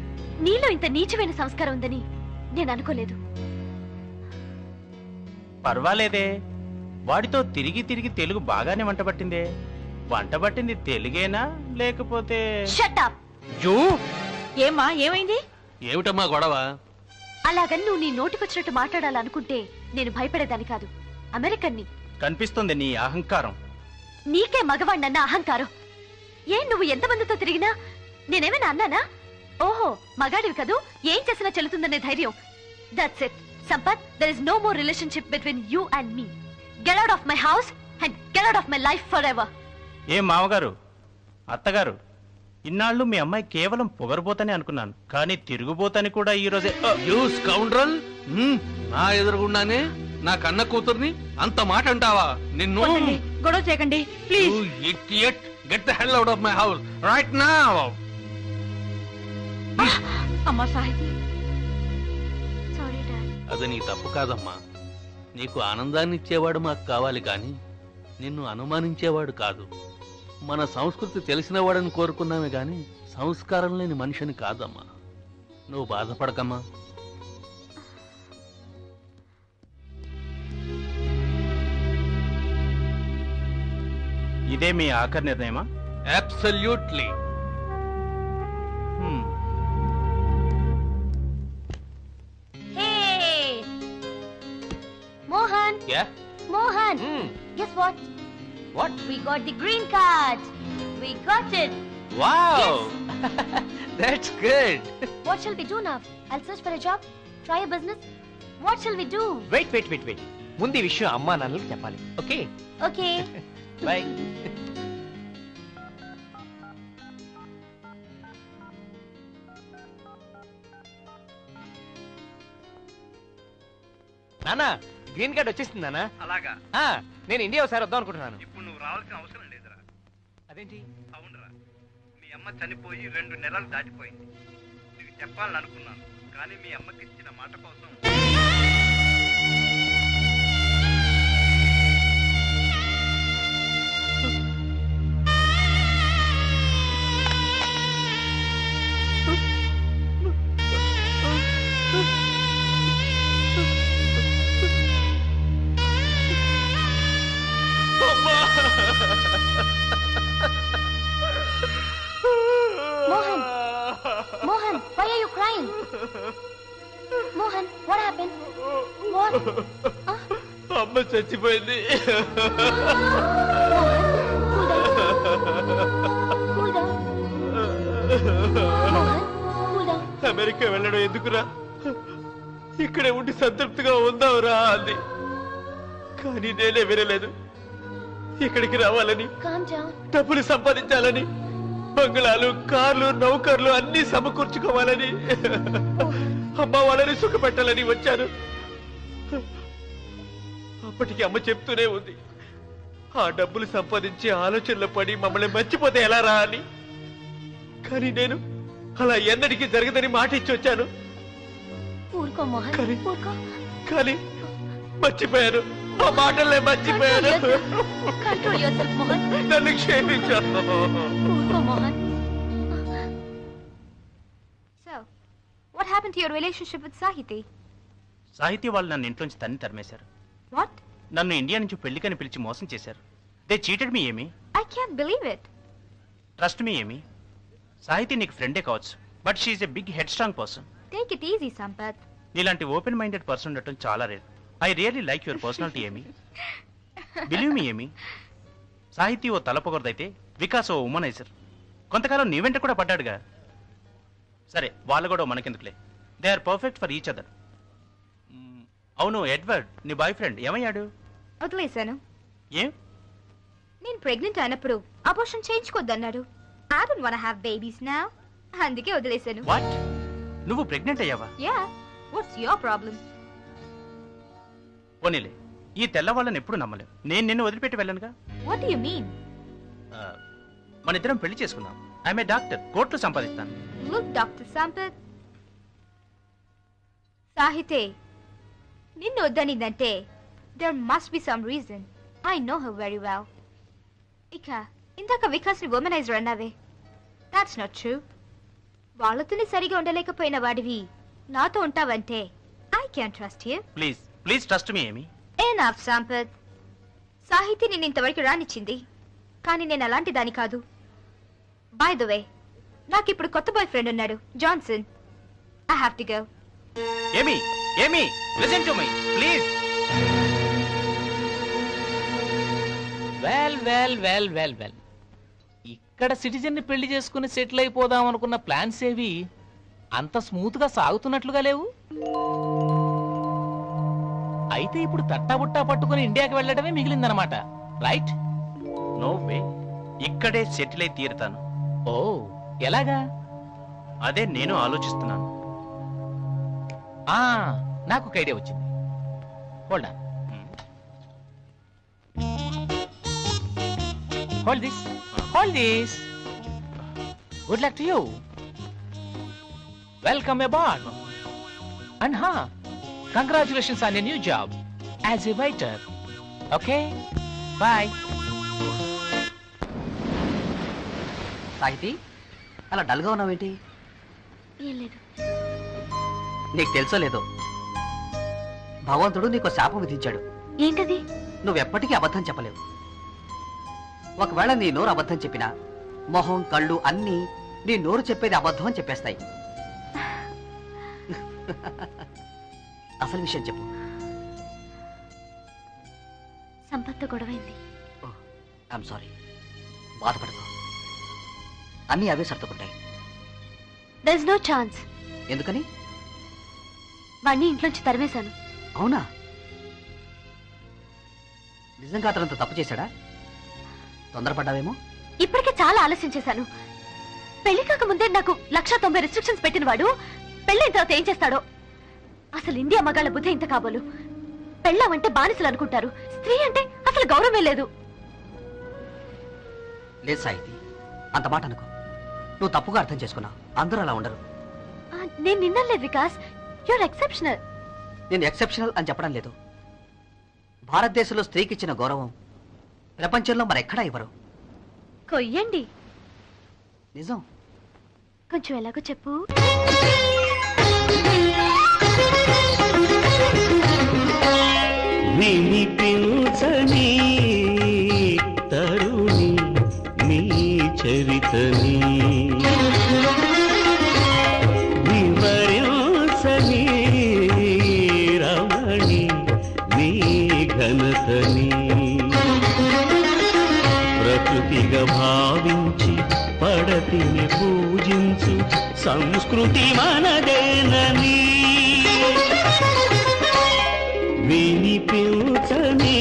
నీలో ఇంత నీచమైన సంస్కారం ఉందని నేను అనుకోలేదు. పర్వాలేదే, వాడితో తిరిగి తిరిగి తెలుగు బాగానే వంటబట్టిందే. వంటబట్టింది తెలుగేనా లేకపోతే? Shut up. యూ. ఏమ్మా, ఏమైంది? ఏమిటమ్మా గొడవ? అలాగని నువ్వు నీ నోటికొచ్చినట్టు మాట్లాడాలనుకుంటే నేను భయపడేదాన్ని కాదు. అమెరికన్ని. కనిపిస్తుంది నీ అహంకారం. నీకే మగవాణ్ణన్న అహంకారం. నువ్వు ఎంతమందితో తిరిగినా నేనేమైనా అన్నానా? ఓహో, మగాడివి కదూ, ఏం చేసినా చెల్లుతుందనే ధైర్యం. That's it Sampath. There is no more relationship between you and me. Get out of my house and get out of my life forever. ఏం మామగారు, అత్తగారు, ఇన్నాళ్ళు మీ అమ్మాయి కేవలం పొగరబోతని అనుకున్నాను, కానీ తిరుగుబోతని కూడా ఈ రోజే. స్కౌండ్రల్, నా ఎదురుగుండానే నా కన్న కూతుర్ని అంత మాట అంటావా? నిన్ను. గొడవ చేయకండి please. Idiot, get the hell out of my house right now. అమ్మా సాహితి, సారీ డాడ్. అది నీ తప్పు కాదమ్మా. నీకు ఆనందాన్ని ఇచ్చేవాడు మాకు కావాలి కానీ నిన్ను అనుమానించేవాడు కాదు. మన సంస్కృతి తెలిసిన వాడని కోరుకున్నామే గాని సంస్కారం లేని మనిషిని కాదమ్మా. నువ్వు బాధపడకమ్మా. ఇదే మీ ఆఖరి నిర్ణయమా? Absolutely. Hey! Mohan! Yeah? Mohan! Guess what? What? We got the green card! We got it! Wow! That's good. What shall we do now? I'll search for a job? Try a business? What shall we do? Wait. ముందు ఈ విషయం అమ్మా నాన్నలకు చెప్పాలి. Okay? Okay. Bye. నానా, green card వచ్చేసింది నానా. అలాగా? నేను ఇండియా ఒకసారి వద్దాం అనుకుంటున్నాను. ఇప్పుడు నువ్వు రావాల్సిన అవసరం లేదురా. అదేంటి? అవునరా, మీ అమ్మ చనిపోయి 2 నెలలు దాటిపోయింది. నీకు చెప్పాలని అనుకున్నాను, కానీ మీ అమ్మకి ఇచ్చిన మాట కోసం. Mohan, why are you crying? Mohan, what happened? What? అమ్మ చచ్చిపోయింది. అమెరికా వెళ్ళడం ఎందుకురా, ఇక్కడే ఉండి సంతృప్తిగా ఉందావురా అంది. కానీ నేనే వినలేదు. ఇక్కడికి రావాలని, Calm down. డబ్బులు సంపాదించాలని, బంగ్లాలు, కార్లు, నౌకర్లు అన్ని సమకూర్చుకోవాలని, అమ్మ వాళ్ళని సుఖపెట్టాలని వచ్చాను. అప్పటికి అమ్మ చెప్తూనే ఉంది, ఆ డబ్బులు సంపాదించి ఆలోచనలో పడి మమ్మల్ని మర్చిపోతే ఎలా రా అని. కానీ నేను అలా ఎన్నటికీ జరగదని మాట ఇచ్చి వచ్చాను. ఊరుకో మోహన్, ఊరుకో. కానీ మర్చిపోయాను, ఆ మాటలే మర్చిపోయాను. Control yourself, Mohan. నన్ను క్షమించాను. ఊరుకో Mohan. So, what happened to your relationship with Sahiti? సాహితీ వాళ్ళు నన్ను ఇంట్లోంచి తన్ని తరిమేశారు. What? నన్ను ఇండియా నుంచి పెళ్లికని పిలిచి మోసం చేశారు. దే చీటెడ్ మీ ఏమి. I can't believe it. Trust me ఏమి. సాహితీ నీకు ఫ్రెండే కావచ్చు, but she's a big headstrong person. Take it easy, Sampath. నీలాంటి ఓపెన్ మైండెడ్ పర్సన్ ఉండటం చాలా rare. I really like your personality ఏమి. బిలీవ్ మీ ఏమి. సాహితీ ఓ తలపొగరదైతే వికాస్ ఓ ఉమనైజర్. కొంతకాలం నీ వెంట కూడా పడ్డాడుగా. సరే, వాళ్ళు కూడా మనకెందుకులే. They are perfect for each other. అవును, ఎడ్వర్డ్ నీ బాయ్ ఫ్రెండ్ ఏమయ్యాడు? వదిలేశాను. ఏం? నేను ప్రెగ్నెంట్ అయినప్పుడు అబోర్షన్ చేయించుకోద్దన్నాడు. I don't wanna have babies now. అందుకే వదిలేశాను. వాట్? నువ్వు ప్రెగ్నెంట్ అయ్యావా? Yeah. What's your problem? పోనీలే, ఈ తెల్లవాళ్ళని ఎప్పుడు నమ్మలేం. నేను నిన్ను వదిలిపెట్టి వెళ్ళనుగా. What do you mean? మన ఇద్దరం పెళ్లి చేసుకుందాం. ఐఎమ్ ఏ డాక్టర్, కోట్లు సంపాదిస్తాను. Look, Dr. Sampath. సాహితే నిన్ను వద్దనిందంటే there must be some reason. I know her very well. ఇక ఇందాక వికాస్ని ఉమెనైజర్ అన్నావే, that's not true. వాళ్ళతోనే సరిగా ఉండలేకపోయిన వాడివి నాతో ఉంటావంటే I can't trust you. Please please trust me ఏమి. Enough, Sampath. సాహితి నేను ఇంతవరకు రానిచ్చింది, కానీ నేను అలాంటి దాని కాదు. బై ద వే, నాకు ఇప్పుడు కొత్త బాయ్ ఫ్రెండ్ ఉన్నాడు, Johnson. I have to go. ఏమి ఏమి listen to me please. Well well well well well ఇక్కడ సిటిజన్ ని పెళ్లి చేసుకుని సెటిల్ అయిపోదాం అనుకున్న ప్లాన్స్ ఏవి అంత స్మూత్ గా సాగుతున్నట్లుగా లేవు. అయితే ఇప్పుడు తట్టాబుట్టా పట్టుకుని ఇండియాకి వెళ్ళడమే మిగిలిందనమాట, రైట్? నో వే, ఇక్కడే సెటిల్ అయి తీరుతాను. ఓ, ఎలాగా? అదే నేను ఆలోచిస్తున్నాను. నాకు ఒక ఐడియా వచ్చింది. Hold on. Hold this. Hold this. Good luck to you. Welcome aboard. And congratulations on your new job as a waiter. Okay? Bye. Sahithi, అలా డల్గా ఉన్నావేంటి? ఏం లేదు. నీకు తెలుసో లేదో, భగవంతుడు నీకు శాపం విధించాడు. ఏంటది? నువ్వెప్పటికీ అబద్ధం చెప్పలేవు. ఒకవేళ నీ నోరు అబద్ధం చెప్పినా మొహం, కళ్ళు అన్నీ నీ నోరు చెప్పేది అబద్ధం అని చెప్పేస్తాయి. అసలు విషయం చెప్పు. సంపత్తో గొడవైంది. I'm sorry. బాధపడదు, అన్నీ అవే సర్దుకుంటాయి. There's no chance. ఎందుకని? వాణ్ణి ఇంట్లోంచి తరిమేశాను. అవునా? నిజంగా అతనంత తప్పు చేశాడా? తొందరపడ్డావేమో. ఇప్పటికే చాలా ఆలస్యం చేశాను. పెళ్లి కాక ముందే నాకు 190 రెస్ట్రిక్షన్స్ పెట్టిన వాడు పెళ్ళైన తర్వాత ఏం చేస్తాడో. అసలు ఇండియా మగాళ్ళ బుద్ధి ఇంత కాబోలు. పెళ్ళామంటే బానిసలు అనుకుంటారు, స్త్రీ అంటే అసలు గౌరవమే లేదు. లేదు సాహితి, అంత మాట అనుకో. నువ్వు తప్పుగా అర్థం చేసుకున్నావు. అందరూ అలా ఉండరు. నేను నిన్నలేదు వికాస్, యూర్ ఎక్సెప్షనల్. నేను ఎక్సెప్షనల్ అని చెప్పడం లేదు. భారతదేశంలో స్త్రీకి ఇచ్చిన గౌరవం ప్రపంచంలో మరెక్కడా ఇవ్వరు. కొయ్యండి. నిజం. కొంచెం ఎలాగో చెప్పు. వినిపించని తరుణి నీ చరితని, వివరించని రమణి నీ ఘనతని, ప్రకృతిగా భావించి పడతిని పూజించు సంస్కృతి మనదేనని, వినిపించని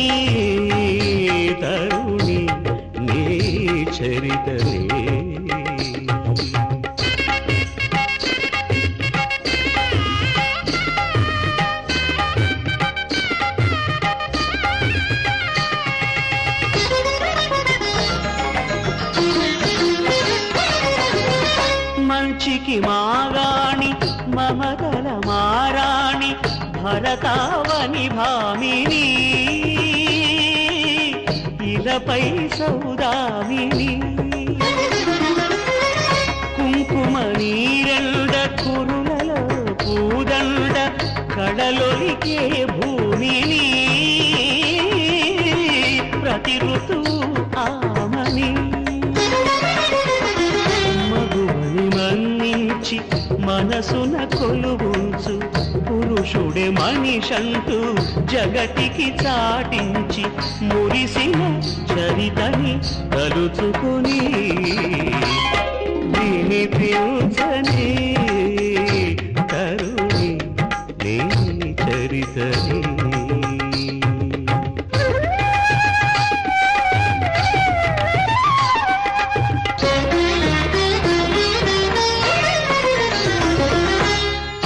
మంచికి మాగాణి మమతల మారాణి భరతావని భామిని ఇలపై సౌదామిని కుంకుమ నీరెండ కురులలో పూదండ కడలొలికే భూమిని ప్రతి ఋతువు ఆమని మగువని మన్నించి మనసున కొలువుంచు పురుషుడే మనిషంటూ జగతికి చాటించి మురిసిన చరితని తలుచుకుని దీని పిలుచని కరుణి లేని చరితని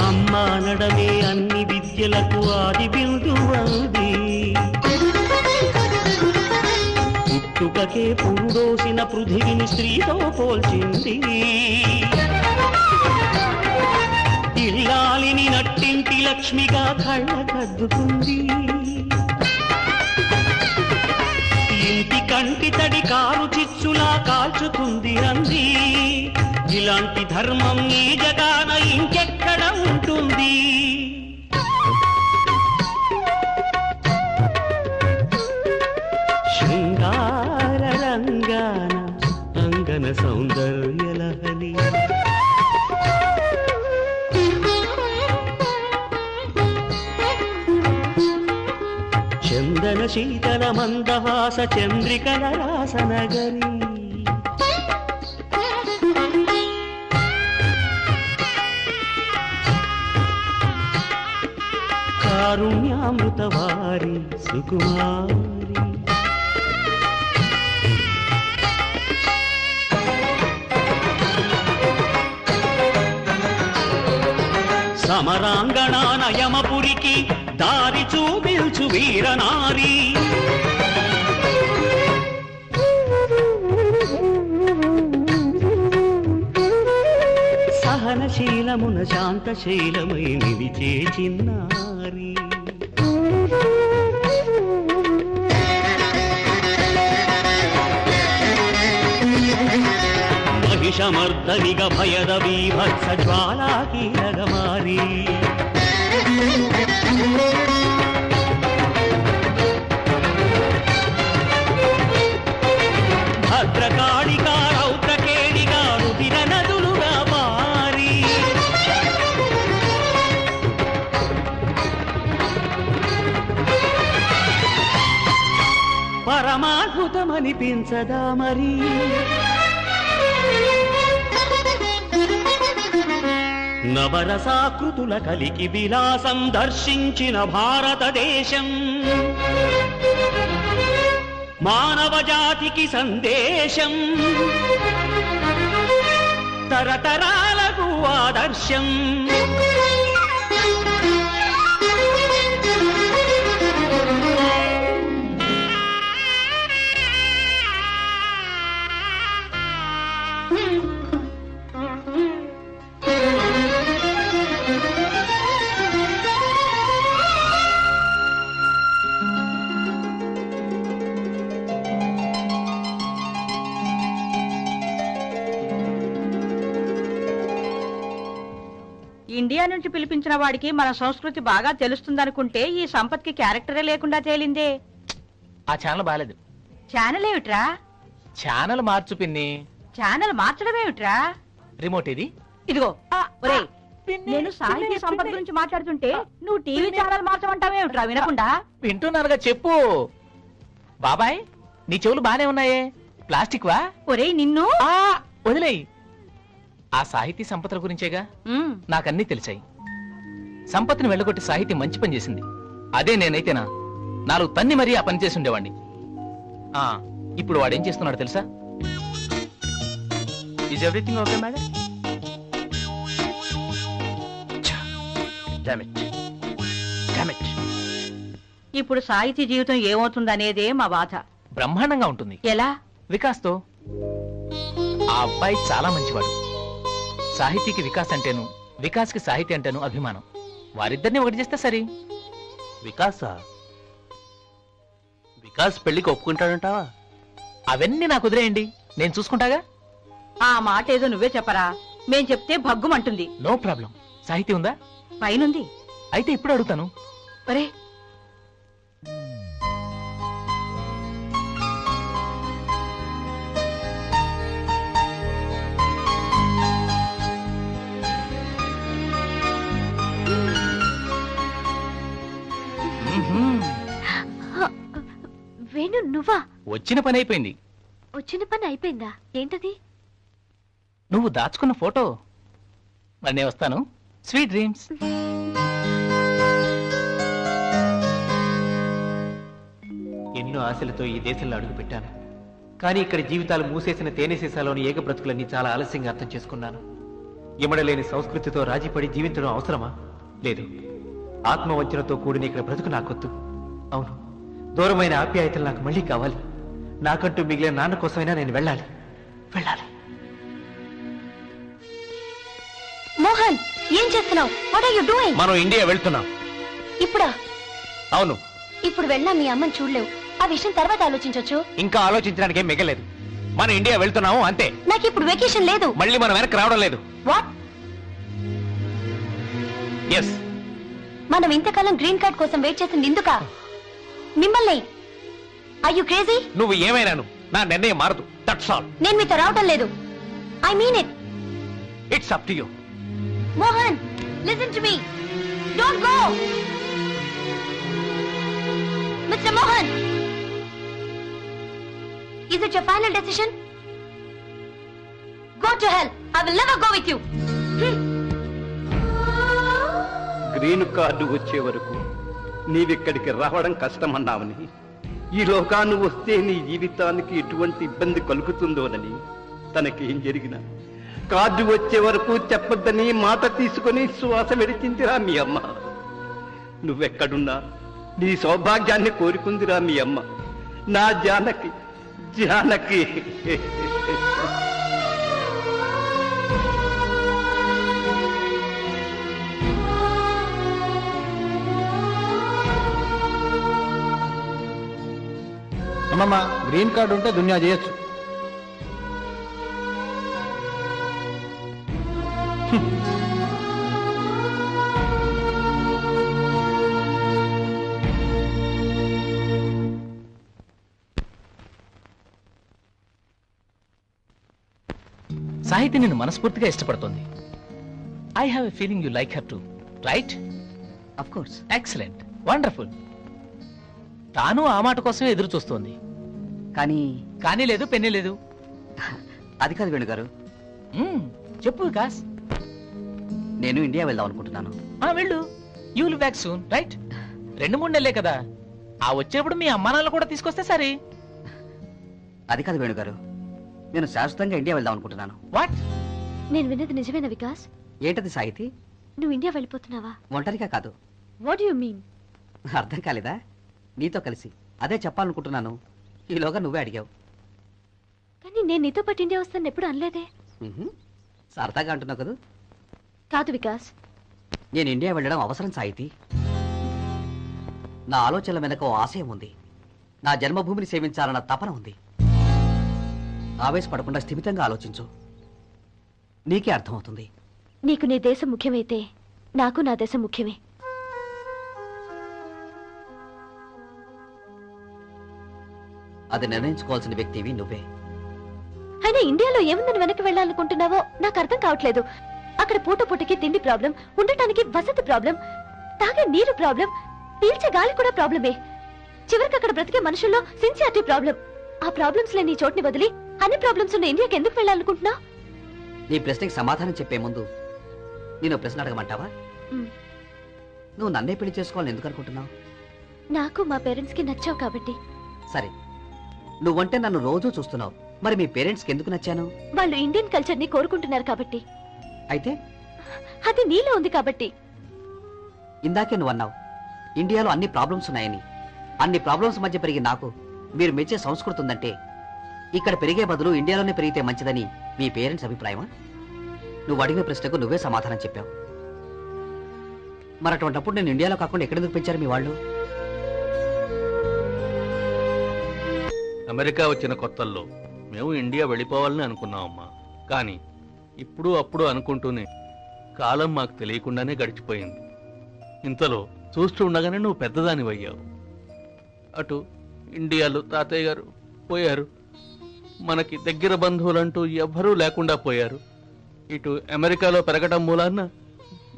అమ్మానడమే అన్ని విద్యలకు ఆది బిందువది పుట్టుకకే పూడోసిన పృథివిని స్త్రీతో పోల్చింది ఇల్లాలిని నట్టింటి లక్ష్మిగా కళ్ళకద్దుకుంది ఇంటి కంటి తడి కారు చిచ్చులా కాల్చుతుంది అంది ఇలాంటి ధర్మం ఈ జగాన ఇంకెక్కడ ఉంటుంది శృంగార రంగాన అంగన సౌందర్యలహరి చందన శీతల మందహాస చంద్రికల రాసనగరి కారుణ్యామృతవారి సుకుమారి సమరాంగణాన యమపురికి దారి చూపించు వీరనారి సహనశీలమున శాంతశీలమై నిలిచే చిన్నారి మహిషమర్దనిగ భయద బీభత్స జ్వాలాకీలగమారి భద్రకాళికా రౌద్రకేళిగా రుదిర నదులుగా మారి పరమాద్భుతమనిపించదా మరి నవరసాకృతుల కలికి విలాసం దర్శించిన భారతదేశం మానవ జాతికి సందేశం తరతరాలకు ఆదర్శం ఇండియా నుంచి పిలిపించిన వాడికి మన సంస్కృతి బాగా తెలుస్తుందనుకుంటే ఈ సంపత్కి క్యారెక్టరే లేకుండా తేలిందే. ఆ ఛానల్ బాలేదు. ఛానల్ ఏమిట్రా? ఛానల్ మార్చు పిన్ని. ఛానల్ మార్చడం ఏమిట్రా? రిమోట్ ఇది. ఇదిగో ఒరేయ్, నేను సాహితీ సంపద గురించి మాట్లాడుతుంటే నువ్వు టీవీ ఛానల్ మార్చమంటావేమిట్రా వినకుండా? వింటున్నానుగా, చెప్పు. బాబాయ్, నీ చెవులు బానే ఉన్నాయే, ప్లాస్టిక్ వా? ఒరేయ్ నిన్ను వదిలేయ్. ఆ సాహితీ సంపదల గురించేగా నాకన్నీ తెలిసాయి. సంపత్తిని వెళ్ళగొట్టి సాహితీ మంచి పని చేసింది. అదే నేనైతేనా 4 తన్ని మరీ ఆ పని చేసి ఉండేవాడిని. ఇప్పుడు వాడేం చేస్తున్నాడు తెలుసా? Is everything okay madam? ఇప్పుడు సాహితీ జీవితం ఏమవుతుందనేదే మా బాధ. బ్రహ్మాండంగా ఉంటుంది. ఎలా? వికాస్తో. ఆ అబ్బాయి చాలా మంచివాడు, సాహితీకి వికాస్ అంటేను, వికాస్కి సాహితీ అంటేను అభిమానం. వారిద్దరిని ఒకటి చేస్తే సరి. వికాస్ పెళ్లికి ఒప్పుకుంటాడంటావా? అవన్నీ నాకు వదిలేయండి, నేను చూసుకుంటాగా. ఆ మాట ఏదో నువ్వే చెప్పరా, మేం చెప్తే భగ్గుమంటుంది. No problem. సాహితీ ఉందా? పైనుంది. అయితే ఇప్పుడు అడుగుతాను. ఒరే వేణు నువ్వా? వచ్చిన పని అయిపోయింది. వచ్చిన పని అయిపోయిందా? ఏంటది? నువ్వు దాచుకున్న ఫోటో. మరి నేను వస్తాను. Sweet dreams. ఎన్నో ఆశలతో ఈ దేశంలో అడుగుపెట్టాను, కానీ ఇక్కడ జీవితాలు మూసేసిన తేనె సీసాలోని ఏక బ్రతుకులన్నీ చాలా ఆలస్యంగా అర్థం చేసుకున్నాను. ఇమడలేని సంస్కృతితో రాజీపడి జీవించడం అవసరమా? లేదు. ఆత్మవంచనతో కూడిన ఇక్కడ బ్రతుకు నాకొద్దు. అవును, దూరమైన ఆప్యాయతలు నాకు మళ్ళీ కావాలి. నాకంటూ మిగిలిన నాన్న కోసమైనా నేను వెళ్ళాలి. మోహన్, ఏం చేస్తున్నావు? What are you doing? మనం ఇండియా వెళ్తున్నాం. ఇప్పుడా? అవును. ఇప్పుడు వెళ్ళా మీ అమ్మని చూడలేవు. ఆ విషయం తర్వాత ఆలోచించొచ్చు. ఇంకా ఆలోచించడానికి ఏం మిగలేదు. మనం ఇండియా వెళ్తున్నాము అంతే. నాకు ఇప్పుడు వెకేషన్ లేదు. మళ్ళీ మనం వెనక్కి రావడం లేదు. వాట్? ఎస్. మనం ఇంతకాలం గ్రీన్ కార్డ్ కోసం వెయిట్ చేసింది ఎందుకా? మిమ్మల్ని. Are you crazy? నువ్వు ఏమైనాను, నా నిర్ణయం మారదు. That's all. నేను మీతో రావడం లేదు. I mean it. It's up to you. Mohan, listen to me. Don't go. Mister Mohan, is it your final decision? Go to hell. I will never go with you. Green card వచ్చే వరకు నీవిక్కడికి రావడం కష్టమన్నావని, ఈ లోకాన్ని వస్తే నీ జీవితానికి ఎటువంటి ఇబ్బంది కలుగుతుందోనని, తనకేం జరిగినా కార్డు వచ్చే వరకు చెప్పొద్దని మాట తీసుకుని శ్వాస విడిచిందిరా మీ అమ్మ. నువ్వెక్కడున్నా నీ సౌభాగ్యాన్ని కోరుకుందిరా మీ అమ్మ. నా జానకి, జానకి. అమ్మమ్మ, గ్రీన్ కార్డు ఉంటే దునియా చేయొచ్చు. సాహితీ నిన్ను మనస్ఫూర్తిగా ఇష్టపడుతుంది. I have a feeling you like her to, right? Of course. Excellent, wonderful. తాను ఆ మాట కోసమే ఎదురు చూస్తోంది. కానీ లేదు, పెన్నే లేదు. అది కాదు వేణుగారు. చెప్పు వికాస్. నేను ఇండియా వెళ్దాం అనుకుంటున్నాను. వెళ్ళు. You will back soon, right? 2-3 నెలలే కదా. ఆ వచ్చేప్పుడు మీ అమ్మా నాన్నలు కూడా తీసుకొస్తే సరే. అది కాదు వేణుగారు, నేను శాశ్వతంగా ఇండియా వెళ్దాం అనుకుంటున్నాను. వాట్? నేను విన్నది నిజమేనా వికాస్? ఏంటది సాహితీ? నువ్వు ఇండియా వెళ్ళిపోతున్నావా? ఒంటరిగా కాదు. What you mean? అర్థం కాలేదా? నీతో కలిసి అదే చెప్పాలనుకుంటున్నాను. ఈలోగా నువ్వే అడిగావు. కానీ నేను నీతో పాటు ఇండియా వస్తాను ఎప్పుడు అనలేదే. సరదాగా అంటున్నావు కదా. కాదు వికాస్, నేను ఇండియా వెళ్ళడం అవసరం సాహితీ. నా ఆలోచనల వెనక ఓ ఆశయం ఉంది. నా జన్మభూమిని సేవించాలన్న తపన ఉంది. ఆవేశపడకుండా స్థిమితంగా ఆలోచించు, నీకే అర్థమవుతుంది. నీకు నీ దేశం ముఖ్యమైతే నాకు నా దేశం ముఖ్యమే. అది నిర్ణయించుకోవాల్సిన వ్యక్తివి నువ్వే. అయినా ఇండియాలో ఏముందని వెనక్కి వెళ్ళాలనుకుంటున్నావో నాకు అర్థం కావట్లేదు. అక్కడ పూటకి తిండి ప్రాబ్లం, ఉండటానికి వసతి ప్రాబ్లం, తాగే నీరు ప్రాబ్లం, పీల్చే గాలి కూడా ప్రాబ్లమే. చివరికి అక్కడ బ్రతికే మనుషుల్లో సిన్సియారిటీ ప్రాబ్లం. ఆ ప్రాబ్లమ్స్ లేని చోటుని వదిలి అన్ని ప్రాబ్లమ్స్ ఉన్న ఇండియాకి ఎందుకు వెళ్ళాలనుకుంటున్నా? నీ ప్రశ్నకి సమాధానం చెప్పే ముందు నేను ప్రశ్న అడగమంటావా? నువ్వు నన్నే పెళ్లి చేసుకోవాలని ఎందుకు అనుకుంటున్నావు? నాకు మా పేరెంట్స్ కి నచ్చావు కాబట్టి. సరే, నువ్వంటే నన్ను రోజూ చూస్తున్నావు, మరి మీ పేరెంట్స్కి ఎందుకు నచ్చాను? వాళ్ళు ఇండియన్ కల్చర్ ని కోరుకుంటున్నారు కాబట్టి. అయితే అది నీలో ఉంది కాబట్టి. ఇందాకే నువ్వు అన్నావు ఇండియాలో అన్ని ప్రాబ్లమ్స్ ఉన్నాయని. అన్ని ప్రాబ్లమ్స్ మధ్య పెరిగి నాకు మీరు మెచ్చే సంస్కృతి ఉందంటే ఇక్కడ పెరిగే బదులు ఇండియాలోనే పెరిగితే మంచిదని మీ పేరెంట్స్ అభిప్రాయమా? నువ్వు అడిగిన ప్రశ్నకు నువ్వే సమాధానం చెప్పావు. మరి అటువంటిప్పుడు నేను ఇండియాలో కాకుండా ఎక్కడెందుకు పెంచారు మీ వాళ్ళు? అమెరికా వచ్చిన కొత్తల్లో మేము ఇండియా వెళ్ళిపోవాలని అనుకున్నామమ్మా. కానీ ఇప్పుడు అప్పుడు అనుకుంటూనే కాలం మాకు తెలియకుండానే గడిచిపోయింది. ఇంతలో చూస్తూ ఉండగానే నువ్వు పెద్దదానివయ్యావు. అటు ఇండియాలో తాతయ్య గారు పోయారు, మనకి దగ్గర బంధువులంటూ ఎవ్వరూ లేకుండా పోయారు. ఇటు అమెరికాలో పెరగడం మూలాన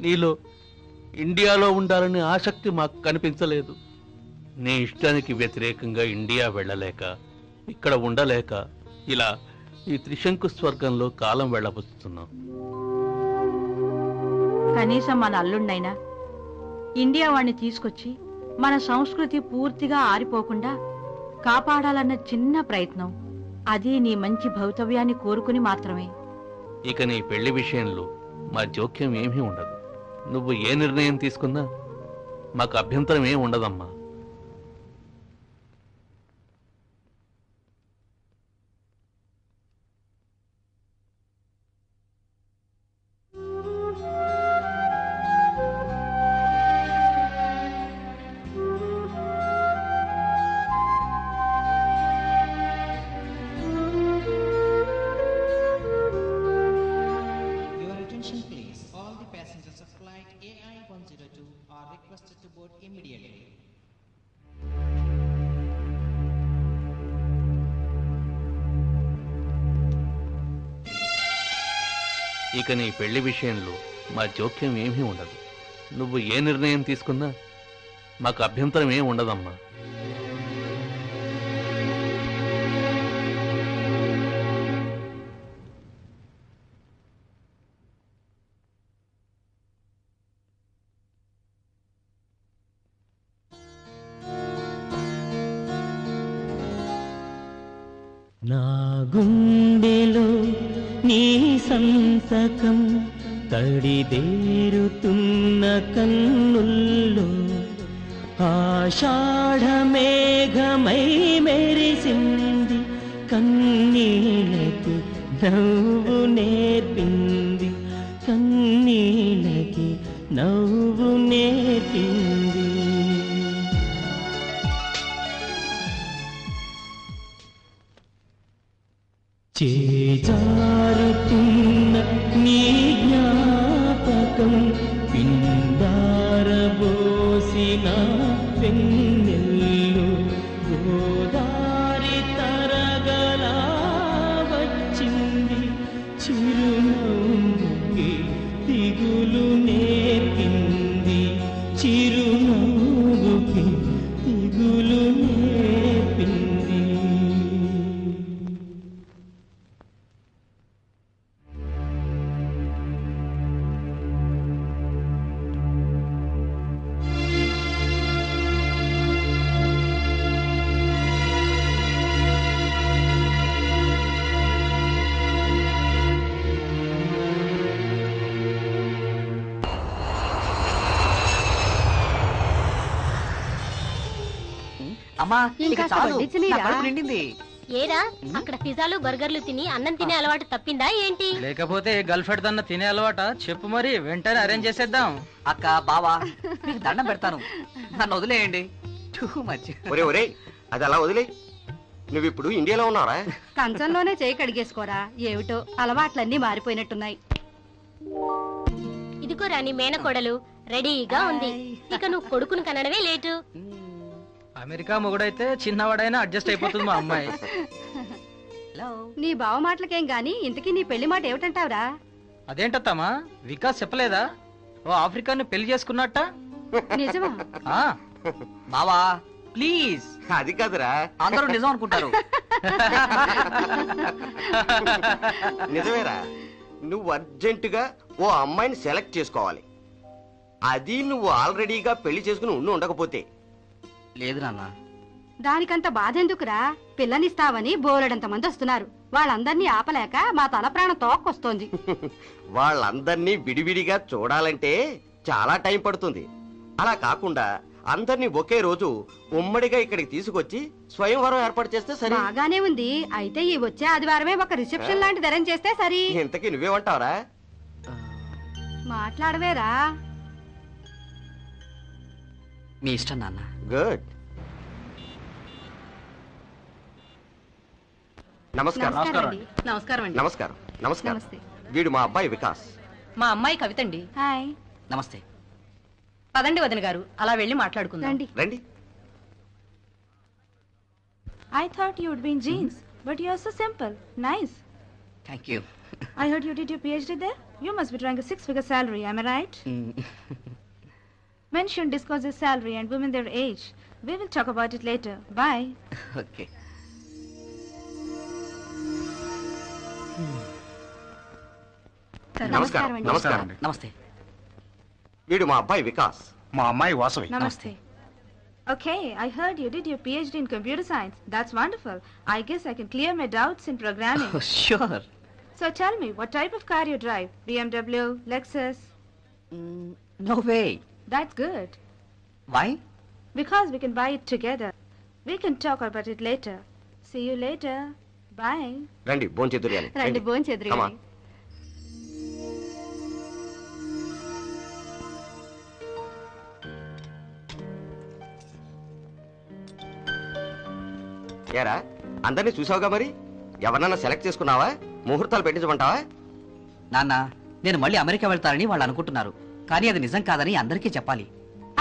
నీలో ఇండియాలో ఉండాలనే ఆసక్తి మాకు కనిపించలేదు. నీ ఇష్టానికి వ్యతిరేకంగా ఇండియా వెళ్ళలేక, ఇక్కడ ఉండలేక ఇలా ఈ త్రిశంకు స్వర్గంలో కాలం వెళ్ళబుస్తున్నాం. కనీసం మన అల్లుడినైనా ఇండియా వాడిని తీసుకొచ్చి మన సంస్కృతి పూర్తిగా ఆరిపోకుండా కాపాడాలన్న చిన్న ప్రయత్నం, అది నీ మంచి భవితవ్యాన్ని కోరుకుని మాత్రమే. ఇక నీ పెళ్లి విషయంలో మా జోక్యం ఏమీ ఉండదు. నువ్వు ఏ నిర్ణయం తీసుకున్నా మాకు అభ్యంతరం ఏం ఉండదమ్మా. Your attention please. All the passengers of flight AI-102 are requested to board immediately. ఇక నీ పెళ్లి విషయంలో మా జోక్యం ఏమీ ఉండదు. నువ్వు ఏ నిర్ణయం తీసుకున్నా మాకు అభ్యంతరం ఏం ఉండదమ్మా. నా గుండెలో నీ సంతకం తడిదేరుతున్న కన్నుల్లో ఆషాఢ మేఘమై మెరిసింది, కన్నీళ్ళకి నవ్వు నేర్పింది, కన్నీళ్ళకి నవ్వు నేర్పింది. చేజారుతున్న నీ జ్ఞాపకం పిండారబోసిన వెన్నెల్లు గోదారి తరగలా వచ్చింది, చిరునవ్వుకి దిగులు నేర్పింది, చిరునవ్వుకి దిగులు నేర్పింది. అమ్మా ఇంకా ఇక చాలు, వడ్డించనీరా? నా కడుపు నిండింది. ఏరా అక్కడ పిజ్జాలు బర్గర్లు తిని అన్నం తినే అలవాటు తప్పిందా ఏంటి? లేకపోతే గర్ల్ ఫ్రెండ్ దన్న తినే అలవాట చెప్పు, మరి వెంటనే అరేంజ్ చేసేద్దాం. అక్క బావా మీకు దండం పెడతాను, నన్ను వదిలేయండి. Too much. ఒరే ఒరే అది అలా వదిలే. నువ్వు ఇప్పుడు ఇండియాలో ఉన్నారా? కంచంలోనే చేయి కడిగేసుకోరా. ఏమిటో అలవాట్లన్నీ మారిపోయినట్టున్నాయి. ఇదిగో రాని మేనకోడలు రెడీగా ఉంది. ఇక నువ్వు కొడుకును కనడమే లేటు. అమెరికా మొగుడైతే చిన్నవాడైనా అడ్జస్ట్ అయిపోతుంది మా అమ్మాయి. నీ బావ మాటలకేం గాని ఇంతకీ నీ పెళ్లి మాట ఏమిటంటావురా? అదేంటమ్మా, వికాస్ చెప్పలేదా ఓ ఆఫ్రికాను పెళ్లి చేసుకున్నట్ట? నిజమా? ఆ, బావా ప్లీజ్. అది కాదురా, అందరూ నిజం అనుకుంటారు. నిజమేరా. నువ్వు అర్జెంటుగా ఓ అమ్మాయిని సెలెక్ట్ చేసుకోవాలి. అది నువ్వు ఆల్రెడీగా పెళ్లి చేసుకుని ఉండకపోతే. లేదు నాన్న. దానికంత బాధ ఎందుకురా? పిల్లనిస్తావని బోలెడంత మంది వస్తున్నారు. వాళ్ళందరినీ ఆపలేక మా తల ప్రాణం తోక్కొస్తోంది. వాళ్ళందరినీ విడివిడిగా చూడాలంటే చాలా టైం పడుతుంది. అలా కాకుండా అందరినీ ఒకే రోజు ఉమ్మడిగా ఇక్కడికి తీసుకొచ్చి స్వయంవరం ఏర్పాటు చేస్తే సరే. బాగానే ఉంది. అయితే ఈ వచ్చే ఆదివారమే ఒక రిసెప్షన్ లాంటిది అరేంజ్ చేస్తే సరి. ఇంతకీ నువ్వేమంటావరా? మాట్లాడవేరా. మీ ఇష్టం నాన్న. గుడ్. నమస్కారం. నమస్కారం అండి. నమస్కారం. నమస్కారం. వీడు మా అబ్బాయి వికాస్. మా అమ్మాయి కవిత అండి. హాయ్. నమస్తే. పదండి వదిన గారు, అలా వెళ్ళి మాట్లాడుకుందాం. రండి. I thought you would be in jeans, but you are so simple. Nice. Thank you. I heard you did your PhD there. You must be drawing a 6-figure salary. Am I right? Men shouldn't discuss their salary and women their age. We will talk about it later. Bye. Okay. నమస్కారం. నమస్కారం. నమస్తే. వీడు మా అబ్బాయి వికాస్. మా అమ్మాయి Vasavi. Namaste. Okay, I heard you did your PhD in computer science. That's wonderful. I guess I can clear my doubts in programming. Sure. So tell me, what type of car you drive? BMW, Lexus? No way. That's good. Why? Because we can buy it together. We can talk about it later. See you later. Bye. రండి భోంచేద్దురు గాని. రండి భోంచేద్దురు Come గాని. on. ఏరా అందరినీ చూసావుగా మరి? ఎవరన్నా select చేసుకున్నావా? ముహూర్తాలు పెట్టించమంటావా? నాన్న, నేను మళ్ళీ అమెరికా వెళ్తానని వాళ్ళు అనుకుంటున్నారు, కానీ అది నిజం కాదని అందరికీ చెప్పాలి.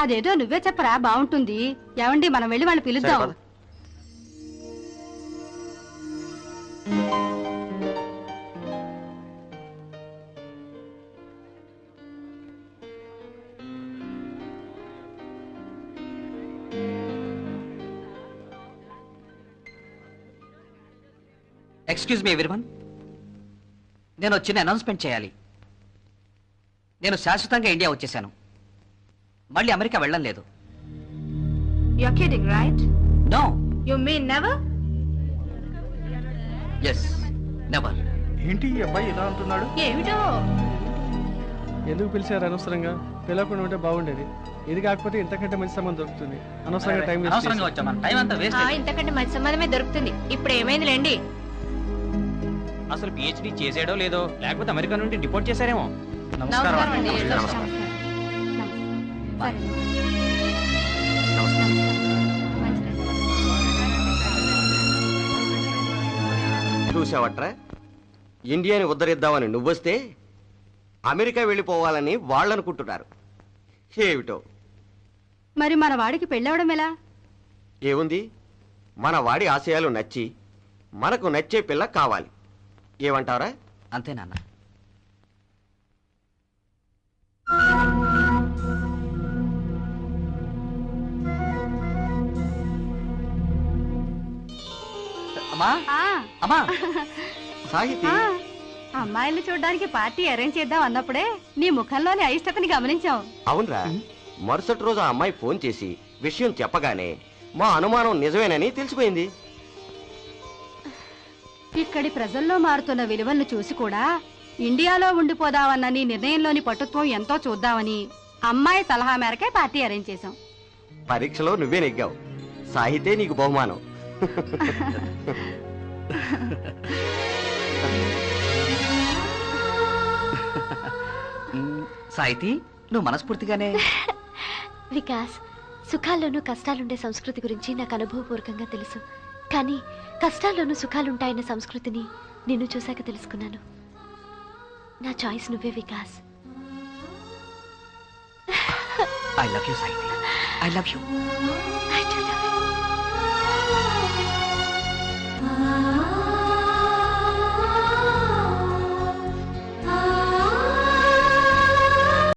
అదేదో నువ్వే చెప్పరా, బాగుంటుంది. ఏమండి, మనం వెళ్ళి వాళ్ళు పిలుద్దాం. సరే, పద. ఎక్స్క్యూజ్ మీ ఎవ్రీవన్, నేను చిన్న అనౌన్స్మెంట్ చేయాలి. నేను శాశ్వతంగా ఇండియా వచ్చేసాను. మళ్ళీ అమెరికా వెళ్ళడం లేదు. You're kidding, right? No. You mean never? Yes, never. ఏంటి ఈ అబ్బాయి ఇలా అంటున్నాడు? ఏమిటో ఎందుకు పిలిచారు అనవసరంగా? పిలవకుండా ఉంటే బాగుండేది. ఇది కాకపోతే ఇంతకంటే మంచి సంబంధం దొరుకుతుంది. అనవసరంగా టైం ఇంతకంటే మంచి సంబంధమే దొరుకుతుంది. ఇప్పుడు ఏమైందిలేండి? అసలు పిహెచ్డి చేసాడో లేదో, లేకపోతే అమెరికా నుండి డిపోర్ట్ చేశారేమో. నమస్కారం అండి. చూసావట్రా, ఇండియాని ఉద్ధరిద్దామని నువ్వొస్తే అమెరికా వెళ్ళిపోవాలని వాళ్ళనుకుంటున్నారు. ఏమిటో. మరి మన వాడికి పెళ్ళవడం ఎలా? ఏముంది, మన వాడి ఆశయాలు నచ్చి మనకు నచ్చే పిల్ల కావాలి. ఏమంటారా? అంతే నాన్న. అమ్మా, అమ్మా. సాహితీ, అమ్మాయిల్ని చూడడానికి పార్టీ అరేంజ్ చేద్దాం అన్నప్పుడే నీ ముఖంలోని అయిష్టతని గమనించాం. అవునరా, మరుసటి రోజు ఆ అమ్మాయి ఫోన్ చేసి విషయం చెప్పగానే మా అనుమానం నిజమేనని తెలిసిపోయింది. ఇక్కడి ప్రజల్లో మారుతున్న విలువలను చూసి కూడా ఇండియాలో ఉండిపోదామన్న నీ నిర్ణయంలోని పటుత్వం ఎంతో చూద్దామని అమ్మాయి సలహా మేరకే పార్టీ అరేంజ్ చేశాం. పరీక్షలో నువ్వే నెగ్గావు. సాహితే నీకు బహుమానం. సాహితి, నువ్వు మనస్ఫూర్తిగానే. వికాస్, సుఖాల్లోనూ కష్టాలుండే సంస్కృతి గురించి నాకు అనుభవపూర్వకంగా తెలుసు. కానీ కష్టాల్లోనూ సుఖాలుంటాయన్న సంస్కృతిని నిన్ను చూశాక తెలుసుకున్నాను. నా చాయిస్ నువ్వే Vikas. I love you Sahithi. I love you. I do love you.